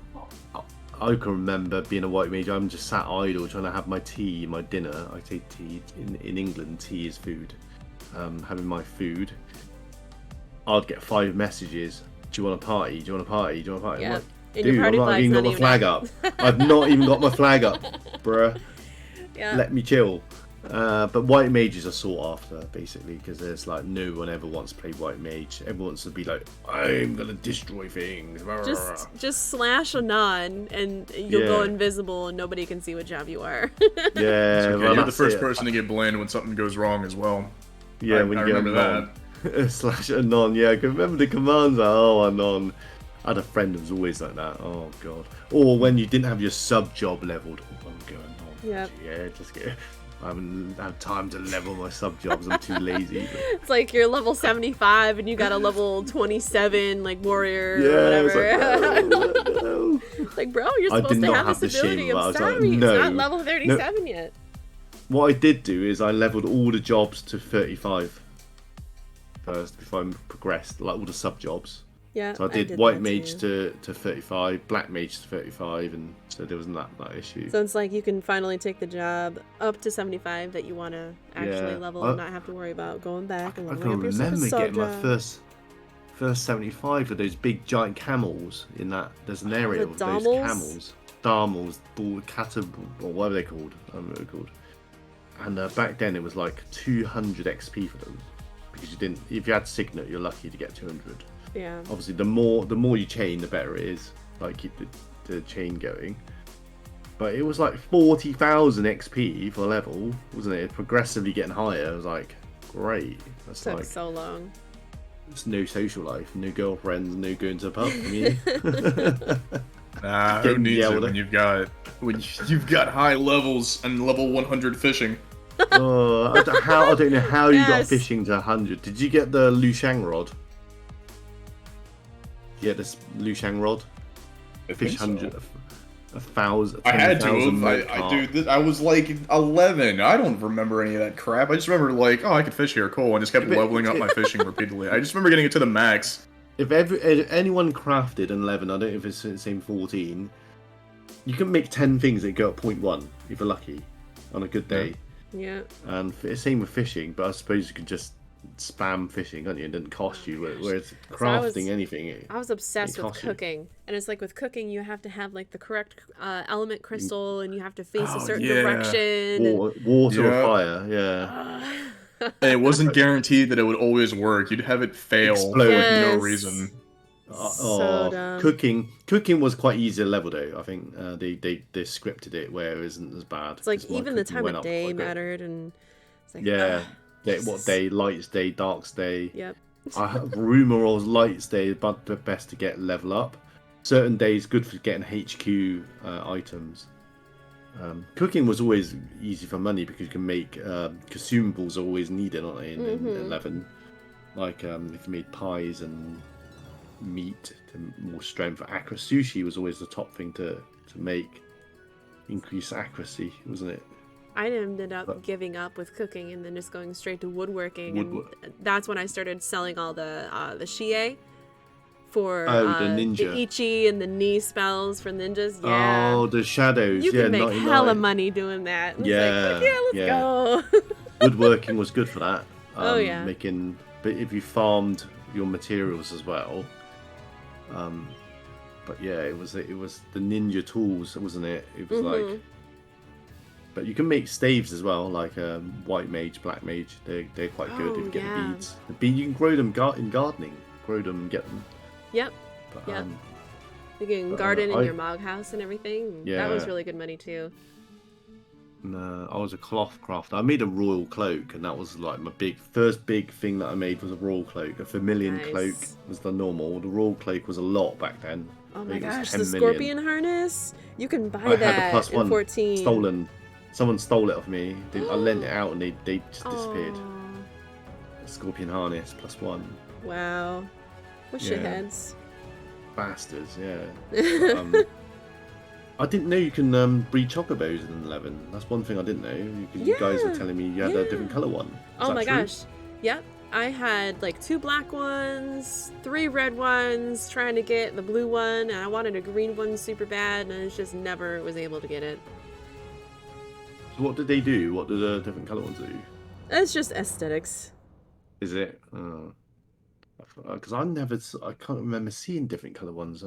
I can remember being a white mage, I'm just sat idle trying to have my tea, my dinner. I take tea in England, tea is food. Having my food, I'd get 5 messages. Do you want a party? Do you want a party? Do you want a party? I'm Yeah. like, And dude, your party I've not flag's even got not my even flag up. up. I've not even got my flag up, bruh. Yeah. Let me chill. But white mages are sought after, basically, because there's like no one ever wants to play white mage. Everyone wants to be like, I'm gonna destroy things. Just slash a non, and you'll go Yeah. invisible, and nobody can see what job you are. yeah, Yeah, well, you're the that's first it. person to get blamed when something goes wrong as well. Yeah, I when you get remember that. Slash anon, yeah, I can remember the commands. Oh, anon. I had a friend who was always like that. Oh god. Or when you didn't have your sub job leveled. Oh, I'm going on. Yep. Yeah, just get. I haven't had time to level my sub jobs. I'm too lazy. But... It's like you're level 75, and you got a level 27 like warrior or Yeah, it's whatever. like, no, no. Like, bro, you're I supposed did to not have have this the shame ability. of that. I I'm was like, sorry, no, it's not level 37 yet. What I did do is I leveled all the jobs to 35 first before I progressed, like all the sub jobs. Yeah. So I did white that mage too. to 35, black mage to 35, and so there wasn't that issue. So it's like you can finally take the job up to 75 that you want to actually Yeah. level and not have to worry about going back and I leveling can up yourself a remember sub getting my job. first 75 of those big giant camels in that. There's an area the of those Damals? camels. Damals, or whatever they're called. I don't know what they're called. And back then it was like 200 XP for them. Because you didn't, if you had Signet, you're lucky to get 200. Yeah. Obviously, the more you chain, the better it is. Like, keep the chain going. But it was like 40,000 XP for a level, wasn't it? Progressively getting higher. I was like, great. That's Took like, so long. it's no social life, no girlfriends, no going to the pub for me. Nah, who Getting needs it yelled when you've got high levels and level 100 fishing? Oh, I don't know how you got Yes. fishing to 100. Did you get the Lushang rod? Yeah, this Lushang rod. I Fish think so. 100, 1,000. I had to 10,000 have. I was like 11. I don't remember any of that crap. I just remember like, oh, I could fish here, cool. I just kept But- leveling up my fishing repeatedly. I just remember getting it to the max. If anyone crafted an 11, I don't know if it's the same 14, you can make 10 things that go at 0.1 if you're lucky on a good day. Yeah. And same with fishing, but I suppose you could just spam fishing, can't you? It didn't cost you. Whereas crafting anything, I was obsessed It with costs you. cooking, and it's like with cooking, you have to have like the correct element crystal, and you have to face a Oh, certain yeah. direction. and- water Yeah. or fire, yeah. And it wasn't guaranteed that it would always work. You'd have it fail Explode. for Yes. no reason. So dumb. Cooking was quite easy to level though. I think they scripted it where it isn't as bad. It's like 'cause my even the cooking time went of up day quite a bit. mattered, and it's like Yeah, ugh. what day? Light's day, dark's day. Yep. I have rumor was light's day, but the best to get level up. Certain days good for getting HQ items. Cooking was always easy for money because you can make consumables are always needed, aren't they? In 11, like if you made pies and meat, to more strength. Sushi was always the top thing to make, increase accuracy, wasn't it? I ended up But- giving up with cooking and then just going straight to woodworking, Woodwork. and that's when I started selling all the shie for Oh, the the ninja. ichi and the knee spells for ninjas. Yeah. Oh, the shadows. You yeah, can make 99. hella money doing that. It's Yeah, like, let's yeah. go. Woodworking was good for that. Oh, yeah. Making, but if you farmed your materials as well. But yeah, it was the ninja tools, wasn't it? It was Mm-hmm. like. But you can make staves as well, like white mage, black mage. They're quite good if Oh, you get yeah. the beads. The bead you can grow them in gardening. Grow them, get them. Yep. But, Yep. You can garden in I- your mog house and everything. That was Yeah. really good money too. No, I was a cloth crafter. I made a royal cloak, and that was like my first big thing that I made was a royal cloak. A vermilion Nice. cloak was the normal. The royal cloak was a lot back then. Oh I my think it was gosh, 10 the million. scorpion harness. You can buy I had the that plus in one 14. stolen. Someone stole it off me. I lent it out, and they just disappeared. Aw, Scorpion harness plus one. wow. What Yeah. shitheads. Bastards, yeah. But, I didn't know you can breed chocobos in 11. That's one thing I didn't know. You guys were Yeah, telling me you had a different yeah. colour one. Is Oh that my true? gosh. Yep. I had like 2 black ones, 3 red ones, trying to get the blue one, and I wanted a green one super bad, and I just never was able to get it. So what did they do? What did the different colour ones do? It's just aesthetics. Is it? Because I can't remember seeing different colour ones.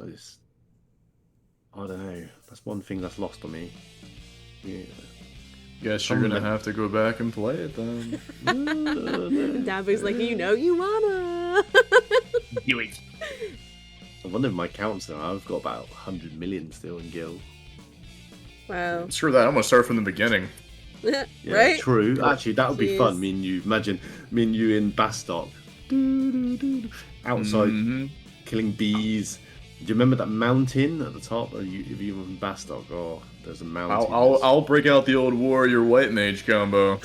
I don't know. That's one thing that's lost on me. Yeah. Guess you're gonna have to go back and play it then. Dabu's like, you wanna. Do it. I wonder if my counts now. I've got about 100 million still in Gil. Wow. Screw that, I'm gonna start from the beginning. Yeah, Right? true. Actually, that would be fun. Jeez. Me and you. Imagine me and you in Bastock. Outside Mhm. killing bees. Do you remember that mountain at the top? If you were in Bastock, oh, there's a mountain. I'll break out the old warrior white mage combo.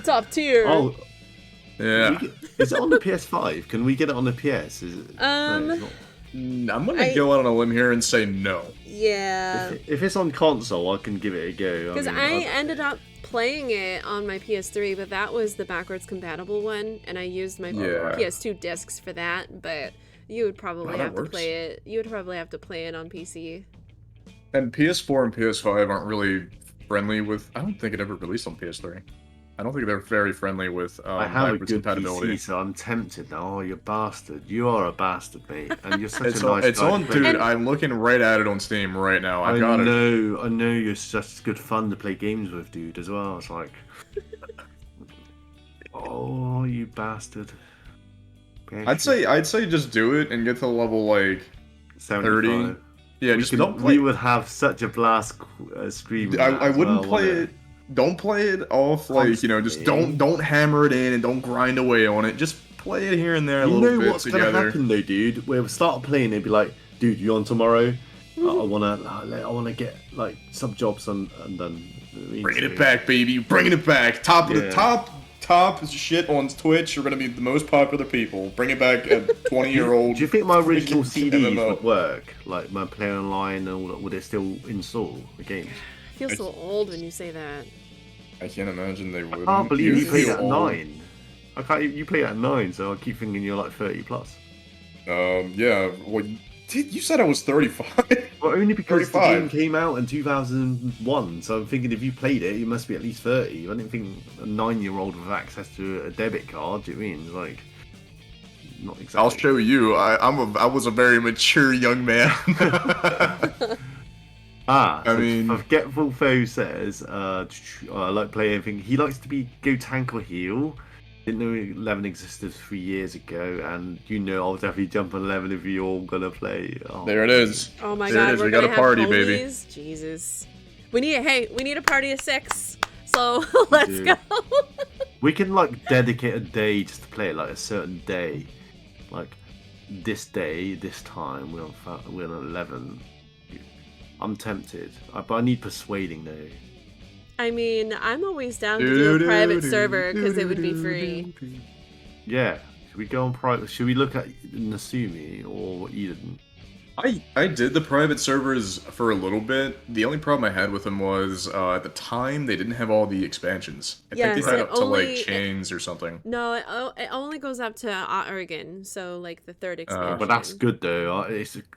Top tier. Oh, Yeah. is it on the PS5? Can we get it on the PS? Is it? No, it's not. I'm gonna go out on a limb here and say no. Yeah. If it's on console, I can give it a go. Because mean, I I'd- ended up playing it on my PS3, but that was the backwards compatible one, and I used my Yeah. PS2 discs for that. But you would probably Wow, that have to works. play it. You would probably have to play it on PC. And PS4 and PS5 aren't really friendly with. I don't think it ever released on PS3. I don't think they're very friendly with I have a backwards good compatibility. PC, so I'm tempted now. Oh, you bastard! You are a bastard, mate, and you're such It's a nice it's guy. on, dude. I'm looking right at it on Steam right now. I I've got it. know you're such good fun to play games with, dude. As well, it's like, oh, you bastard. I'd say just do it and get to level like 75. yeah. we Just could, don't play. we would have such a blast streaming. I wouldn't play wouldn't it. Don't play it off like, you know, just don't hammer it in and don't grind away on it. Just play it here and there a You little know bit what's together. gonna happen though, dude? We'll start playing. They'd be like, "Dude, you on tomorrow? I wanna get like sub jobs and done." Bringing it back, baby. Bringing it back. Top of Yeah. the top shit on Twitch are gonna be the most popular people. Bring it back a 20-year-old. Do you think my original CDs MMO. would work? Like my Play Online and all that? Would it still install the games? I feel so old when you say that. I can't imagine they would. I can't believe you played at 9. I can't. You play at 9, so I keep thinking you're like 30 plus. Yeah. Well, you said I was 35. Well, only because 35. the game came out in 2001, so I'm thinking if you played it, you must be at least 30. I didn't think a 9-year-old with access to a debit card. Do you mean it's like not exactly? I'll show you. I was a very mature young man. I mean- Forgetful Foe says, I like playing everything. He likes to go tank or heal. Didn't know 11 existed 3 years ago, and you know I'll definitely jump on 11 if you're all gonna play. Oh. There it is. Oh my There it god, is. we're We got gonna a party, have baby. homies? Jesus. We need a party of 6. So let's Dude. go. We can like dedicate a day just to play it, like a certain day, like this day, this time we're on 11. I'm tempted, but I need persuading though. I mean, I'm always down to do a private server because it would be free. Yeah, should we go on private? Should we look at Nasumi or Eden? I did the private servers for a little bit. The only problem I had with them was at the time they didn't have all the expansions. I think Yes, they had it up to only- like chains or something. No, it only goes up to Oregon, so like the third expansion. But that's good though.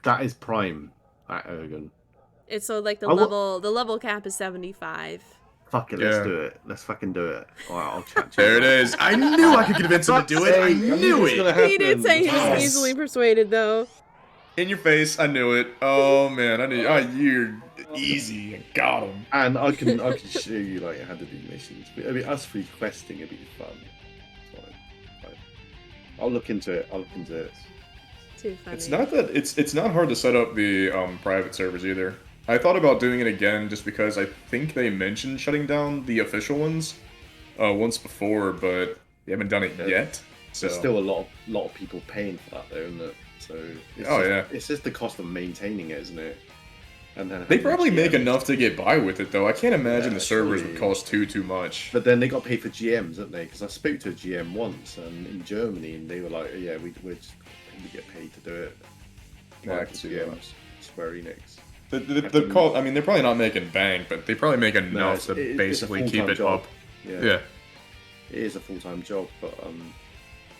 That is prime at Ergon. It's so like the I wa- level cap is 75. Fuck it, let's Yeah. do it. Let's fucking do it. Alright, I'll chat to you. There it is. I knew I could convince him to do it. I knew it. He did say he was Yes. easily persuaded though. In your face. I knew it. Oh man, I knew. Oh, you're easy. I got him. And I can show you like how to do missions. I mean, us free questing would be fun. Fine. I'll look into it. Too funny. It's not hard to set up the private servers either. I thought about doing it again just because I think they mentioned shutting down the official ones once before, but they haven't done it Yeah. yet. So There's still a lot of people paying for that though, isn't it? So it's just the cost of maintaining it, isn't it? And then they probably make GMs. enough to get by with it though. I can't imagine Yeah, the servers surely. would cost too much. But then they got paid for GMs, didn't they? Because I spoke to a GM once in Germany, and they were like, "Yeah, we get paid to do it." Yeah, I can see that. Square Enix. The cost, I mean, they're probably not making bank, but they probably make enough to it's basically a keep full-time it job. up. Yeah, Yeah. it is a full-time job. But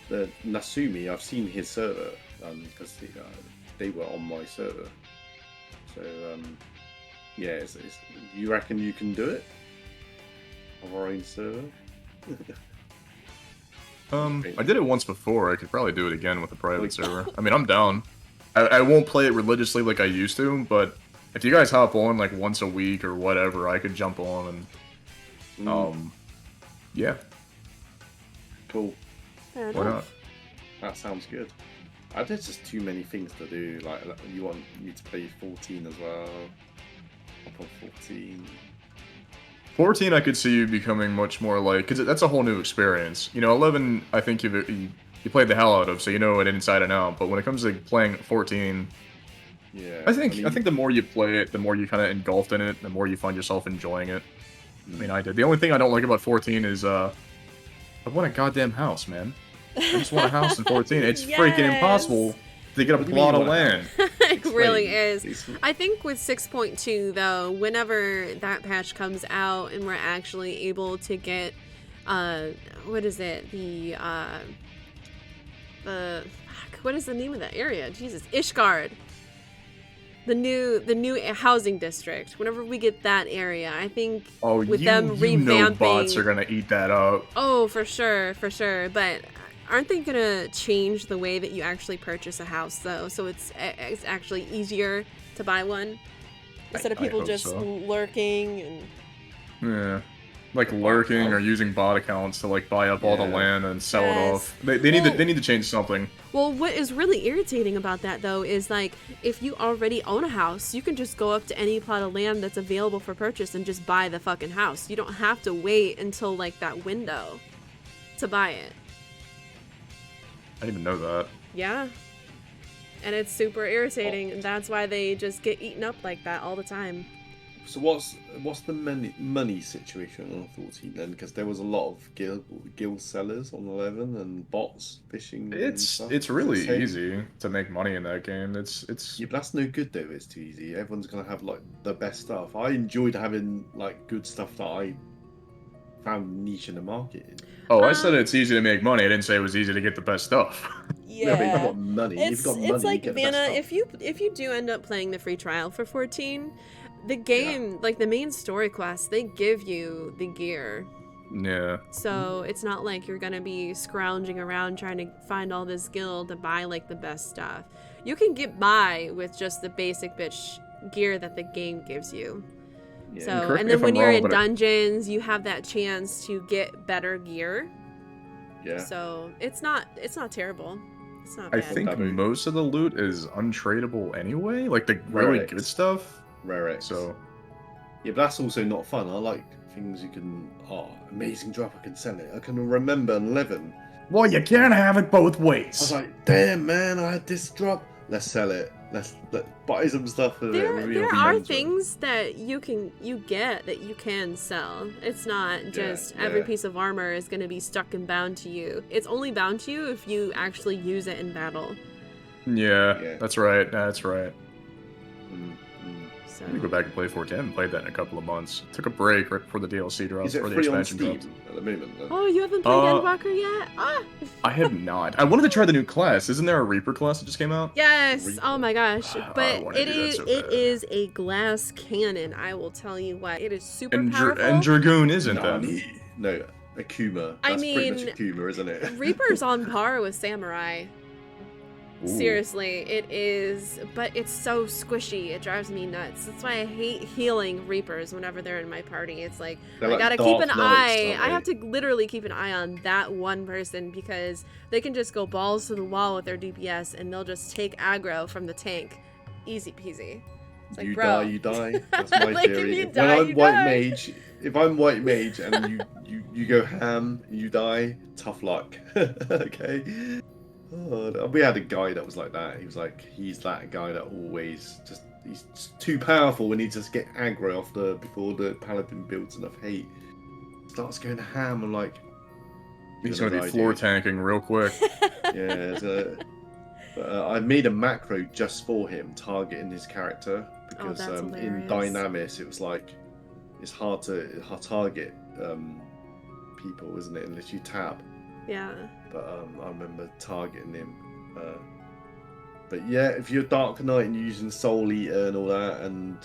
the Nasumi, I've seen his server because they were on my server. So yeah, you reckon you can do it on our own server? I did it once before. I could probably do it again with a private server. I mean, I'm down. I won't play it religiously like I used to, but if you guys hop on like once a week or whatever, I could jump on and yeah, Cool. Fair why not? enough. That sounds good. There's just too many things to do. Like you want me to play 14 as well. Up on 14. 14, I could see you becoming much more like, because that's a whole new experience. You know, 11, I think you played the hell out of, so you know it inside and out. But when it comes to playing 14, Yeah. I think the more you play it, the more you kind of engulfed in it, the more you find yourself enjoying it. I mean, I did. The only thing I don't like about 14 is I want a goddamn house, man. I just want a house in 14. It's freaking Yes. impossible to get a What do you mean plot you of want a land. It really Explain. is. I think with 6.2 though, whenever that patch comes out and we're actually able to get what is it? The what is the name of that area? Jesus, Ishgard. the new housing district. Whenever we get that area, I think Oh, with you, them you know bots revamping. are gonna eat that up. Oh, for sure, for sure. But aren't they gonna change the way that you actually purchase a house though? So it's actually easier to buy one instead of I people hope just so. lurking and. Yeah. Like lurking or using bot accounts to like buy up all the Yeah. land and sell it Yes. off. They need Well- to change something. Well, what is really irritating about that though is like if you already own a house, you can just go up to any plot of land that's available for purchase and just buy the fucking house. You don't have to wait until like that window to buy it. I didn't even know that. Yeah. And it's super irritating, and that's why they just get eaten up like that all the time. So what's the money situation on 14 then? Because there was a lot of guild sellers on 11 and bots fishing. and It's stuff. it's Is it really the same? easy to make money in that game. It's Yeah, but that's no good though. It's too easy. Everyone's gonna have like the best stuff. I enjoyed having like good stuff that I found niche in the market. oh, I said it's easy to make money. I didn't say it was easy to get the best stuff. Yeah, but you've got money. It's You've got money. it's like you get the best Vanna, stuff. if you do end up playing the free trial for 14, the game like the main story quests, they give you the gear. Yeah. So it's not like you're gonna be scrounging around trying to find all this guild to buy like the best stuff. You can get by with just the basic bitch gear that the game gives you. Yeah. So correct and me then if when I'm you're wrong, in but dungeons, you have that chance to get better gear. Yeah. So it's not terrible. It's not I bad. think Taboo. most of the loot is untradeable anyway. Like the really Relics. good stuff. Rare X. So Yeah, but that's also not fun. I like things you can. Oh, amazing drop! I can sell it. I can remember on 11. well, you can't have it both I ways. was like, damn man, I had this drop. Let's sell it. Let's buy some stuff. For There it. there are things that you get that you can sell. It's not just every yeah. piece of armor is going to be stuck and bound to you. It's only bound to you if you actually use it in battle. Yeah, Yeah. that's right. That's right. So I'm gonna go back and play 410. And played that in a couple of months. Took a break right before the DLC dropped, Is it before the free on expansion Steam dropped. at the moment? Then? Oh, you haven't played Endwalker yet? Ah. I have not. I wanted to try the new class. Isn't there a Reaper class that just came out? Yes. Reaper. Oh my gosh. I But wanna it do that is so it bad. is a glass cannon. I will tell you what. It is super And, powerful. and Dragoon isn't Nani? then. No, Akuma. I That's pretty mean, much Akuma, isn't it? Reaper's on par with Samurai. Ooh. Seriously, it is, but it's so squishy. It drives me nuts. That's why I hate healing Reapers whenever they're in my party. It's like They're I like gotta Dark keep an Knights, eye. aren't I they? have to literally keep an eye on that one person because they can just go balls to the wall with their DPS and they'll just take aggro from the tank, easy peasy. It's like, you bro. die, you die. That's my Like, if theory. you When die, I'm you white die. mage, if I'm white mage and you go ham, you die. Tough luck. Okay. Oh, we had a guy that was like that. He was like, he's that guy that always he's just too powerful and he just get aggro off before the paladin builds enough hate. Starts going ham. I'm like, you're He's gonna be die, floor dude. tanking real quick. Yeah. I made a macro just for him, targeting his character because that's in hilarious. Dynamis it was like it's hard to target people, isn't it? Unless you tab. Yeah. But I remember targeting him. But yeah, if you're Dark Knight and you're using Soul Eater and all that, and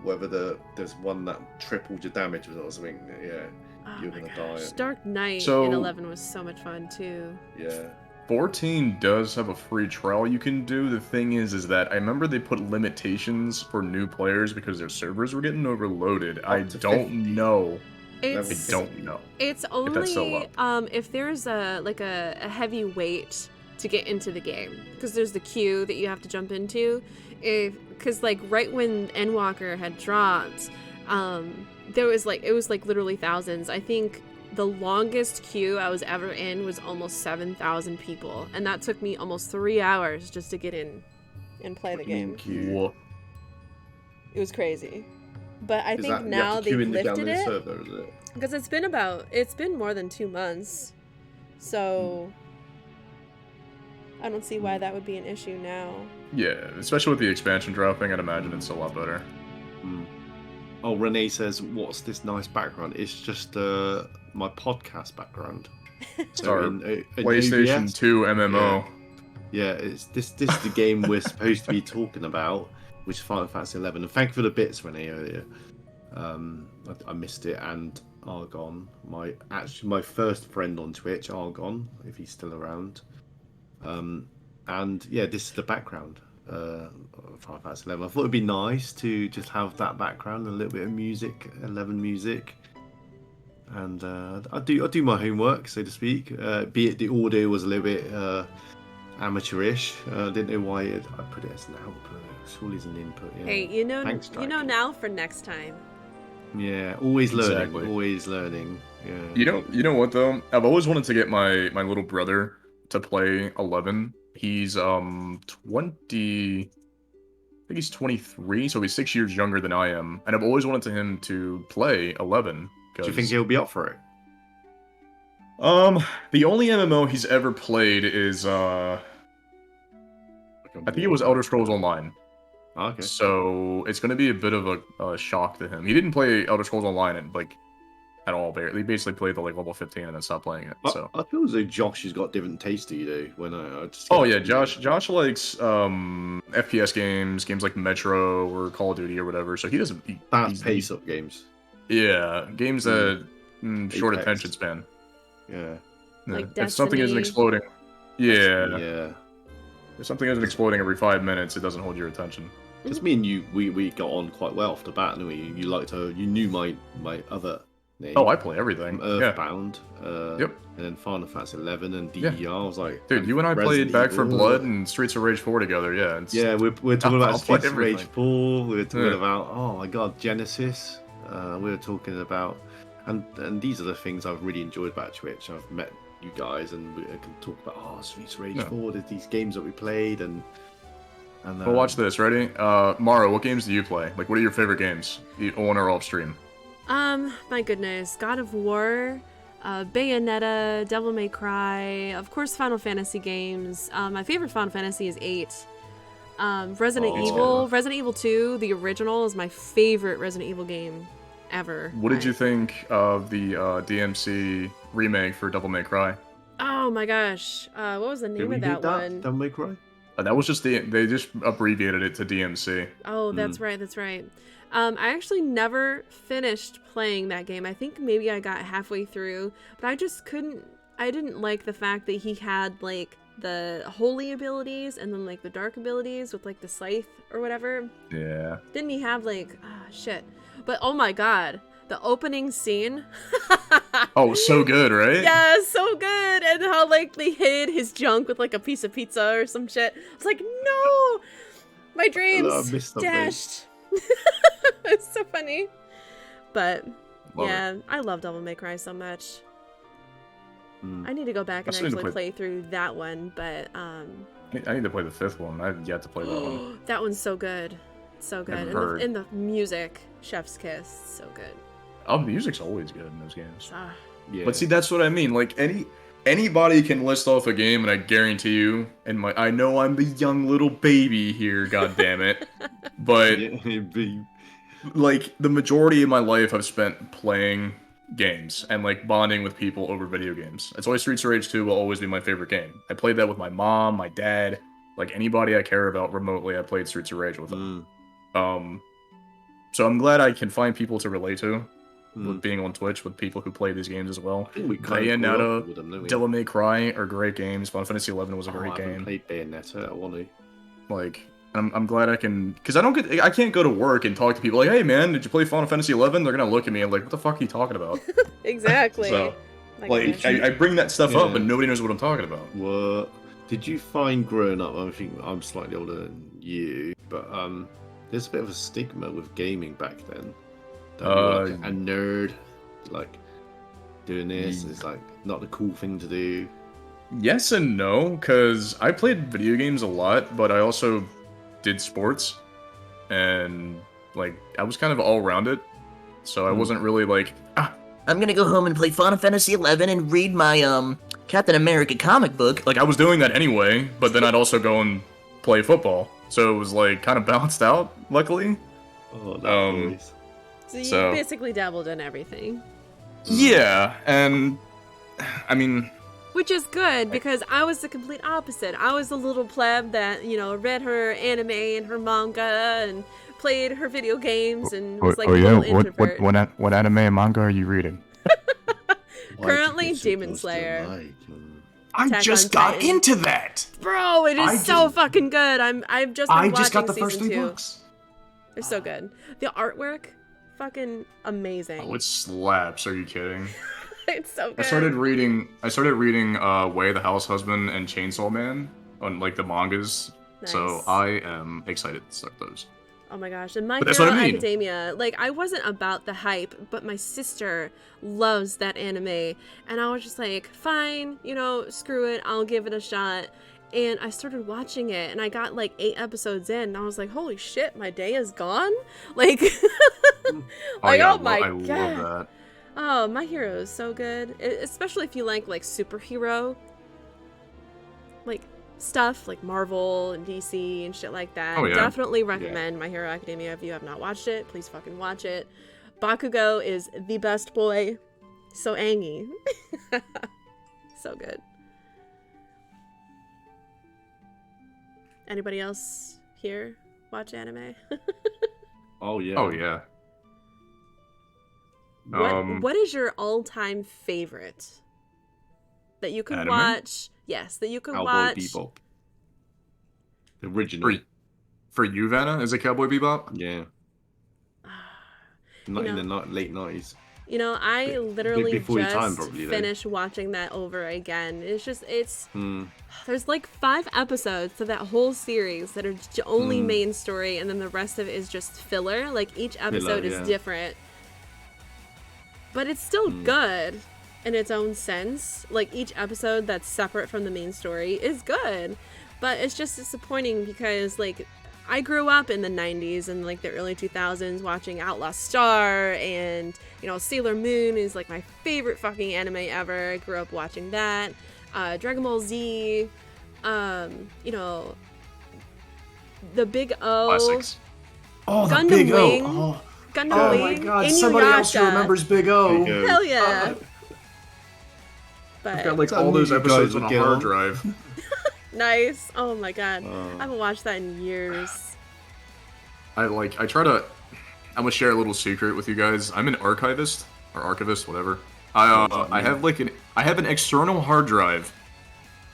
whether there's one that tripled your damage or something, yeah, Oh you're my gonna gosh. die. Dark Knight in So- 11 was so much fun too. yeah. 14 does have a free trial you can do. The thing is that I remember they put limitations for new players because their servers were getting overloaded. I to don't 50. know. I It's don't know. It's that's still only if there's a heavy weight to get into the game because there's the queue that you have to jump into. Because like right when Endwalker had dropped, it was like literally thousands. I think the longest queue I was ever in was almost 7,000 people, and that took me almost 3 hours just to get in and play the What do you mean game. queue? Whoa. It was crazy. But I Is think that, you now have to they've queue in the lifted download it. server, is it? Because it's been more than 2 months. So I don't see why that would be an issue now. Yeah, especially with the expansion dropping, I'd imagine it's a lot better. Hmm. Oh, Renee says, "What's this nice background?" It's just my podcast background. Our in PlayStation OBS, 2 MMO. Yeah, it's this is the game we're supposed to be talking about, which is Final Fantasy 11. And thank you for the bits, Renee, earlier. I missed it, and Argon, my first friend on Twitch, Argon, if he's still around. And yeah, this is the background of Final Fantasy 11. I thought it'd be nice to just have that background, a little bit of music, 11 music. And I do my homework, so to speak. Be it the audio was a little bit amateurish. Didn't know why I put it as an output. Surely as an input. Yeah. Hey, you know Thanks, Dragon. now for next time. Yeah, always learning. Exactly. Always learning. Yeah. You know what though? I've always wanted to get my little brother to play 11. He's 20. I think he's 23, so he's 6 years younger than I am, and I've always wanted him to play 11. Do you think he'll be up for it? The only MMO he's ever played is I think it was Elder Scrolls Online. Oh, okay. So it's going to be a bit of a shock to him. He didn't play Elder Scrolls Online at all. He basically played the level 15 and then stopped playing it. So I feel as though Josh has got different taste to you, though. When I just oh yeah, Josh likes FPS games like Metro or Call of Duty or whatever. So he doesn't. fast pace up games. Yeah, games that short Apex. attention span. Yeah. Like If something isn't Destiny. exploding, yeah. Yeah. If something isn't exploding every 5 minutes, it doesn't hold your attention. Just me and you, we got on quite well off the bat, didn't we? You knew my other name. Oh, I play everything. Yeah. Earthbound. Yep. And then Final Fantasy 11 and DER. Yeah. I was like, Dude, you and I Resident played Back for Evil. Blood and Streets of Rage 4 together. Yeah. Yeah, we're talking I'll about play Streets of Rage everything. 4. We were talking Yeah. about, oh my god, Genesis. We were talking about, and these are the things I've really enjoyed about Twitch. I've met you guys, and we can talk about Streets of Rage Yeah. 4. There's these games that we played, and Well, watch this. Ready? Maro, what games do you play? Like, what are your favorite games? On or off stream? My goodness, God of War, Bayonetta, Devil May Cry, of course, Final Fantasy games. My favorite Final Fantasy is 8. Resident Oh. Evil, Resident Evil 2, the original, is my favorite Resident Evil game ever. What did you think of the DMC remake for Devil May Cry? Oh my gosh, what was the Did name we of beat that that? one? Devil May Cry? That was just they just abbreviated it to DMC. Oh, that's right, that's right. I actually never finished playing that game. I think maybe I got halfway through, but I just couldn't. I didn't like the fact that he had like the holy abilities and then like the dark abilities with like the scythe or whatever. Yeah. Didn't he have like shit? But oh my god, the opening scene. Oh, so good, right? Yeah, so good. And how like they hid his junk with like a piece of pizza or some shit. I was like, no, my I dreams missed something. dashed. It's so funny. But Love it. yeah, I love Devil May Cry so much. Mm. I need to go back and still need to actually play through that one, but I need to play the fifth one. I've yet to play that one. that one's so good. So good. Never And heard. and the music, Chef's Kiss, so good. Oh, the music's always good in those games. Ah. Yeah. But see, that's what I mean. Like anybody can list off a game, and I guarantee you, I know I'm the young little baby here, god damn it, but like the majority of my life I've spent playing games and like bonding with people over video games. It's always Streets of Rage 2 will always be my favorite game. I played that with my mom, my dad, like anybody I care about remotely. I played Streets of Rage with them. So I'm glad I can find people to relate to with being on Twitch with people who play these games as well. I think we kind of grew up Bayonetta, with them, didn't we? Devil May Cry are great games. Final Fantasy 11 was a I great haven't game. played Bayonetta. I want to. Like, I'm glad I can, because I can't go to work and talk to people like, hey man, did you play Final Fantasy 11? They're gonna look at me and like, what the fuck are you talking about? Exactly. So, My like, gosh. I bring that stuff up, Yeah. but nobody knows what I'm talking about. What did you find growing up? I think I'm slightly older than you, but there's a bit of a stigma with gaming back then. That you were, like, a nerd, like doing this is like not the cool thing to do. Yes and no, because I played video games a lot, but I also did sports, and like I was kind of all around it, so I wasn't really like, I'm gonna go home and play Final Fantasy 11 and read my Captain America comic book. I was doing that anyway, but then I'd also go and play football, so it was like kind of balanced out, luckily. Oh, that voice. So you so- basically dabbled in everything. Yeah, and I mean, Which is good because I was the complete opposite. I was the little pleb that, read her anime and her manga and played her video games and was like a little introvert. What anime and manga are you reading? Currently, Demon Slayer. I Attack just on got Titan. into that. Bro, it is so fucking good. I've just been I watching just got the season first 3 2. books. They're so good. The artwork, fucking amazing. Oh, it slaps. Are you kidding? It's so good. I started reading Way the House Husband and Chainsaw Man on like the mangas. So Nice. I am excited to start those. Oh my gosh, and My But that's Hero what I mean. Academia, like, I wasn't about the hype, but my sister loves that anime, and I was just like, fine, screw it, I'll give it a shot. And I started watching it, and I got like 8 episodes in, and I was like, holy shit, my day is gone? Like, oh my I god. love that. Oh, My Hero is so good, especially if you like superhero, like, stuff like Marvel and DC and shit like that. Oh, yeah. Definitely recommend My Hero Academia if you have not watched it. Please fucking watch it. Bakugo is the best boy. So angy. So good. Anybody else here watch anime? Oh yeah. Oh yeah. What is your all-time favorite that you can Anime? watch? Yes, that you can Cowboy watch. Bebop. The original. For you, Vanna, is it Cowboy Bebop? Yeah. Not in the late 90s. I literally before your just time, probably, though. finished watching that over again. It's Hmm. there's like 5 episodes to that whole series that are only main story, and then the rest of it is just filler. Like each episode is yeah. different, but it's still good in its own sense. Like each episode that's separate from the main story is good, but it's just disappointing because like I grew up in the 90s and like the early 2000s watching Outlaw Star and Sailor Moon is like my favorite fucking anime ever. I grew up watching that. Dragon Ball Z, the Big O, Classics. Oh, the Gundam Big Wing. O. Gundam Oh Wing, my god, somebody else who Inuyasha. remembers Big O. Big O. Hell yeah. I've got But like I all knew those you guys episodes would on a get hard on. drive. nice. Oh my god. Oh. I haven't watched that in years. I'm gonna share a little secret with you guys. I'm an archivist or archivist, whatever. I have an external hard drive,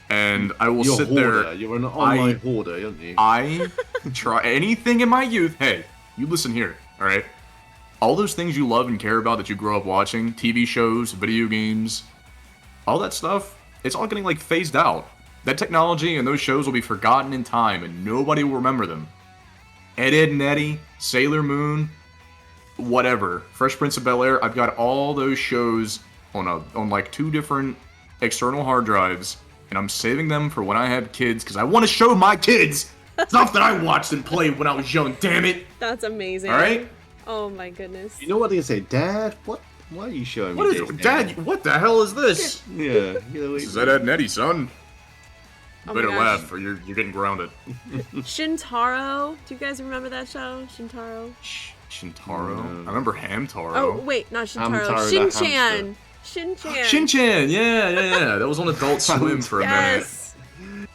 and I will You're a sit hoarder. there. You're an online hoarder, aren't you? I try anything in my youth. Hey, you listen here, all right? All those things you love and care about that you grow up watching, TV shows, video games, all that stuff, it's all getting like phased out. That technology and those shows will be forgotten in time, and nobody will remember them. Ed, Edd and Eddy, Sailor Moon, whatever. Fresh Prince of Bel-Air. I've got all those shows on like 2 different external hard drives, and I'm saving them for when I have kids because I want to show my kids stuff that I watched and played when I was young. Damn it! That's amazing. All right. Oh my goodness. You know what they say, Dad? Why are you showing me What this? is Dad? What the hell is this? Yeah. This is Ed, Edd and Eddy, son. Oh my Better gosh. laugh, or you're getting grounded. Shintaro. Do you guys remember that show? Shintaro. Shintaro. No. I remember Hamtaro. Oh wait, not Shintaro. Hamtaro the Shin-chan. Shin-chan. Shin-chan. Yeah. That was on Adult Swim for a minute. Yes.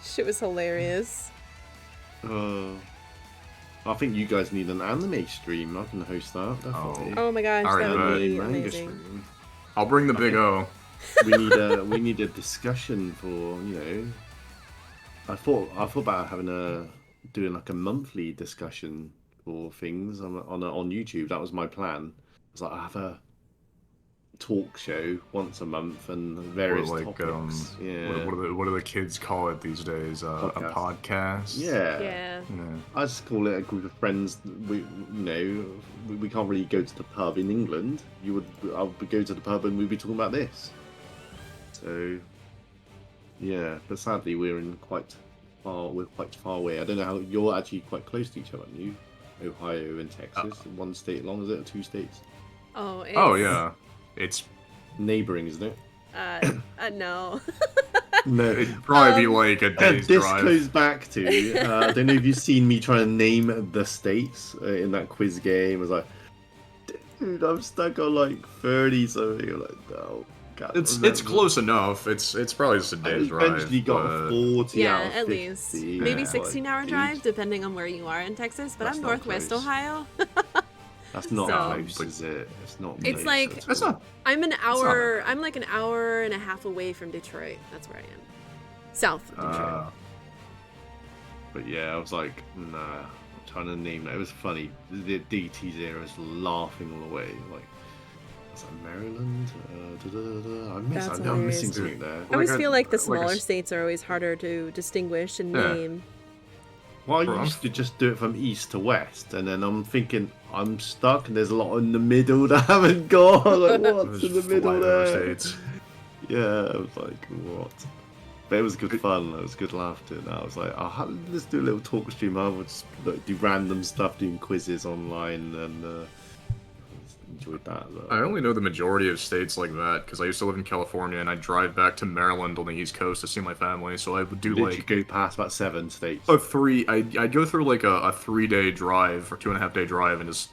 Shit was hilarious. I think you guys need an anime stream. I can host that. Definitely. Oh my gosh, Alright, that would but- be Manga amazing. stream. I'll bring the big O. we need a discussion for I thought about doing like a monthly discussion for things on YouTube. That was my plan. It's like I have a talk show once a month and various Or like, topics. Yeah. what do the kids call it these days? A podcast? Yeah. Yeah. Yeah. I just call it a group of friends. We can't really go to the pub in England. I would go to the pub and we'd be talking about this. So, yeah, but sadly we're quite far away. I don't know how you're actually quite close to each other, aren't you? Ohio and Texas, one state long, is it? 2 states? Oh. It's, Oh yeah. It's Neighboring, isn't it? No. No. it'd probably be like a day's This drive. goes back to I don't know if you've seen me trying to name the states in that quiz game. I was like, dude, I'm stuck on like 30 something. I'm like, no. It's close enough. It's probably just a I day's drive. eventually got but- 40 Yeah, out of at 50. least. Maybe Yeah. 16-hour Dude, drive, depending on where you are in Texas. But That's I'm not Northwest close. Ohio. That's not So- close, is it? It's not. It's close like- at That's all. not. I'm an not hour. bad. I'm like an hour and a half away from Detroit. That's where I am. South of Detroit. But yeah, I was like, nah. I'm trying to name it. It was funny. The DT0 was laughing all the way. Like, was that Maryland? That's I'm missing hilarious. something there. I always like a- feel like the like a smaller s- states are always harder to distinguish and Yeah. name. Well, I Bro, I'm- used to just do it from east to west, and then I'm thinking I'm stuck, and there's a lot in the middle that I haven't got. Like, what's in the middle there? States. Yeah, I was like, what? But it was good fun. It was good laughter. And I was like, let's do a little talk stream. I would just do random stuff, doing quizzes online, and enjoyed that. I only know the majority of states like that because I used to live in California and I drive back to Maryland on the East Coast to see my family. So I would do Literally like go past about 7 states. I'd go through like a 3-day drive or 2.5-day drive and just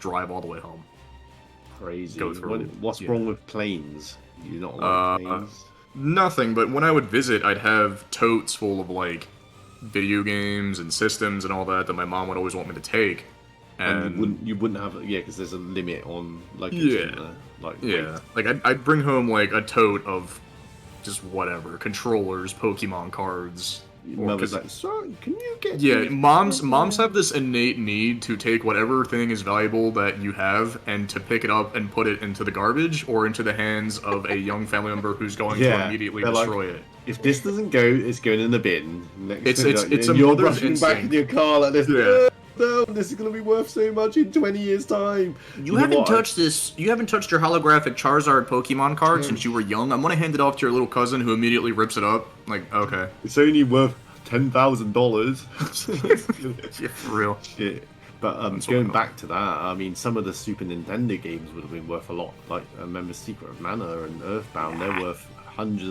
drive all the way home. Crazy. go through, What's yeah. wrong with planes? You not like Uh, planes? Nothing, but when I would visit, I'd have totes full of like video games and systems and all that my mom would always want me to take. And you wouldn't have because there's a limit on like Yeah. Yeah, like I'd bring home like a tote of just whatever controllers, Pokemon cards. Your mother's like, son, can you get? Yeah, me-" moms have this innate need to take whatever thing is valuable that you have and to pick it up and put it into the garbage or into the hands of a young family member who's going to Yeah, immediately they're like, destroy it. If this doesn't go, it's going in the bin. Next It's- thing it's- you know, it's and a you're mother's rushing back in instinct. your car like this. Yeah. No, this is going to be worth so much in 20 years' time. You know haven't what? touched this. You haven't touched your holographic Charizard Pokemon card since you were young. I'm gonna hand it off to your little cousin who immediately rips it up. Like, okay. It's only worth $10,000. Yeah, for real. Shit. But That's going what I back to that, I mean, some of the Super Nintendo games would have been worth a lot. Like, I remember Secret of Mana and Earthbound, they're worth hundreds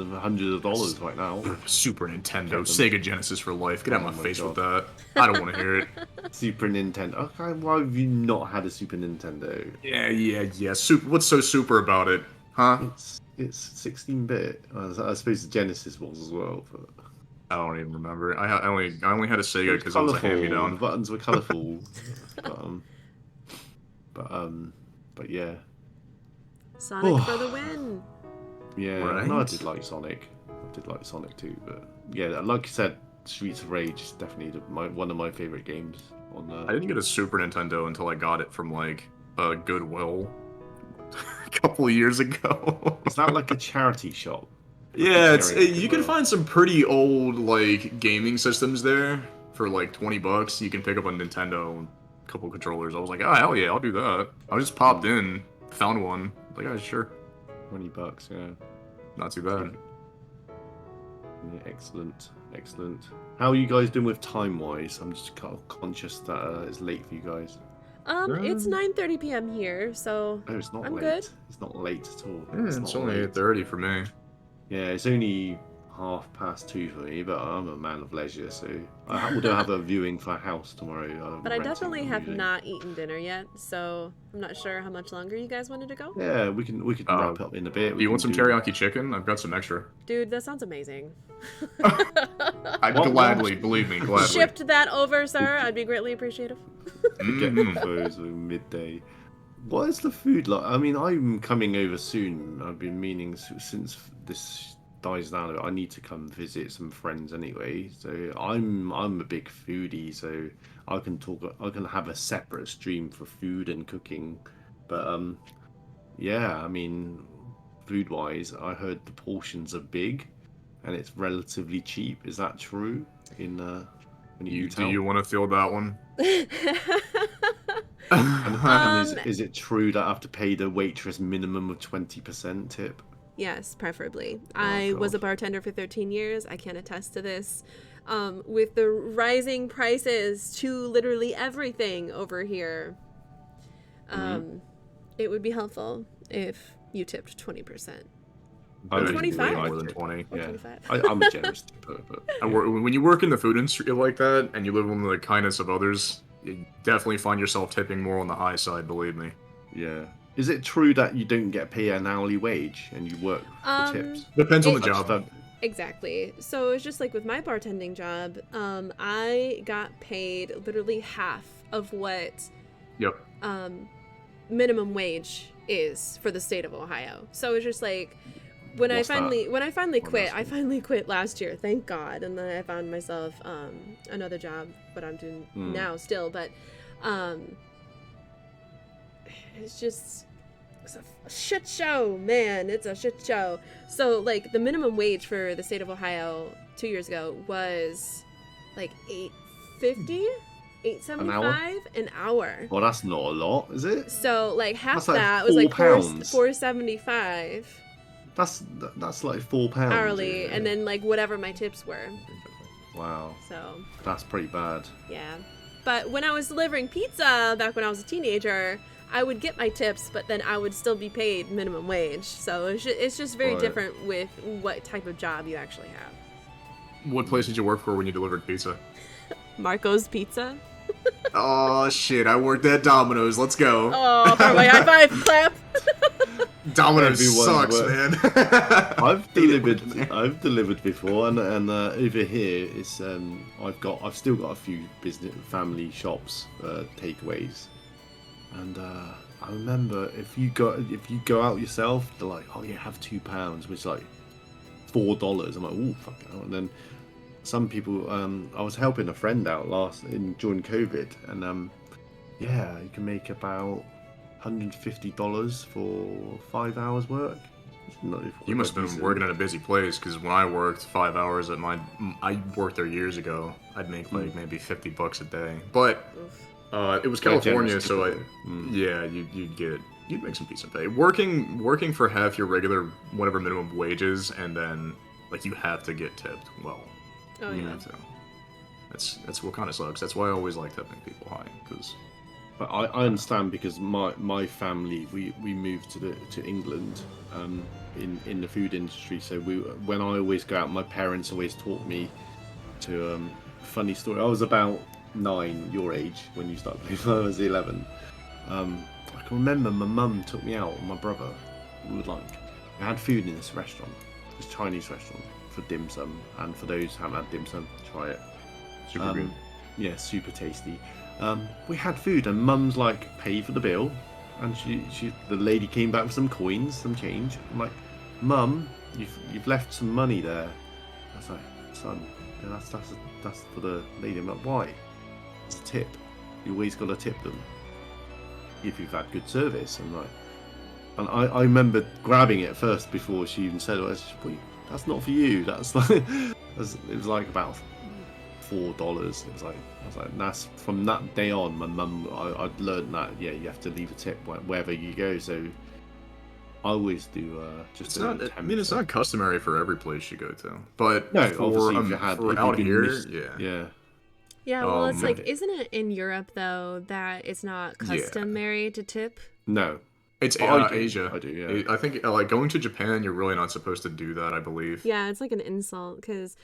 of dollars right now. Super Nintendo, Sega Genesis for life. Get out Oh of my my face with God. that. I don't want to hear it. Super Nintendo. Okay, why have you not had a Super Nintendo? Yeah. Super. What's so super about it, huh? It's 16-bit. I suppose the Genesis was as well. But I don't even remember. I only had a Sega because it was a colourful. hand me The down. buttons were colourful. but yeah. Sonic for the win. Yeah, Right. no, I did like Sonic. I did like Sonic too, but yeah, like you said, Streets of Rage is definitely one of my favorite games. I didn't get a Super Nintendo until I got it from like a Goodwill a couple of years ago. Is that like a charity shop? Yeah, Very you can Goodwill. find some pretty old like gaming systems there for like $20. You can pick up a Nintendo and a couple controllers. I was like, oh hell yeah, I'll do that. I just popped in, found one. Like, oh sure, $20, yeah. not too bad. Yeah, excellent. How are you guys doing with time-wise? I'm just kind of conscious that it's late for you guys. It's 9:30 p.m. here, so Oh, it's not I'm late. good. It's not late at all. It's not only late. 8:30 for me. Yeah, it's only 2:30 for me, but I'm a man of leisure, so I will have a viewing for a house tomorrow. but I renting, definitely I'm have using. not eaten dinner yet, so I'm not sure how much longer you guys wanted to go. Yeah, we can wrap up in a bit. Do you want some teriyaki chicken? I've got some extra. Dude, that sounds amazing. I'd What? gladly, believe me, gladly. Shipped that over, sir. I'd be greatly appreciative. Get Mhm. those at midday. What is the food like? I mean, I'm coming over soon. I've been meaning since this dies down a bit. I need to come visit some friends anyway. So I'm a big foodie. So I can have a separate stream for food and cooking. But yeah, I mean, food wise, I heard the portions are big, and it's relatively cheap. Is that true? In when you Do you want to feel that one? And is it true that I have to pay the waitress minimum of 20% tip? Yes, preferably. I was a God. bartender for 13 years. I can attest to this. With the rising prices to literally everything over here, it would be helpful if you tipped 20%. I Way would 25. more like than it. 20. Or Yeah, 25. I'm a generous tipper, but When you work in the food industry like that, and you live on the kindness of others, you definitely find yourself tipping more on the high side, believe me. yeah. Is it true that you don't get paid an hourly wage and you work for tips? Depends on It- the job. Exactly. So it's just like with my bartending job, I got paid literally half of what Yep. minimum wage is for the state of Ohio. So it's just like when What's that? I finally quit. I asking? finally quit last year, thank God, and then I found myself another job, what I'm doing now still. But it's a shit show, man. It's a shit show. So like the minimum wage for the state of Ohio 2 years ago was like $8.50, $8.75 an hour. Well, that's not a lot, is it? So like half That's like that was like £4. $4.75 That's like £4 hourly, isn't it? and then like whatever my tips were. Wow, So that's pretty bad. yeah. But when I was delivering pizza back when I was a teenager, I would get my tips, but then I would still be paid minimum wage. So it's just very Right. different with what type of job you actually have. What place did you work for when you delivered pizza? Marco's Pizza. Oh shit! I worked at Domino's. Let's go. Oh, for my high five clap. Domino's Everyone's sucks, work. man. I've delivered before, and over here it's I've still got a few business family shops takeaways, and I remember if you go out yourself, they're like, oh yeah, have £2, which is like $4. I'm like, oh fuck hell. And then some people, I was helping a friend out during COVID, and yeah, you can make about $150 for 5 hours work. You must have been working at a busy place, because when I worked 5 hours I worked there years ago. I'd make like maybe $50 a day, but it was Very California, generous so people. yeah, you'd make some decent pay. Working for half your regular whatever minimum wages, and then like you have to get tipped. Well, Oh you yeah. have to. That's what kind of sucks. That's why I always like tipping people high, because But I understand, because my family, we moved to England in the food industry. So when I always go out, my parents always taught me to funny story. I was about 9, your age, when you started playing. I was 11. I can remember my mum took me out with my brother. We had food in this restaurant, this Chinese restaurant, for dim sum. And for those who haven't had dim sum, try it. super good. Yeah, super tasty. We had food, and Mum's like, pay for the bill, and the lady came back with some coins, some change. I'm like, Mum, you've left some money there. I was like, son, yeah, that's for the lady. I'm like, why? It's a tip. You always got to tip them if you've had good service. And I remember grabbing it first before she even said it. I was just, wait, that's not for you. That's like, it was like about $4. It was like, I was like, that's from that day on. My mum, I'd learned that you have to leave a tip wherever you go. So I always do It's not customary for every place you go to, but No, for, obviously, if for out you've here, missed- yeah. yeah. Yeah, well, it's like, okay. isn't it in Europe though that it's not customary to tip? No, It's Oh, I do. Asia. I do, yeah. I think like going to Japan, you're really not supposed to do that. I believe. Yeah, it's like an insult because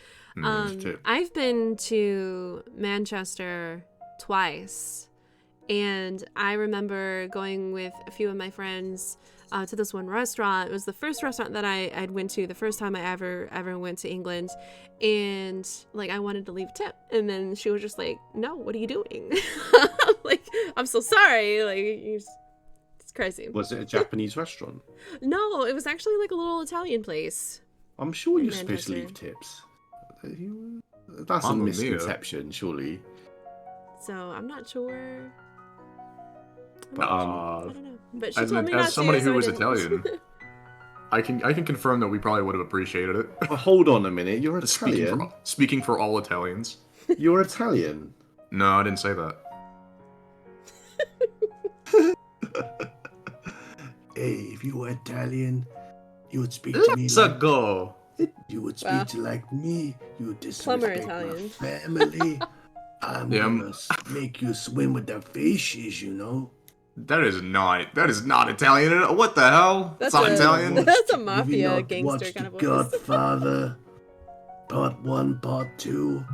tip. I've been to Manchester twice, and I remember going with a few of my friends to this one restaurant. It was the first restaurant that I'd went to the first time I ever went to England, and like I wanted to leave a tip, and then she was just like, "No, what are you doing?" Like, I'm so sorry. Like, it's crazy. Was it a Japanese restaurant? No, it was actually like a little Italian place. I'm sure In you're supposed to leave Manchester. tips. That's a Mamma mia. misconception, surely. So I'm not sure. But I don't know. But she As, told me not as somebody to, who so I was didn't. Italian, I can confirm that we probably would have appreciated it. hold on a minute, you're Italian. Speaking for all Italians. You're Italian. No, I didn't say that. Hey, if you were Italian, you would speak to me Let's like go. you would speak Wow. to like me. You would Plumber disrespect my Italian. family. I'm Yeah, gonna make you swim with the fishes, you know. That is not Italian at all. What the hell? That's It's not a- Italian. That's a Have you mafia not gangster watched kind of The voice. Godfather, Part 1, Part 2.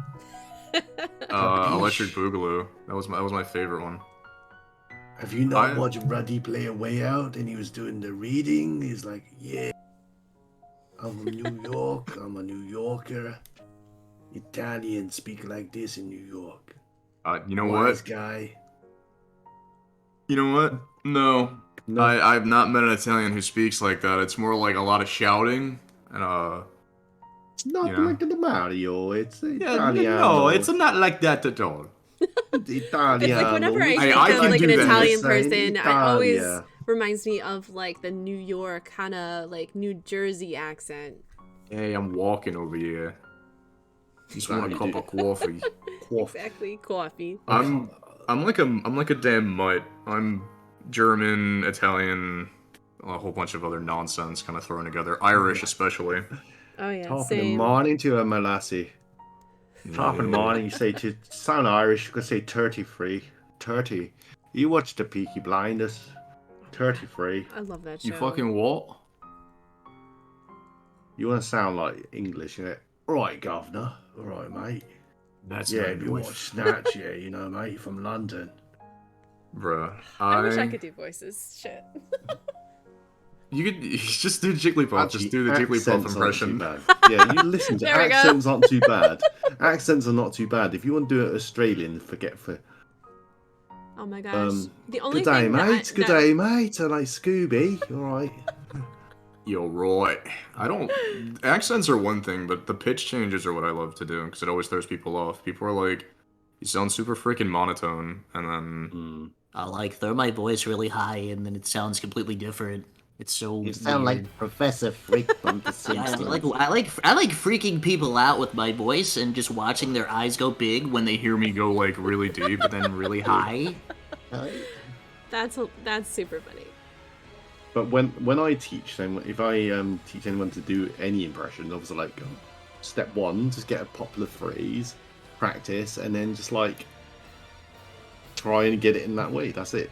Electric Boogaloo. That was my favorite one. Have you not I- watched Ruddy play a way out and he was doing the reading? He's like, yeah, I'm from New York. I'm a New Yorker. Italians speak like this in New York. You know Wise what? guy. You know what? No. No. I've not met an Italian who speaks like that. It's more like a lot of shouting and It's not you know. like the Mario. It's yeah, Italiano. no, it's not like that at all. Italiano. It's like whenever I Hey, think I of can like an do that. Italian Saying person, I always Italia. reminds me of like the New York kind of like New Jersey accent. Hey, I'm walking over here. Just want a cup of coffee. Exactly, coffee. I'm like a damn mutt. I'm German, Italian, a whole bunch of other nonsense kind of thrown together. Irish especially. Oh yeah, Top of the same. morning to a Malassie. Top of the morning, you say to sound Irish, you could say 33. 30. You watch the Peaky Blinders. 33. I love that show. You fucking what? You want to sound like English, you know? Right, governor. All right, mate. That's Yeah, not if you voice. watch Snatch, yeah, you know, mate, from London. Bruh. I wish I could do voices. Shit. You could just do Jigglypuff. Just do the Accents Jigglypuff aren't impression. too bad. Yeah, you listen to There we go. accents aren't too bad. Accents are not too bad. If you want to do it Australian, forget for Oh my gosh. The only good day, thing that mate. Good day, mate. I like Scooby. All right. You're right. I don't. Accents are one thing, but the pitch changes are what I love to do because it always throws people off. People are like, "You sound super freaking monotone," and then I like throw my voice really high and then it sounds completely different. It's so You sound like weird. Professor Freak from The Yeah, Simpsons. I like freaking people out with my voice and just watching their eyes go big when they hear hear me go like really deep, but then really high. That's super funny. But when I teach them, if I teach anyone to do any impression, obviously like step one, just get a popular phrase, practice, and then just like try and get it in that way. That's it.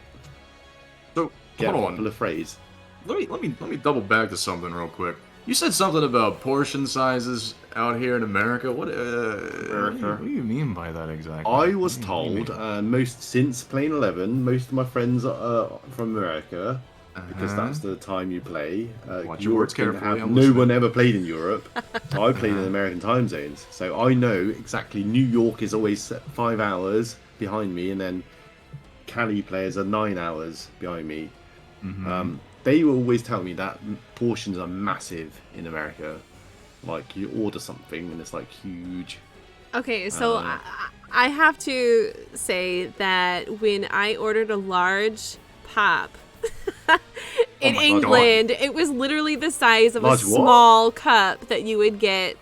So Get a hold on. popular phrase. Let me double back to something real quick. You said something about portion sizes out here in America. What do you mean by that exactly? I was What do you told mean? most since playing 11, most of my friends are from America because Uh-huh. that's the time you play. Watch your words Europe carefully, I'm no listening. one ever played in Europe. I played in American time zones, so I know exactly. New York is always 5 hours behind me, and then Cali players are 9 hours behind me. Mm-hmm. They will always tell me that portions are massive in America. Like you order something and it's like huge. Okay, so I have to say that when I ordered a large pop in my God. England, it was literally the size of a Large what? small cup that you would get.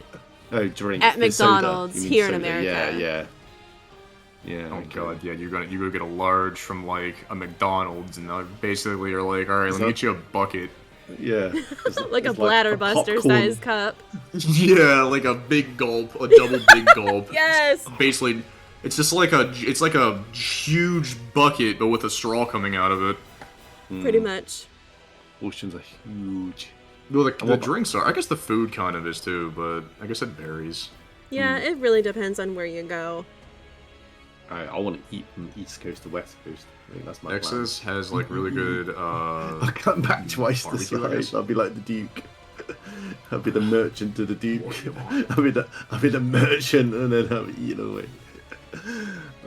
Oh, drink At the soda. McDonald's You mean here in soda. America. Yeah. Oh okay. god, yeah, you go get a large from like a McDonald's, and basically you're like, all right, let me get you a bucket. Yeah. It's Like a it's bladder a buster popcorn. size cup. Yeah, like a big gulp, a double big gulp. Yes. Basically, it's just like a huge bucket, but with a straw coming out of it. Pretty much. Portions are huge. Well, the drinks are. I guess the food kind of is too, but I guess it varies. Yeah, it really depends on where you go. I want to eat from East Coast to West Coast. I think that's my Texas has like really good. plan. I'll come back twice the Barbecue, I guess. size. I'll be like the Duke. I'll be the merchant to the Duke. I'll be the merchant, and then I'll be eaten away.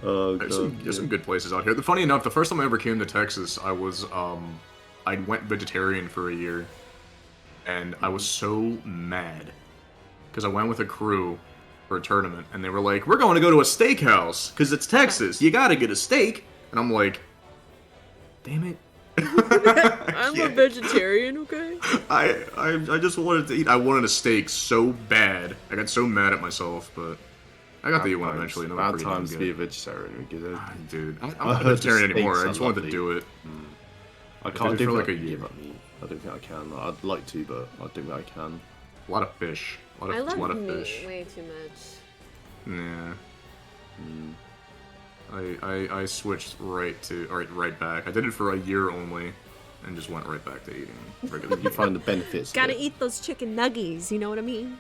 Oh There's god. some good places out here. Funny enough, the first time I ever came to Texas, I went vegetarian for a year, and I was so mad because I went with a crew for a tournament, and they were like, "We're going to go to a steakhouse because it's Texas. You got to get a steak." And I'm like, "Damn it." I'm a vegetarian, okay? I just wanted to eat. I wanted a steak so bad. I got so mad at myself, but I got to eat one eventually. and they were Bad pretty damn times to be a good. vegetarian. Because Dude, I'm I not heard the vegetarian anymore. I steaks just are wanted to lovely. do it. I did can't it do for like like a a year. give up meat. I don't think I can. I'd like to, but I don't think I can. A lot of fish. A I lot love of meat fish. way too much. Yeah. I switched right back. I did it for a year only, and just went right back to eating regular You meat. find the benefits. of Gotta it. eat those chicken nuggies, you know what I mean?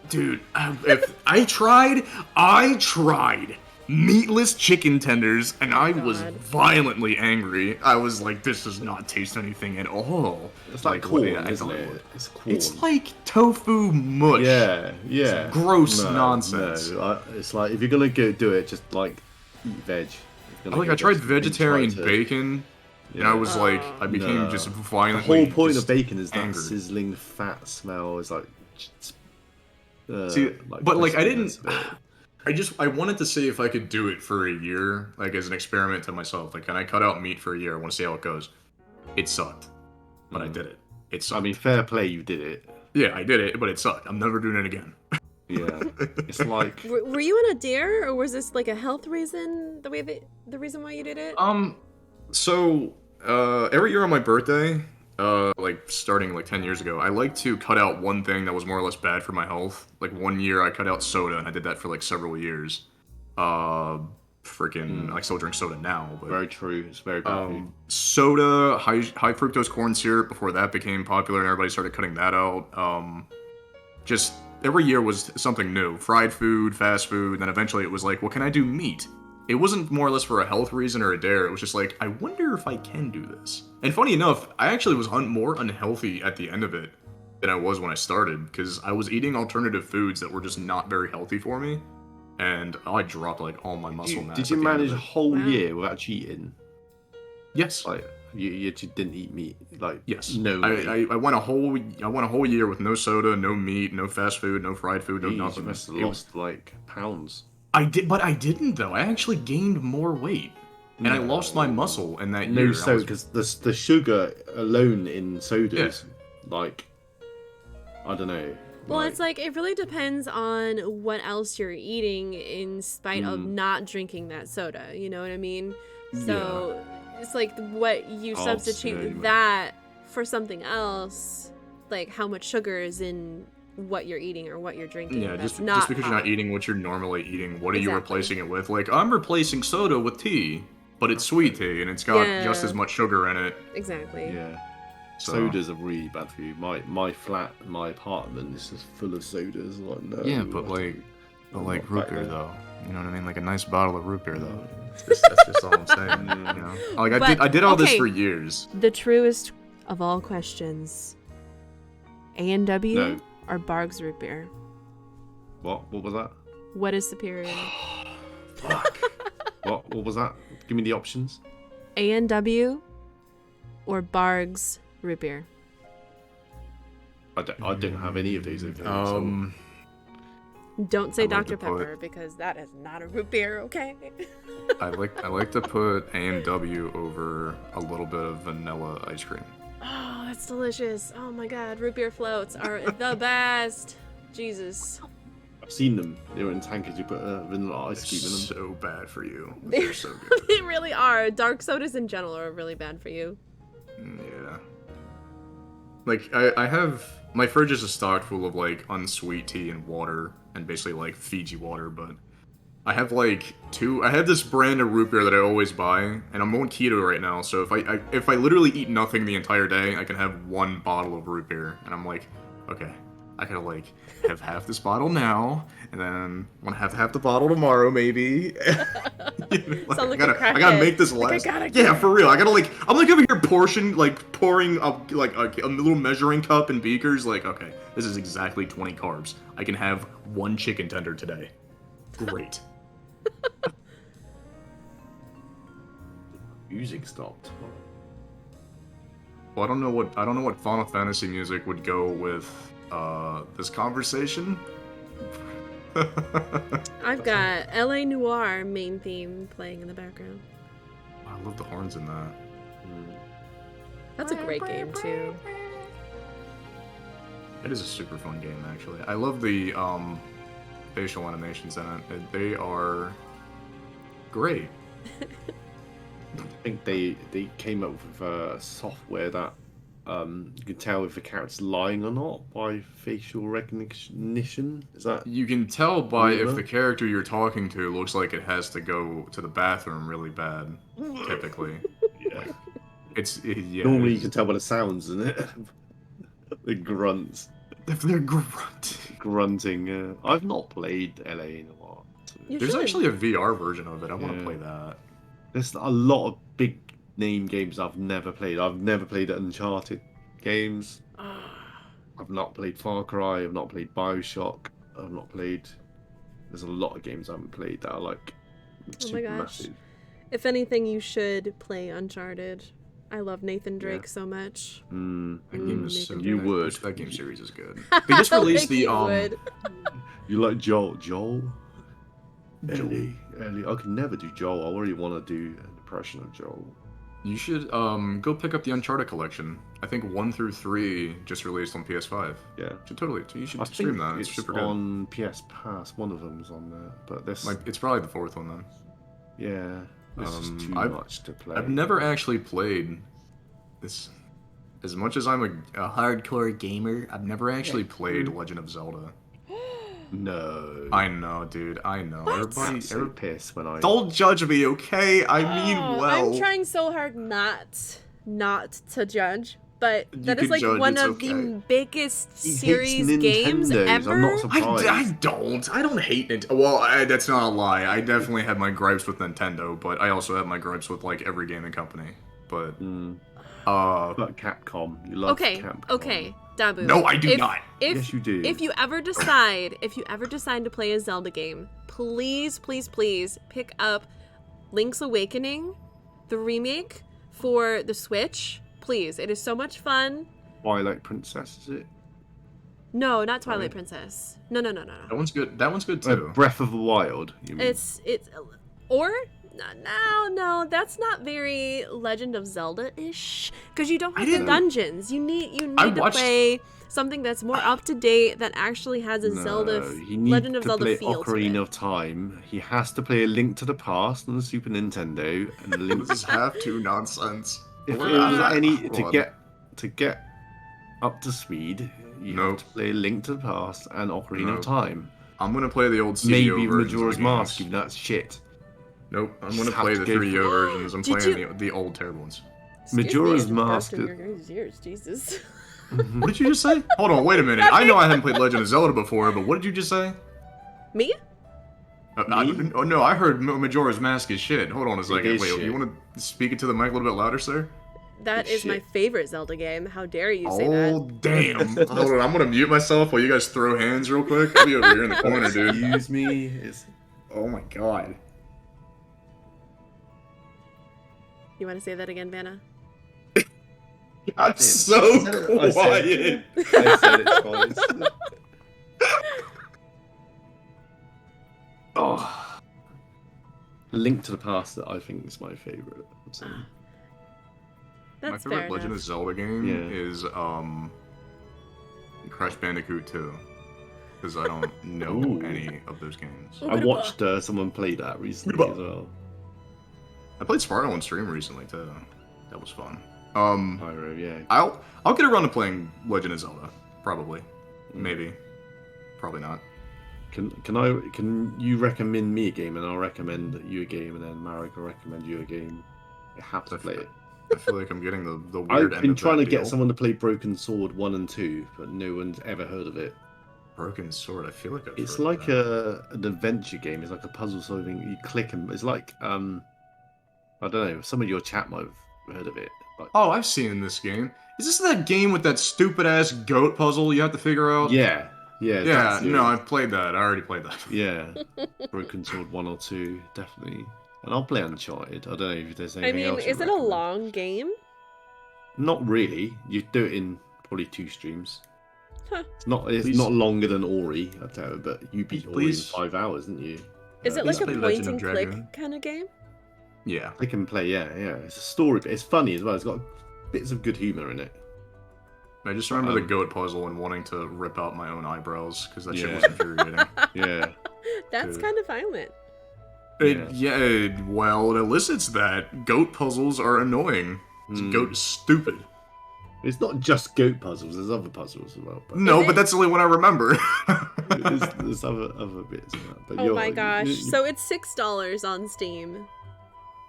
Dude, if I tried, meatless chicken tenders, and I was God. violently angry. I was like, this does not taste anything at all. It's like what corn, I isn't thought it? would. It's corn. It's like tofu mush. Yeah, yeah. gross nonsense. No, it's like if you're gonna go do it, just like eat veg. I tried vegetarian bacon, and I was like, I became just The violently. whole point just of bacon is that angered. sizzling fat smell. Is like, See, but like I didn't. crispiness, I wanted to see if I could do it for a year, like as an experiment to myself. Like, can I cut out meat for a year? I want to see how it goes. It sucked, but I did it. It sucked. I mean, fair play, you did it. Yeah, I did it, but it sucked. I'm never doing it again. Yeah, it's like Were you on a dare, or was this like a health reason? The reason why you did it? So every year on my birthday, like starting like 10 years ago, I like to cut out one thing that was more or less bad for my health. Like one year I cut out soda, and I did that for like several years. I still drink soda now, but very true. It's very bad. for you. soda, high fructose corn syrup before that became popular and everybody started cutting that out. Just every year was something new. Fried food, fast food, and then eventually it was like, well, can I do meat? It wasn't more or less for a health reason or a dare. It was just like, I wonder if I can do this. And funny enough, I actually was more unhealthy at the end of it than I was when I started, because I was eating alternative foods that were just not very healthy for me. And I dropped like all my muscle mass. Did you at the end manage of a it. whole Wow. year without cheating? Yes. Like you didn't eat meat. Like Yes. no. I went a whole year with no soda, no meat, no fast food, no fried food, no Jeez, nothing. you must have It was- lost like pounds. I did, but I didn't though. I actually gained more weight, and I lost my muscle in that year. No I soda, was- because the sugar alone in sodas, like I don't know. Well, like, it's like it really depends on what else you're eating in spite of not drinking that soda. You know what I mean? So it's like what you Oh, substitute same. that for something else, like how much sugar is in what you're eating or what you're drinking. yeah, that's just not because you're not hot. eating what you're normally eating, what are you Exactly. replacing it with? Like I'm replacing soda with tea, but it's sweet tea and it's got just Yeah. as much sugar in it. Exactly. yeah. So. Sodas are really bad for you. My flat, my apartment is just full of sodas. Like no. Yeah, but I'm like not root back beer there. though. You know what I mean? Like a nice bottle of root beer though. That's just all I'm saying. You know? Like But, I did all this okay. for years. The truest of all questions: A&W No. or Barg's root beer? What was that? What is superior? Fuck. What was that? Give me the options. A&W or Barg's root beer? I don't have any of these. Okay, Don't say I'd like Dr. to put- Pepper because that is not a root beer, okay? I like to put A&W over a little bit of vanilla ice cream. Oh, that's delicious. Oh my god, root beer floats are the best. Jesus. I've seen them. They were in tankers. You put vanilla ice cream in them. So bad for you. They're They're so good. They really are. Dark sodas in general are really bad for you. Yeah. Like I have my fridge is stocked full of like unsweet tea and water and basically like Fiji water, but I have like I have this brand of root beer that I always buy, and I'm on keto right now, so if I literally eat nothing the entire day, I can have one bottle of root beer, and I'm like, okay, I gotta like have half this bottle now, and then want to have half the bottle tomorrow, maybe. You know, like, Sound like I a gotta crackhead. make this Like, I last. gotta Yeah, get- for real. I gotta like I'm like over here pouring up like a little measuring cup and beakers. Like, okay, this is exactly 20 carbs. I can have one chicken tender today. Great. Music stopped. Well, I don't know what Final Fantasy music would go with this conversation. I've got LA Noir main theme playing in the background. I love the horns in that. That's a great game too. It is a super fun game, actually. I love the facial animations in it. They are great. I think they came up with software that you can tell if a character's lying or not by facial recognition. Is that? You can tell by if Really? the character you're talking to looks like it has to go to the bathroom really bad. Typically, Yeah. yeah. Normally you it's- can tell by the sounds, isn't it? The grunts, if they're grunting. grunting. I've not played LA in a while. So You There's should. actually a VR version of it. I want to Yeah. play that. There's a lot of big name games I've never played. I've never played Uncharted games. Ah, I've not played Far Cry. I've not played Bioshock. I've not played. There's a lot of games I haven't played that are like super gosh. massive. if anything, you should play Uncharted. I love Nathan Drake so much. Mm. That game is so Nathan You good. would. That game series is good. They just released Like the you would. You like Joel? Joel? Ellie. Ellie. I can never do Joel. I already want to do an impression of Joel. You should go pick up the Uncharted collection. I think 1 through 3 just released on PS5. Yeah. You should I stream think that. It's it's super good. on PS Pass. One of them's on there, but this, It's probably the 4th one then. yeah, this is too I've- much to play. I've never actually played this. As much as I'm a hardcore gamer, I've never actually played Legend of Zelda. No. I know, dude. I know. I'm so pissed when I. Don't judge me, okay? I mean Oh, well. I'm trying so hard not to judge, but You that is can like judge, one it's of okay. the biggest He hates series games Nintendos, ever. I'm not surprised. I don't. I don't hate it. Well, that's not a lie. I definitely have my gripes with Nintendo, but I also have my gripes with like every gaming company. But But Capcom, you love Okay, Capcom. okay, Dabu. No, I do if, not. If, Yes, you do. If you ever decide to play a Zelda game, please pick up Link's Awakening, the remake for the Switch. Please, it is so much fun. Twilight Princess, is it? No, not Twilight Right. Princess. No. That one's good. That one's good too. Breath of the Wild. You mean? It's or no, that's not very Legend of Zelda-ish because you don't have the didn't- dungeons. You need I to watched- play something that's more up to date that actually has a No, Zelda he needs Legend of to Zelda play feel to Ocarina it. of Time. He has to play A Link to the Past on the Super Nintendo, and A Link. This is have to nonsense. If We're it was not- any hold to get up to speed, you Nope. have to play A Link to the Past and Ocarina Nope. of Time. I'm gonna play the old CDO Maybe versions of Majora's the Mask, games. if that's shit. Nope, I'm Just gonna have play to the go 3DO versions. I'm Did playing you- the old terrible ones. Excuse Majora's me, Mask interrupting is- your guys' ears, Jesus. What did you just say? Hold on, wait a minute. I know I haven't played Legend of Zelda before, but what did you just say? Me? Oh no, I heard Majora's Mask is shit. Hold on a second. is Wait, shit. you want to speak it to the mic a little bit louder, sir? That Good is my shit. favorite Zelda game. How dare you say Oh that? damn! Hold on, I'm gonna mute myself while you guys throw hands real quick. I'll be over here in the corner, dude. Excuse me. It's... Oh my god. You want to say that again, Vanna? I'm so I said quiet. it. I said it twice. Oh. Link to the Past, that I think is my favorite. My That's favorite fair Legend enough. of Zelda game Yeah. is Crash Bandicoot 2. Because I don't know Ooh. any of those games. I watched someone play that recently as well. I played Sparrow on stream recently too. That was fun. Pyro, yeah. I'll get around to playing Legend of Zelda. Probably. Maybe. Probably not. Can you recommend me a game and I'll recommend you a game and then Marek will recommend you a game? You have to play it. I feel like I'm getting the weird I've end been of trying to that get deal. someone to play Broken Sword 1 and 2, but no one's ever heard of it. Broken Sword. I feel like I've It's heard like that. an adventure game. It's like a puzzle solving. You click and it's like I don't know. Some of your chat might have heard of it. But Oh, I've seen this game. Is this that game with that stupid ass goat puzzle you have to figure out? yeah. Yeah, that's it. no, I've played that. I already played that. Yeah, Broken Sword 1 or 2, definitely. And I'll play Uncharted. I don't know if there's anything I mean, else. is you'd it a recommend. long game? Not really. You do it in probably 2 streams. Huh. It's not Please- not longer than Ori, I tell you, but you beat Ori in Please. 5 hours, didn't you? Is it Let's like a play point Legend and of click Dragon. kind of game? Yeah. Click and play, yeah. It's a story. It's funny as well. It's got bits of good humor in it. I just remember the goat puzzle and wanting to rip out my own eyebrows because that shit Yeah. was infuriating. Yeah. That's Dude. kind of violent. Well, it elicits that. Goat puzzles are annoying. Goat is stupid. It's not just goat puzzles. There's other puzzles as well. But No, Is but it? that's the only one I remember. there's other bits in that. But Oh my gosh. So it's $6 on Steam.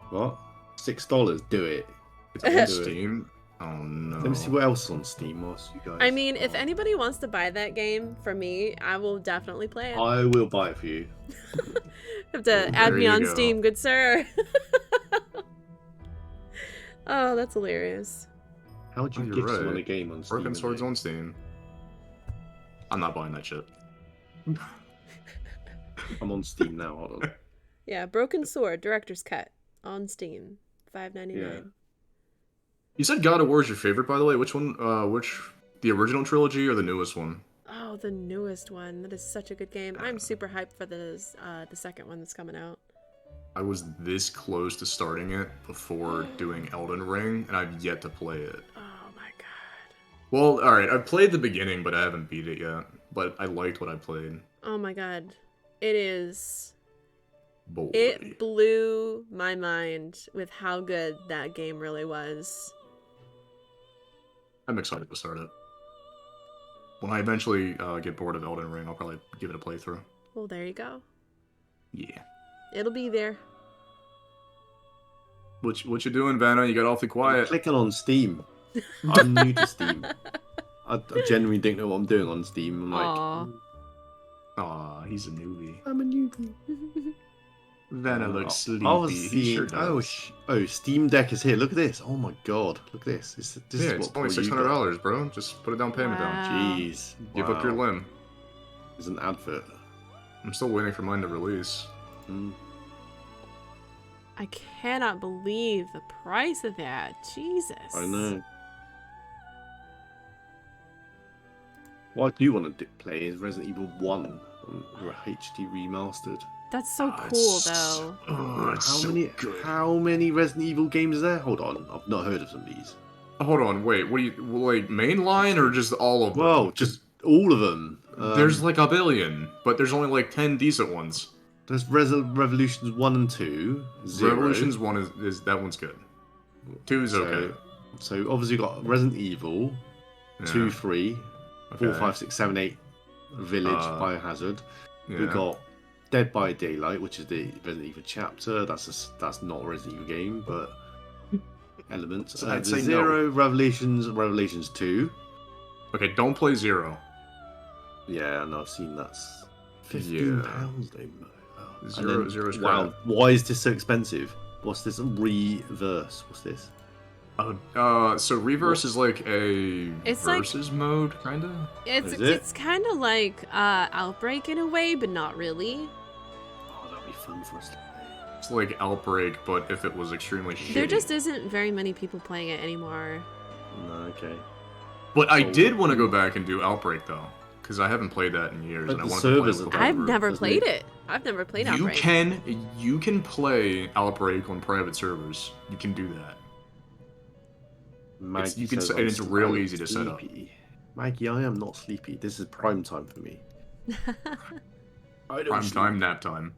what? $6? Do it. It's on Do it. Steam. Oh no. Let me see what else is on Steam whilst you guys. I mean, if anybody wants to buy that game for me, I will definitely play it. I will buy it for you. Have to add there me you on go. Steam, good sir. Oh, that's hilarious. How would you You're gift right. someone a game on Steam? Broken Swords mate? on Steam. I'm not buying that shit. I'm on Steam now. Hold on. Yeah, Broken Sword Director's Cut on Steam, $5.99. Yeah. You said God of War is your favorite, by the way. Which one? The original trilogy or the newest one? Oh, the newest one. That is such a good game. I'm super hyped for the second one that's coming out. I was this close to starting it before doing Elden Ring, and I've yet to play it. Oh my god. Well, alright, I've played the beginning, but I haven't beat it yet. But I liked what I played. Oh my god. It is. Boy. It blew my mind with how good that game really was. I'm excited to start it. When I eventually get bored of Elden Ring, I'll probably give it a playthrough. Well, there you go. Yeah. It'll be there. What you doing, Vanna? You got awfully I'm quiet. clicking on Steam. I'm new to Steam. I genuinely don't know what I'm doing on Steam. I'm like, Aw. Aw, he's a newbie. I'm a newbie. Vanna looks sleepy. I was He seeing. sure does. Oh, Steam Deck is here. Look at this. Oh my god. Look at this. This Yeah, is it's what only poor you get. $600, bro. Just put a down payment down. Wow. Jeez. Give up your Wow. limb. There's an advert. I'm still waiting for mine to release. Mm. I cannot believe the price of that. Jesus. I know. What I do want to play is Resident Evil 1 HD remastered. That's so Oh, cool, it's though. How many Resident Evil games are there? Hold on, I've not heard of some of these. Hold on, wait. What do you like? Mainline or just all of them? Well, just all of them. There's like a billion, but there's only like 10 decent ones. there's Revolutions 1 and 2. Zero. Revolutions 1 is that one's good. 2 is okay. So obviously you've got Resident Evil, Yeah. 2, 3, 4, Okay. 5, 6, 7, 8, Village, Yeah. Biohazard. We've got Dead by Daylight, which is the Resident Evil chapter. That's not a Resident Evil game, but elements. So I'd say The Zero, Revelations 2. Okay, don't play 0. Yeah, and I've seen that's £15 Yeah. though. Oh. Zero's wow, crap. why is this so expensive? What's this? Reverse. What's this? So Reverse is like a It's like- versus mode, kinda. It's Is it? it's kind of like Outbreak in a way, but not really. Oh, that'd be fun for us to play. It's like Outbreak, but if it was extremely shitty. There just isn't very many people playing it anymore. No, okay. But I So- did want to go back and do Outbreak though, because I haven't played that in years, But and I the wanted to play servers it are with down. I've Outbreak, never doesn't played it? it. I've never played You Outbreak. can play Outbreak on private servers. You can do that. Maggie you can says say- and it's I'm real so easy to set up. sleepy. Maggie, I am not sleepy. This is prime time for me. I don't Prime sleep. time, nap time.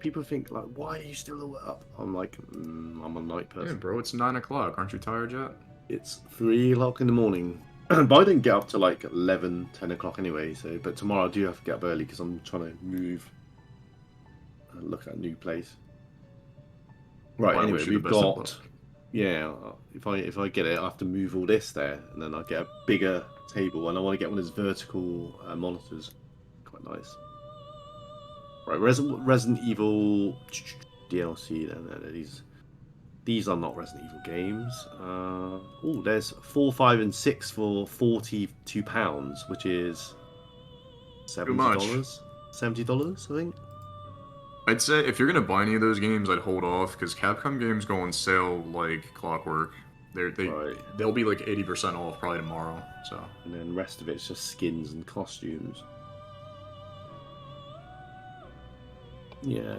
People think like, why are you still up? I'm like, I'm a night Yeah, person. bro, it's 9 o'clock. Aren't you tired yet? It's 3 o'clock in the morning. But I didn't get up to like 11, 10 o'clock anyway. So, but tomorrow I do have to get up early because I'm trying to move and look at a new place. Right. Well, I anyway, wish you the we've best of got. luck. Yeah, if I get it, I have to move all this there, and then I get a bigger table, and I want to get one of those vertical monitors. Quite nice. Right, Resident Evil DLC. Then these are not Resident Evil games. Oh, there's 4, 5, and 6 for £42, which is $70. $70, I think. I'd say if you're gonna buy any of those games, I'd hold off because Capcom games go on sale like clockwork. Right. They'll be like 80% off probably tomorrow. So And then the rest of it's just skins and costumes. Yeah.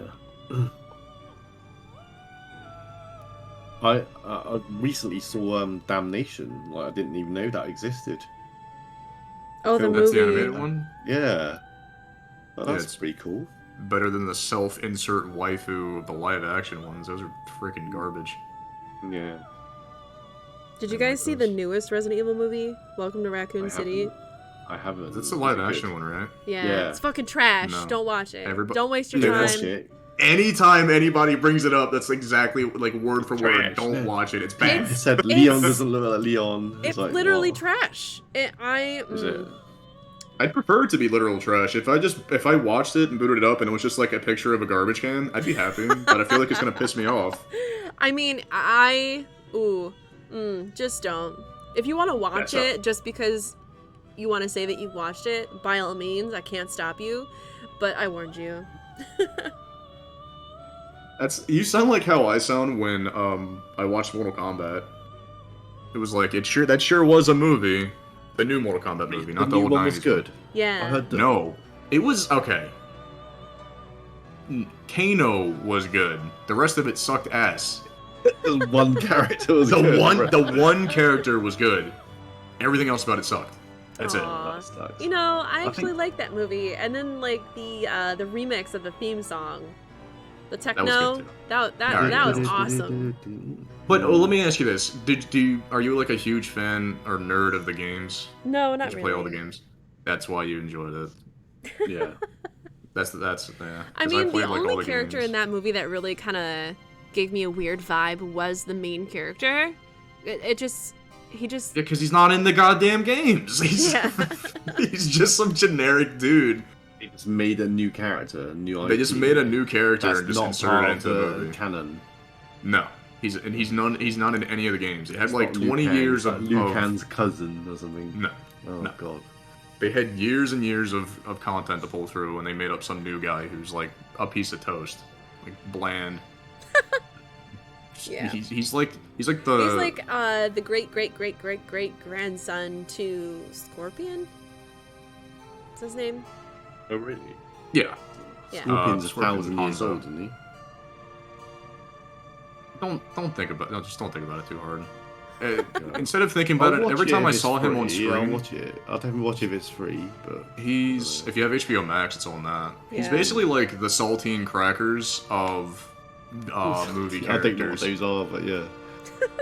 I recently saw Damnation. Like I didn't even know that existed. Oh, the that's the movie. animated one. Yeah. Well, Yeah, that's it's- pretty cool. Better than the self-insert waifu of the live-action ones. Those are freaking garbage. Yeah. Did you I like guys see the those. newest Resident Evil movie? Welcome to Raccoon I City. I haven't. That's the Is it live-action good? one, right? Yeah, Yeah. it's fucking trash. No. Don't watch it. Everybo- Don't waste your Dude, Don't time. watch it. anytime anybody brings it up, that's exactly like word for word. Trash. Don't watch it. It's bad. It's- It said It's- Leon doesn't look like Leon. It's like, literally what? trash. Is it? I'd prefer it to be literal trash. If I watched it and booted it up and it was just like a picture of a garbage can, I'd be happy. But I feel like it's gonna piss me off. I mean, just don't. If you want to watch Yeah, so- it just because you want to say that you watched it, by all means, I can't stop you. But I warned you. You sound like how I sound when I watched Mortal Kombat. It was like that sure was a movie. The new Mortal Kombat movie, not the new old one 90s. was good. Yeah. I heard that. No, it was okay. Kano was good. The rest of it sucked ass. The one character was good. The one character was good. Everything else about it sucked. That's Aw. That sucks. You know, I I actually think- like that movie, and then like the remix of the theme song, the was techno. good, too. That was awesome. But let me ask you this: are you like a huge fan or nerd of the games? No, Did not you really. play all the games? That's why you enjoyed it. Yeah. That's yeah. I 'Cause mean, the played, like, all only character games. in that movie that really kind of gave me a weird vibe was the main character. He just Yeah, because he's not in the goddamn games. He's, Yeah. he's just some generic dude. They just made a new character, a new They just IP. made a new character That's and just not inserted part it of into the the movie. canon. No, he's not in any of the games. It had It's like not Liu 20 Kang, years it's like of Liu Kang's cousin or something. No, Oh no. god. they had years and years of content to pull through, and they made up some new guy who's like a piece of toast, like bland. Yeah. He's like the he's like the great grandson to Scorpion. What's his name? Oh really? yeah. Yeah. Scorpion's a Scorpion 1,000 years Hanzo. old, isn't he? Don't think about just don't think about it too hard. Instead of thinking about I'll it, watch every it time if I it's saw him on free, I'll screen, watch it. I'll definitely watch it if it's free, but if you have HBO Max, it's on that. He's Yeah. basically like the saltine crackers of movie I don't know what characters. those are, but yeah.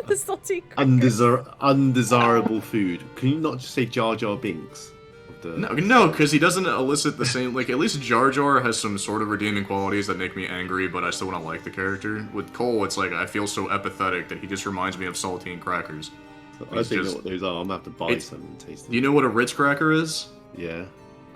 The salty crackers. Undesirable food. Can you not just say Jar Jar Binks? Of the... No, because he doesn't elicit the same. Like, at least Jar Jar has some sort of redeeming qualities that make me angry, but I still want to like the character. With Cole, it's like I feel so apathetic that he just reminds me of saltine crackers. I It's don't know just- what those are. I'm gonna have to buy it's- some and taste them. You know what a Ritz cracker is? Yeah.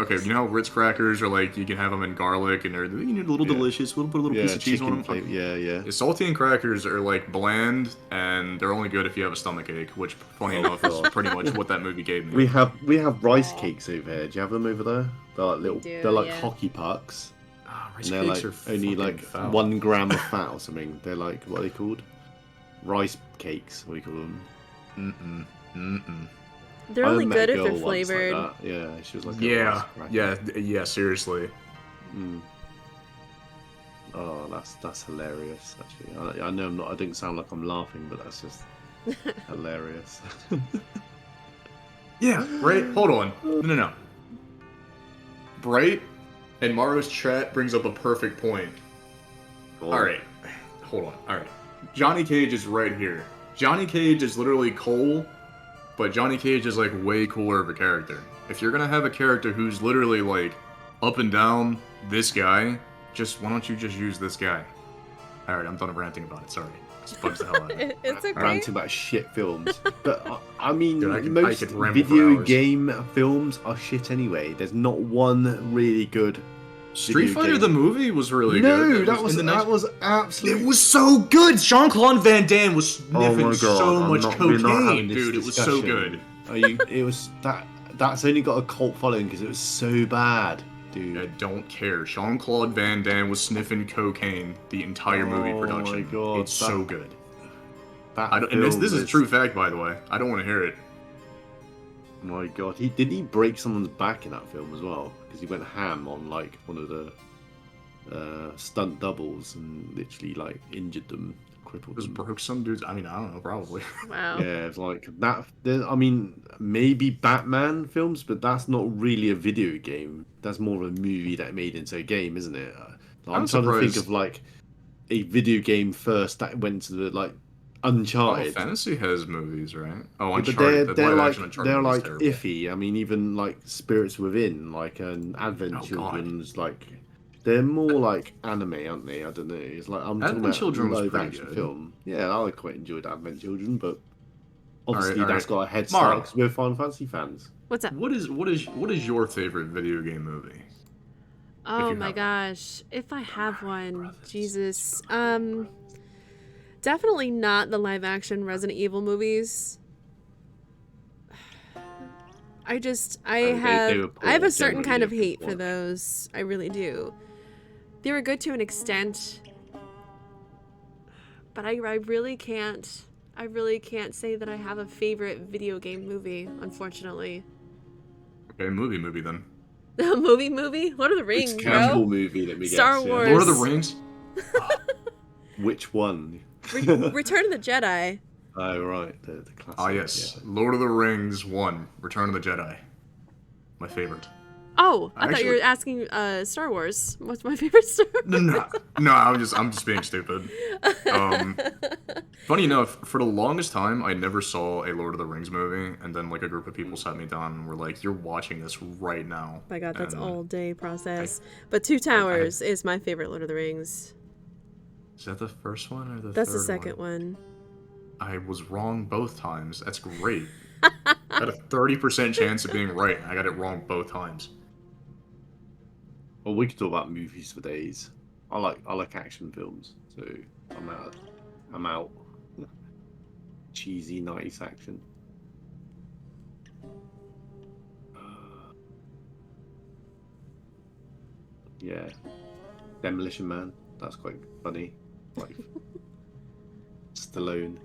Okay, you know how Ritz crackers are like you can have them in garlic and they're a little Yeah. delicious. We'll put a little Yeah, piece of cheese on chicken them. flavor. Yeah, yeah. Saltine crackers are like bland, and they're only good if you have a stomach ache. Which, funny Oh, enough, is God. pretty much what that movie gave me. We have rice cakes over here. Do you have them over there? They're like little. do, they're like yeah. hockey pucks. Rice And they're cakes like are only fucking like foul. 1 gram of fat or something. They're like what are they called? Rice cakes. What do you call them? Mm-mm. Mm-mm. They're I only met a good if girl they're once flavored. Like that. Yeah, she was like a Yeah, rice cracker. yeah, seriously. Mm. Oh, that's hilarious. Actually, I know I don't sound like I'm laughing, but that's just hilarious. Yeah, right? Hold on. No. Bright and Maro's chat brings up a perfect point. Alright. Hold on. Alright. Johnny Cage is right here. Johnny Cage is literally Cole, but Johnny Cage is like way cooler of a character. If you're gonna have a character who's literally like up and down this guy, why don't you just use this guy? Alright, I'm done ranting about it, sorry. Just bugs the hell out of me. It's okay. Ranting about shit films, but I mean, Dude, I could most ramble for video hours. game films are shit anyway. There's not one really good. Street video Fighter game. the movie was really No, good. It that was in the that 90s. was absolutely. It was so good. Jean-Claude Van Damme was sniffing Oh my God, so I'm much not- we're not having cocaine, this dude. It was so discussion. good. It was that. That's only got a cult following because it was so bad, dude. I don't care. Jean-Claude Van Damme was sniffing cocaine the entire movie Oh production. my God, it's so that- good. That And this film is a was- true fact, by the way. I don't want to hear it. My God, didn't he break someone's back in that film as well? Because he went ham on like one of the stunt doubles and literally like injured them, crippled Just them. broke some dudes. I mean, I don't know, probably. Wow. Yeah, it's like that. I mean, maybe Batman films, but that's not really a video game. That's more of a movie that made into a game, isn't it? I'm trying to think surprised- of like a video game first that went to the like Final Uncharted. Fantasy has movies, right? Oh, Yeah, but Uncharted. The they're live like action Uncharted they're was like terrible. iffy. I mean, even like Spirits Within, like an Advent Oh, God. Children's, like they're more like anime, aren't they? I don't know. It's like I'm talking Advent about Children was live pretty action good. film. Yeah, I quite enjoyed Advent Children, but obviously all that's right. got a head Mara. start 'cause we're Final Fantasy fans. What's up? What is your favorite video game movie? Oh you my have one. gosh. If I have one, Brothers. Jesus. Definitely not the live action Resident Evil movies. I mean, they have were I have poor, a certain kind of generally, hate for watch. those. I really do. They were good to an extent, but I really can't say that I have a favorite video game movie, unfortunately. Okay, movie then. movie? Lord of the Rings, Which bro. casual movie that we Star get? yeah. Wars. Lord of the Rings. Which one? Return of the Jedi. Oh right, the classic. Ah yes, yeah. Lord of the Rings 1, Return of the Jedi. My favorite. Oh, I thought you were asking Star Wars. What's my favorite Star Wars? No, I'm just being stupid. Funny enough, for the longest time, I never saw a Lord of the Rings movie, and then like a group of people sat me down and were like, "You're watching this right now." My God, that's And all day process. But Two Towers is my favorite Lord of the Rings. Is that the first one or the That's the third second one? one. I was wrong both times. That's great. I had a 30% chance of being right. I got it wrong both times. Well, we could talk about movies for days. I like action films, so I'm out. Cheesy, nice action. Yeah, Demolition Man. That's quite funny. Like Stallone.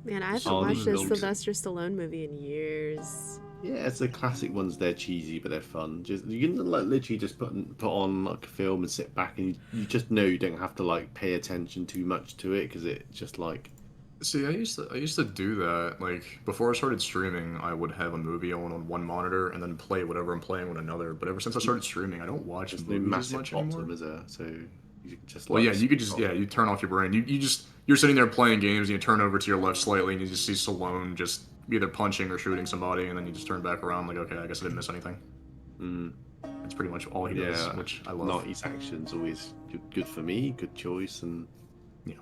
Man, I haven't Harley watched a Wilson. Sylvester Stallone movie in years. Yeah, it's the classic ones. They're cheesy, but they're fun. Just you can like literally just put on like a film and sit back, and you just know you don't have to like pay attention too much to it because it just like See, I used to do that. Like before I started streaming, I would have a movie on one monitor and then play whatever I'm playing on another. But ever since I started streaming, I don't watch there's no movies as massive much plot to anymore. them, is there? So you can just Well, like, yeah, you could just you turn off your brain. You're sitting there playing games and you turn over to your left slightly and you just see Stallone just either punching or shooting somebody, and then you just turn back around like, okay, I guess I didn't miss anything. That's pretty much all he does, Yeah, which I love. 90s action's always good for me, good choice, and Yeah.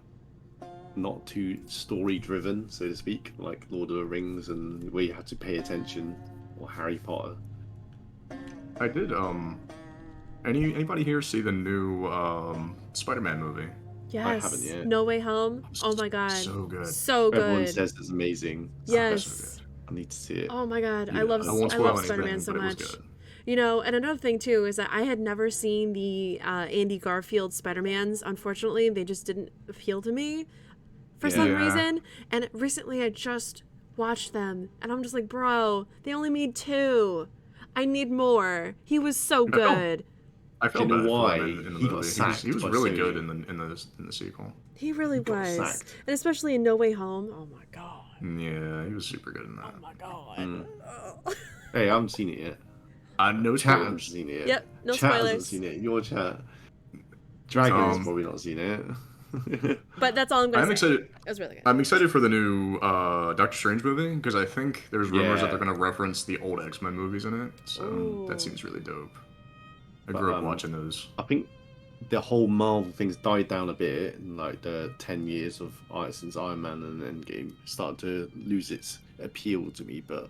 not too story driven, so to speak, like Lord of the Rings, and where you have to pay attention, or Harry Potter. I did. Anybody here see the new Spider-Man movie? Yes. haven't yet. No Way Home. Oh my God. So good. So good. Everyone says it's amazing. Yes. So good. I need to see it. Oh my God. I Yeah. love I won't I spoil love anything, Spider-Man so but it was much. good. You know, and another thing too is that I had never seen the Andy Garfield Spider-Mans. Unfortunately, they just didn't appeal to me for some Yeah. reason. And recently I just watched them and I'm just like, bro, they only made 2. I need more. He was so good. I felt Do you bad know for why him in the he got movie. sacked He was by really Sony? good in the sequel. He really got was. sacked. And especially in No Way Home. Oh my God. Yeah, he was super good in that. Oh my God. Hey, I haven't seen it yet. No Chat hasn't spoilers. seen it yet. Yep, no Chat hasn't spoilers. seen it. Your chat. Dragon's Um, probably not seen it. But that's all I'm gonna I'm say. excited. It was really good. I'm excited for the new Doctor Strange movie because I think there's rumors that Yeah. they're going to reference the old X-Men movies in it. So Ooh. that seems really dope. I But, grew up watching those. I think the whole Marvel thing's died down a bit in like the 10 years of since Iron Man and Endgame started to lose its appeal to me. But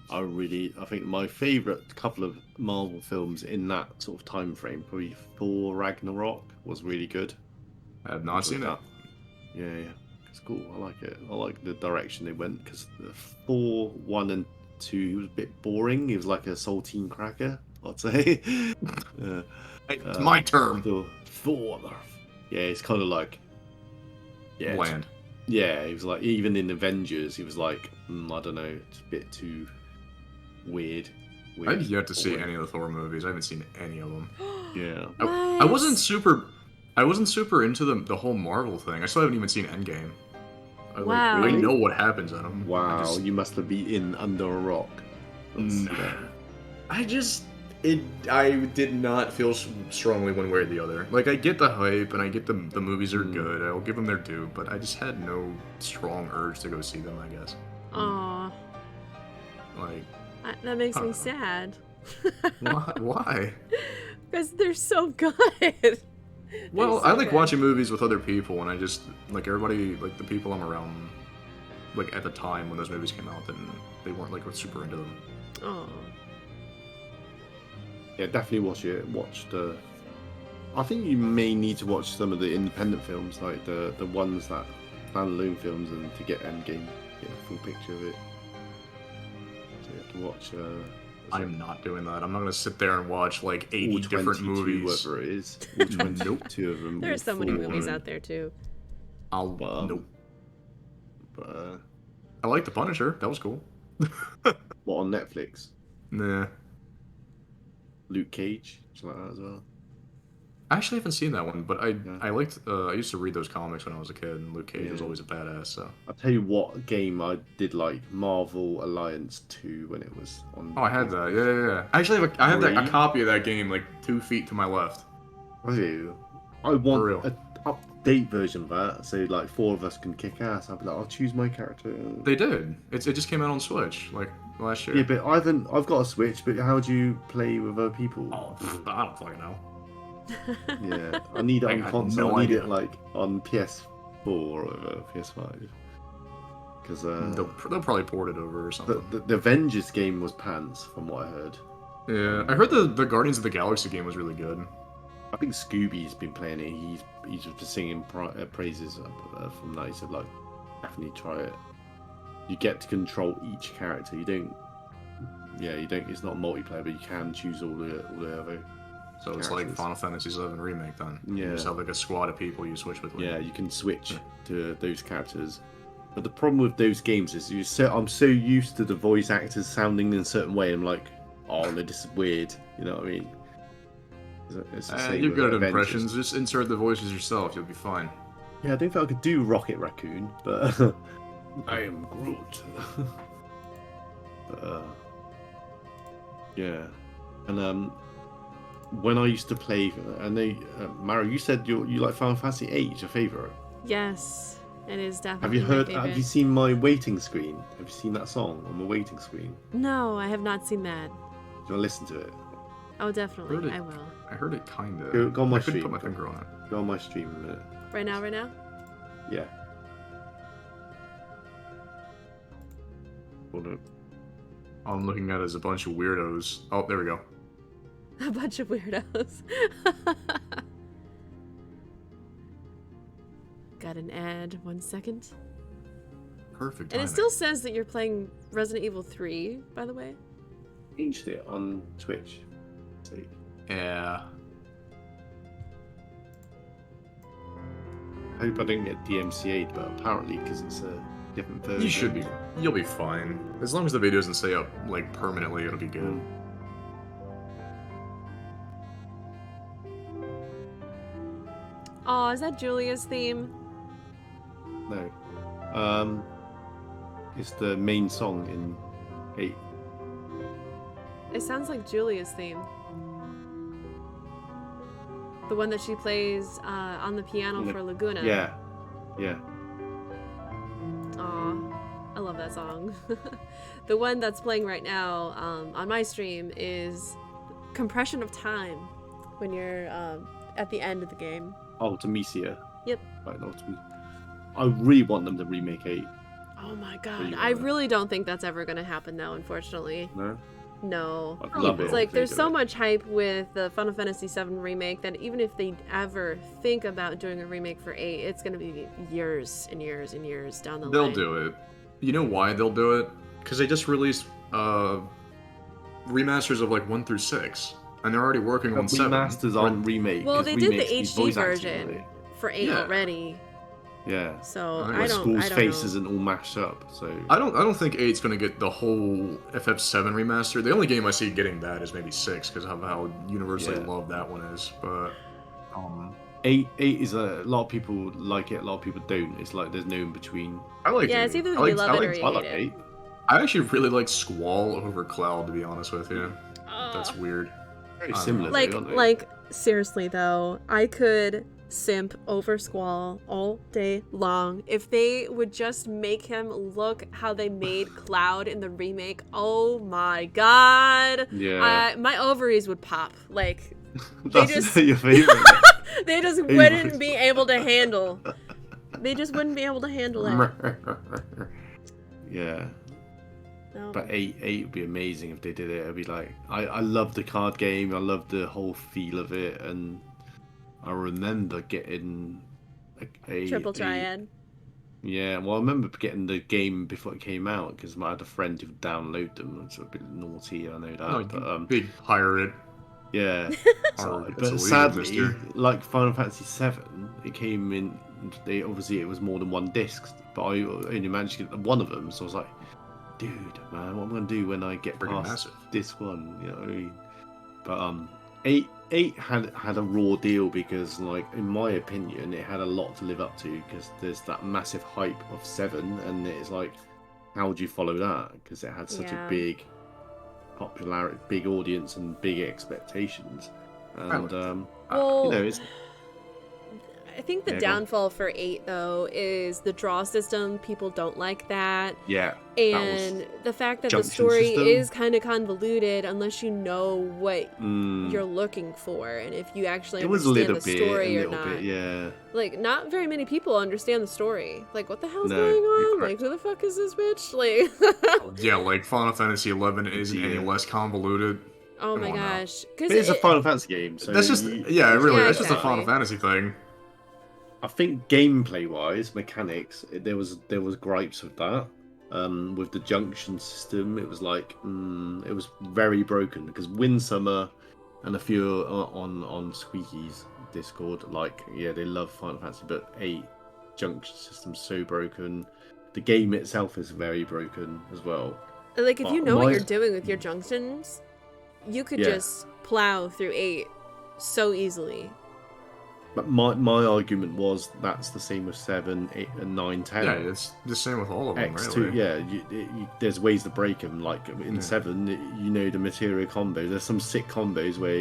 I think my favorite couple of Marvel films in that sort of time frame, probably Thor Ragnarok was really good. I have not seen it. Yeah, it's cool. I like it. I like the direction they went because the Thor 1 and 2 he was a bit boring. He was like a saltine cracker, I'd say. It's my term. Thor. Yeah, it's kind of like Bland. Yeah, he was like even in Avengers, he was like I don't know, it's a bit too weird. I've yet to see boring. any of the Thor movies. I haven't seen any of them. Yeah. I wasn't super into the whole Marvel thing. I still haven't even seen Endgame. Wow. I know what happens in them. Wow, you must have been in under a rock. I did not feel strongly one way or the other. Like, I get the hype, and I get the movies are good. I'll give them their due, but I just had no strong urge to go see them, I guess. Aw. Like, That makes me sad. why? Because they're so good. Well, so I like good. watching movies with other people, and I just like everybody, like the people I'm around, like at the time when those movies came out, then they weren't like super into them. Oh. Yeah, definitely watch it. Watch the. I think you may need to watch some of the independent films, like the ones that standalone films, and to get Endgame, get a full picture of it. So you have to watch. I'm not doing that. I'm not gonna sit there and watch like 80 all different 22, movies. whatever it is. All 22 of them. There all are so many full movies on. out there too. Nope. But I like The Punisher. That was cool. what on Netflix? Nah. Luke Cage, something like that as well. I actually haven't seen that one, but I Yeah. liked. I used to read those comics when I was a kid, and Luke Cage was Yeah. always a badass. So. I'll tell you what game I did like, Marvel Alliance 2 when it was on. Oh, I had that. Yeah. I actually have a Really? copy of that game like 2 feet to my left. I do. I want For real. a up-to-date version of that, so like 4 of us can kick ass. I'll be like, I'll choose my character. They did. It just came out on Switch like last year. Yeah, but I've got a Switch, but how do you play with other people? Oh, I don't fucking know. Yeah, I need it I on had console. no I need idea. it like on PS4 or whatever, PS5. Because They'll probably port it over or something. the Avengers game was pants, from what I heard. Yeah, I heard the Guardians of the Galaxy game was really good. I think Scooby's been playing it. He's just singing praises from that. He said like, definitely try it. You get to control each character. You don't. It's not multiplayer, but you can choose all the other. So it's like characters. Final Fantasy VII Remake then. You Yeah. just have like a squad of people you switch between. Yeah, you can switch to those characters. But the problem with those games is I'm so used to the voice actors sounding in a certain way. I'm like, oh, no, this is weird. You know what I mean? It's the same You're with good at Avengers. impressions. Just insert the voices yourself. You'll be fine. Yeah, I don't think I could do Rocket Raccoon, but I am Groot. But, yeah, and when I used to play, I know, Mara, you said you like Final Fantasy VIII, it's your favorite. Yes, it is Have definitely you heard? my favorite. Have you seen my waiting screen? Have you seen that song on my waiting screen? No, I have not seen that. Do you want to listen to it? Oh, definitely, Heard it. I will. I heard it kind of. Go on my I couldn't stream. put my finger on it. Go on my stream in a minute. Right now? Yeah. Hold up. All I'm looking at is a bunch of weirdos. Oh, there we go. A bunch of weirdos. Got an ad, 1 second. Perfect. And it timing. still says that you're playing Resident Evil 3, by the way. Changed it on Twitch. See. Yeah. I hope I don't get DMCA'd, but apparently because it's a different version. You should be. You'll be fine. As long as the video doesn't stay up like permanently, it'll be good. Oh, is that Julia's theme? No. It's the main song in 8. It sounds like Julia's theme. The one that she plays on the piano Yeah. for Laguna. Yeah. Yeah. Aw, I love that song. The one that's playing right now on my stream is Compression of Time, when you're at the end of the game. Ultimisia. Yep. Right, I really want them to remake 8. Oh my god. you I go. really don't think that's ever going to happen though, unfortunately. No? No. I'd love it. It's like if they there's do so it. much hype with the Final Fantasy VII remake that even if they ever think about doing a remake for 8, it's going to be years and years and years down the They'll line. do it. You know why they'll do it? Because they just released remasters of like 1 through 6, and they're already working on 7. Remasters aren't remake. Well, 'cause they did the remakes need HD voice acting, version don't they? for 8 Yeah. already. Yeah. So I think I the don't School's face know. isn't all mashed up, so I don't think 8's gonna get the whole FF7 remaster. The only game I see getting that is maybe 6 because of how universally Yeah. loved that one is. But 8 is a lot of people like it, a lot of people don't. It's like there's no in between. I like Yeah, it. it's either I you like, love I it or like, you I hate like it. 8. I actually really like Squall over Cloud, to be honest with you. That's weird. Very I don't similar. know. Like, though, aren't they? like seriously though, I could simp over Squall all day long if they would just make him look how they made Cloud in the remake. Oh my god! Yeah. My ovaries would pop. Like, That's just- your favorite. They just Hey, wouldn't boys. be able to handle. They just wouldn't be able to handle it. Yeah, No. but eight would be amazing if they did it. It'd be like I love the card game. I love the whole feel of it, and I remember getting a Triple Triad. Yeah, well, I remember getting the game before it came out because I had a friend who would download them. It's a bit naughty, I know that. No, but big pirate. yeah. It's But illegal, sadly, mister. like Final Fantasy VII, it came in. They obviously it was more than one disc, but I only managed to get one of them. So I was like, dude, man, what am I gonna do when I get Freaking past massive. this one? You know what I mean? But eight had a raw deal because, like, in my opinion, it had a lot to live up to because there's that massive hype of 7, and it's like, how do you follow that? Because it had such Yeah. a big popularity, big audience, and big expectations. And Well, you know, it's I think the Yeah, go on. downfall for 8 though is the draw system. People don't like that. yeah, And the fact that the junction story system. is kind of convoluted unless you know what mm, you're looking for and if you actually it was a understand little the bit, story a or little not. bit, yeah. Like, not very many people understand the story. Like, what the hell's No, going you're on? correct. Like, who the fuck is this bitch? Like, Yeah, like Final Fantasy XI isn't any Yeah. less convoluted. oh my Come on now. gosh. Because But it's a Final Fantasy game, so That's just you- yeah, really. Yeah, That's just a exactly. Final Fantasy thing. I think gameplay wise, mechanics, there was gripes with that. With the junction system, it was like it was very broken because Windsummer and a few on Squeaky's Discord, like, yeah, they love Final Fantasy, but 8 junction system's so broken. The game itself is very broken as well. like, if you Well, know what my- you're doing with your junctions, you could Yeah. just plow through 8 so easily. But my argument was that's the same with 7, 8, and 9, 10. Yeah, it's the same with all of them, X2, really. yeah, there's ways to break them. Like in Yeah. 7, you know the materia combo. There's some sick combos where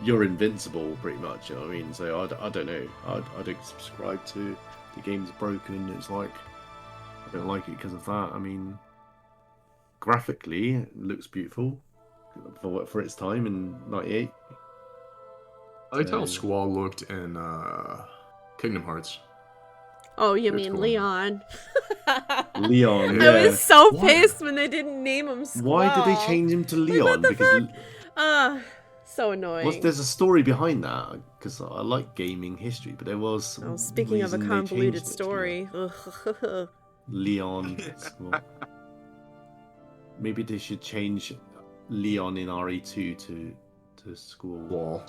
you're invincible pretty much. You know what I mean? So I don't know. I don't subscribe to the game's broken. It's like I don't like it because of that. I mean, graphically, it looks beautiful for its time in '98. I liked how So- Squall looked in Kingdom Hearts. Oh, you It's mean cool. Leon? Leon, Yeah. I was so Why? pissed when they didn't name him Squall. Why did they change him to Leon? the Because so annoying. there's a story behind that. Because I like gaming history, but there was. Some Oh, speaking of a reason they convoluted changed it to story. Ugh. Leon. Squall. Maybe they should change Leon in RE2 to Squall. Wall.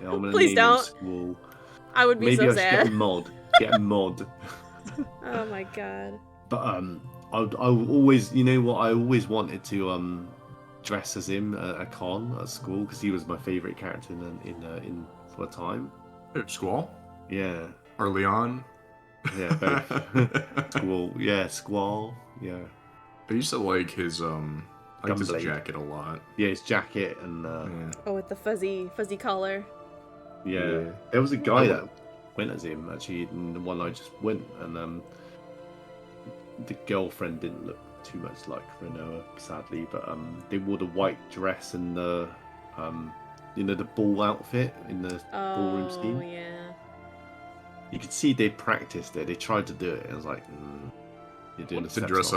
Yeah, I'm gonna Please name him don't. Squall. I would be Maybe so I should get a sad. mod. Get a mod. Oh my god. But I always, you know what, I always wanted to dress as him at a con at school because he was my favorite character in for a time. Who, Squall? Yeah, Or Leon? yeah, both. Squall, yeah, Squall, yeah, I used to like his I liked his Gunblade. jacket a lot. yeah, his jacket and Yeah. Oh, with the fuzzy collar. yeah. There was a guy that went as him actually, and the one I just went, and the girlfriend didn't look too much like Renoa, sadly, but they wore the white dress and the the ball outfit in the ballroom Oh scheme. yeah. You could see they practiced it. They tried to do it. It was like, you're I doing wanted the to steps dress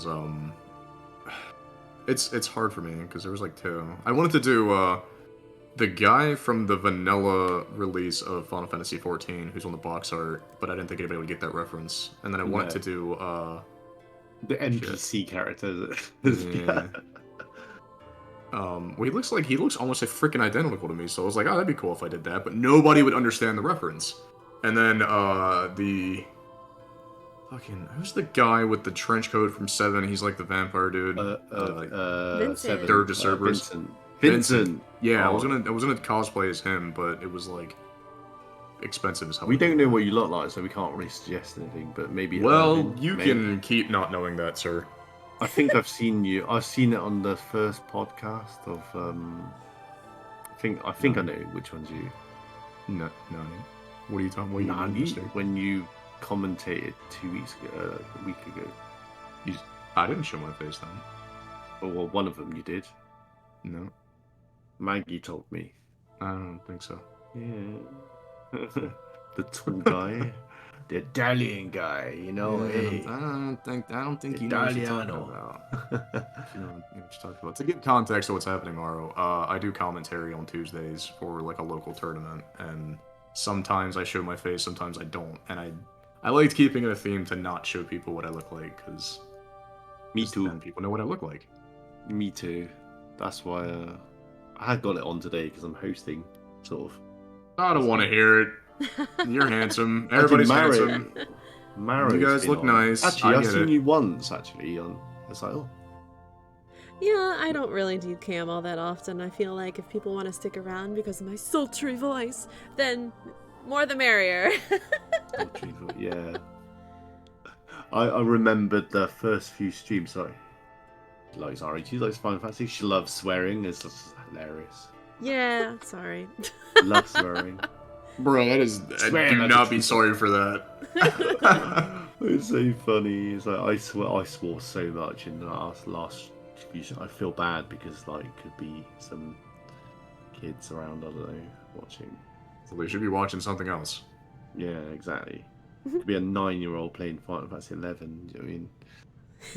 wrong. up as It's hard for me because there was like 2. I wanted to do the guy from the vanilla release of Final Fantasy XIV, who's on the box art, but I didn't think anybody would get that reference. And then I wanted No. to do The NPC character. Yeah. Well, he looks almost like freaking identical to me, so I was like, oh, that'd be cool if I did that, but nobody would understand the reference. And then the who's the guy with the trench coat from 7? He's like the vampire dude. Vincent. Seven. Dirge of Cerberus. Vincent. Yeah, I was Oh. gonna cosplay as him, but it was like expensive as hell. We don't know what you look like, so we can't really suggest anything. But maybe. Well, Irvin, you maybe. can keep not knowing that, sir. I think I've seen you. I've seen it on the first podcast of. I think I know which one's you. No. What are you talking? What are you Nani, mister? when you commentated 2 weeks ago, a week ago. I didn't show my face then. Or well, one of them you did. No. Maggie told me. I don't think so. Yeah. The tall guy. The Italian guy, you know. Hey. I don't think you know what you're talking Italiano. about. You know what you're talking about. To give context to what's happening tomorrow, I do commentary on Tuesdays for like a local tournament, and sometimes I show my face, sometimes I don't, and I liked keeping it a theme to not show people what I look like, because Me too. then people know what I look like. Me too. That's why I got it on today because I'm hosting, sort of. I don't want to hear it. You're handsome. I did Everybody's Maro. handsome. Maro's You guys been look on. nice. Actually, I I've get seen it. you once. Actually, on it's like, oh, Yeah, I don't really do cam all that often. I feel like if people want to stick around because of my sultry voice, then more the merrier. yeah. I remembered the first few streams. Sorry, she likes RE. She likes Final Fantasy. She loves swearing. It's just hilarious. Yeah, sorry. Loves swearing. Bro, that is. Swear Do that's not a be truth. sorry for that. It's so funny. It's like I swore so much in the last. I feel bad because like could be some kids around. I don't know watching. So they should be watching something else. Yeah, exactly. Could be a 9-year-old playing Final Fantasy 11. Do you know what I mean?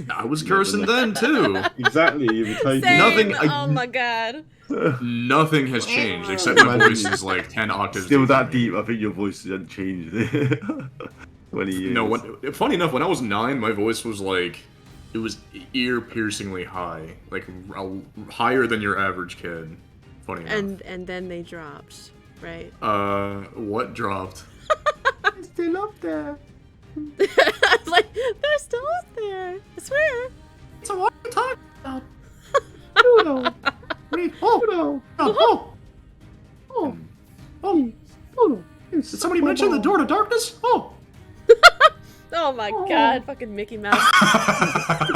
I was cursing then too. Exactly. You were totally Same. Nothing- Oh my god. Nothing has changed except my voice is like 10 octaves. Still deep that for me. deep. I think your voice hasn't changed. 20 years. No, funny enough, when I was 9, my voice was like, it was ear-piercingly high, like higher than your average kid. Funny enough. And then they dropped, right? What dropped? It's still up there. I was like, they're still up there. I swear. So what are you talking about? Oh no. Wait, oh no. Oh. Did somebody mention the door to darkness? Oh. Oh my god, fucking Mickey Mouse.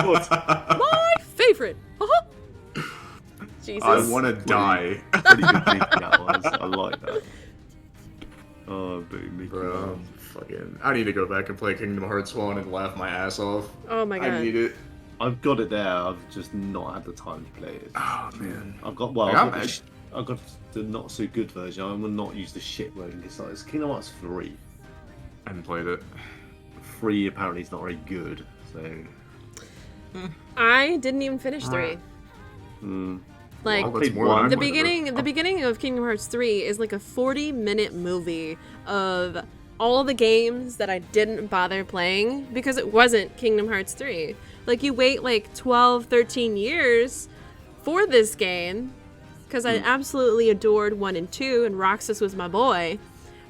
What? My favorite. Uh-huh. Jesus. I want to die. Pretty good thing that was. I like that. Oh, but Mickey Bro, Mouse. fucking. I need to go back and play Kingdom Hearts 1 and laugh my ass off. Oh my god. I need it. I've got it there. I've just not had the time to play it. Oh, man. I've got I've got the not so good version. I will not use the shit version because it's Kingdom Hearts 3. I haven't played it. 3 apparently is not very good. So I didn't even finish 3. Like Well, that's played more than one. I the played, beginning the beginning of Kingdom Hearts 3 is like a 40-minute movie of all the games that I didn't bother playing because it wasn't Kingdom Hearts 3. Like you wait like 12, 13 years for this game because I absolutely adored 1 and 2 and Roxas was my boy.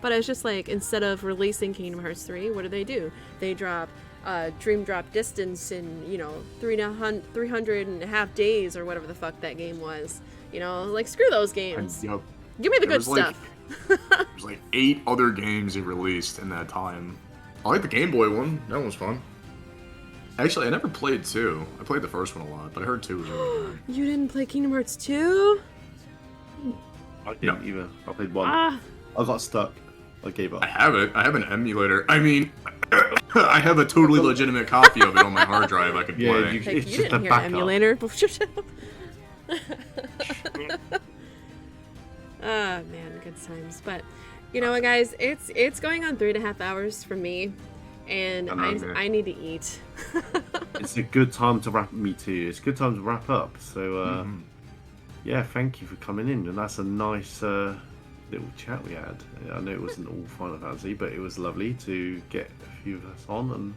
But I was just like, instead of releasing Kingdom Hearts 3, what do? They drop Dream Drop Distance in, 300 and a half days or whatever the fuck that game was. Like, screw those games. Yup. Give me the There good was, like, stuff. There's like 8 other games he released in that time. I like the Game Boy one. That one was fun. Actually, I never played 2. I played the first one a lot, but I heard 2 was really good. You didn't play Kingdom Hearts 2? I didn't either. I played 1. Ah, I got stuck. I gave up. I have it. I have an emulator. I mean, I have a totally legitimate copy of it on my hard drive I could Yeah, play. like, It's you just didn't a hear backup. emulator. Ah, man, good times. But, you know what, guys? It's going on 3.5 hours for me. And I'm not gonna- I need to eat. It's a good time to wrap. Me too. It's a good time to wrap up. So, yeah, thank you for coming in, and that's a nice little chat we had. I know it wasn't all Final Fantasy, but it was lovely to get a few of us on and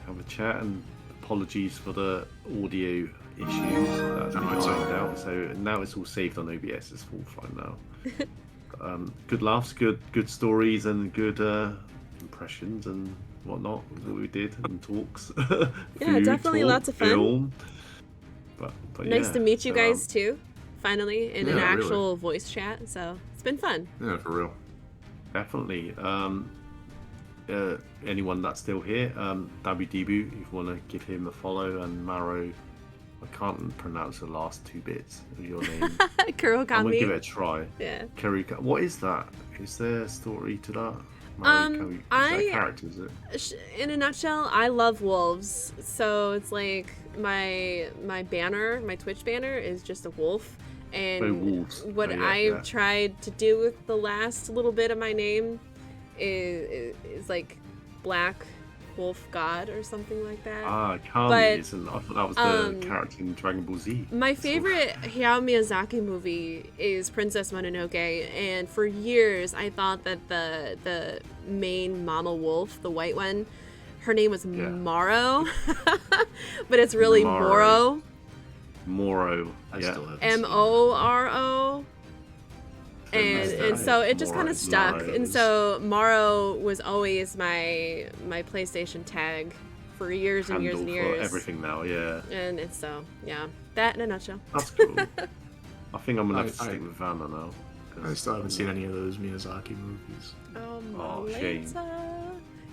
have a chat. And apologies for the audio issues that we it's ironed out. So now it's all saved on OBS. It's full fine now. Good laughs, good stories, and good impressions and whatnot that we did and talks. Yeah, definitely lots of fun. Film. But Nice yeah, to meet you so, guys too, finally, in an Yeah, really. actual voice chat. So it's been fun. Yeah, for real. Definitely. Anyone that's still here, WDBoo, if you want to give him a follow, and Maro, I can't pronounce the last 2 bits of your name. I'm gonna give it a Kurokami. try. Yeah. Karuka. What is that? Is there a story to that? Is that a character, is it? In a nutshell, I love wolves. So it's like my banner, my Twitch banner is just a wolf, And wolves. what Oh, yeah, I've yeah. tried to do with the last little bit of my name is like Black Wolf God or something like that. Ah, Kami But, isn't. I thought that was the character in Dragon Ball Z. My So- favorite Hayao Miyazaki movie is Princess Mononoke, and for years I thought that the main mama wolf, the white one, her name was Maro, but it's really Maro. Moro, Moro. I Yeah. still haven't seen it. Moro. And so it just kind Moro, of stuck, Moro and is- so Maro was always my PlayStation tag for years and years and handle years. for everything now. Yeah, And it's so yeah, that in a nutshell. that's cool. I think I'm gonna have to I- stick with Vanna now. 'cause- I still haven't seen any of those Miyazaki movies. Oh, shame.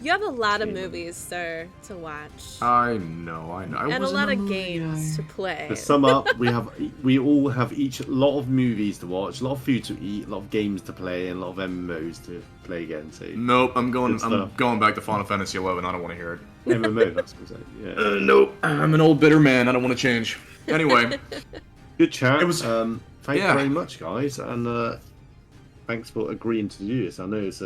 You have a lot of Shame. movies, sir, to watch, I know. I and a wasn't lot of movie games guy. to play. To sum up, we all have each a lot of movies to watch, a lot of food to eat, a lot of games to play, and a lot of MMOs to play again. So Nope, I'm Good stuff. going back to Final Fantasy 11. I don't want to hear it. MMO, that's what I'm saying. Yeah. Nope, I'm an old bitter man. I don't want to change. Anyway, Good chat. It was- Thank yeah. you very much, guys, and thanks for agreeing to do this. I know it's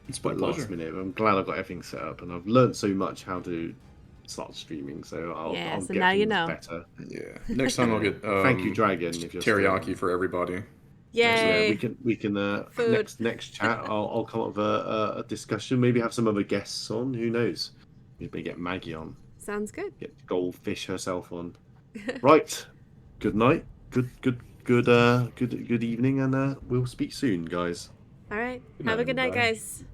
it's my quite last pleasure. minute, but I'm glad I got everything set up, and I've learned so much how to start streaming. So I'll So get now you things know. better. Yeah. Next time I'll get Thank you, Dragon. If you're still- teriyaki for everybody. Yay! Yeah, we can Food. next chat. I'll come up with a discussion. Maybe have some other guests on. Who knows? Maybe get Maggie on. Sounds good. Get Goldfish herself on. Right. Good night. Good evening, and we'll speak soon, guys. All right. Good Have night, a good night, everybody. guys.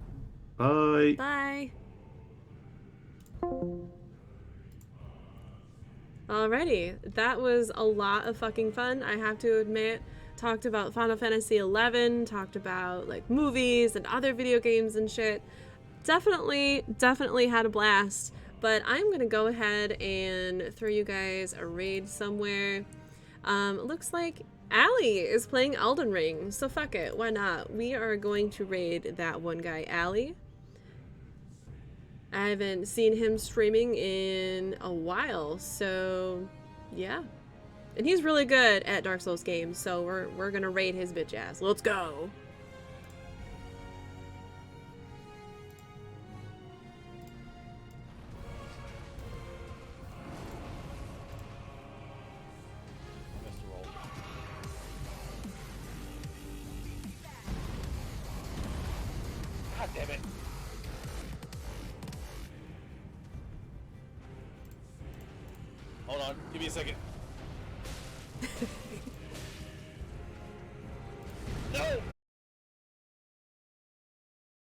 Bye. Bye. Alrighty, that was a lot of fucking fun, I have to admit. Talked about Final Fantasy 11, talked about like movies and other video games and shit. Definitely had a blast. But I'm gonna go ahead and throw you guys a raid somewhere. Looks like Allie is playing Elden Ring, so fuck it, why not? We are going to raid that one guy, Allie. I haven't seen him streaming in a while, so yeah. And he's really good at Dark Souls games, so we're gonna raid his bitch ass. Let's go. God damn it. Hold on, give me a second. No!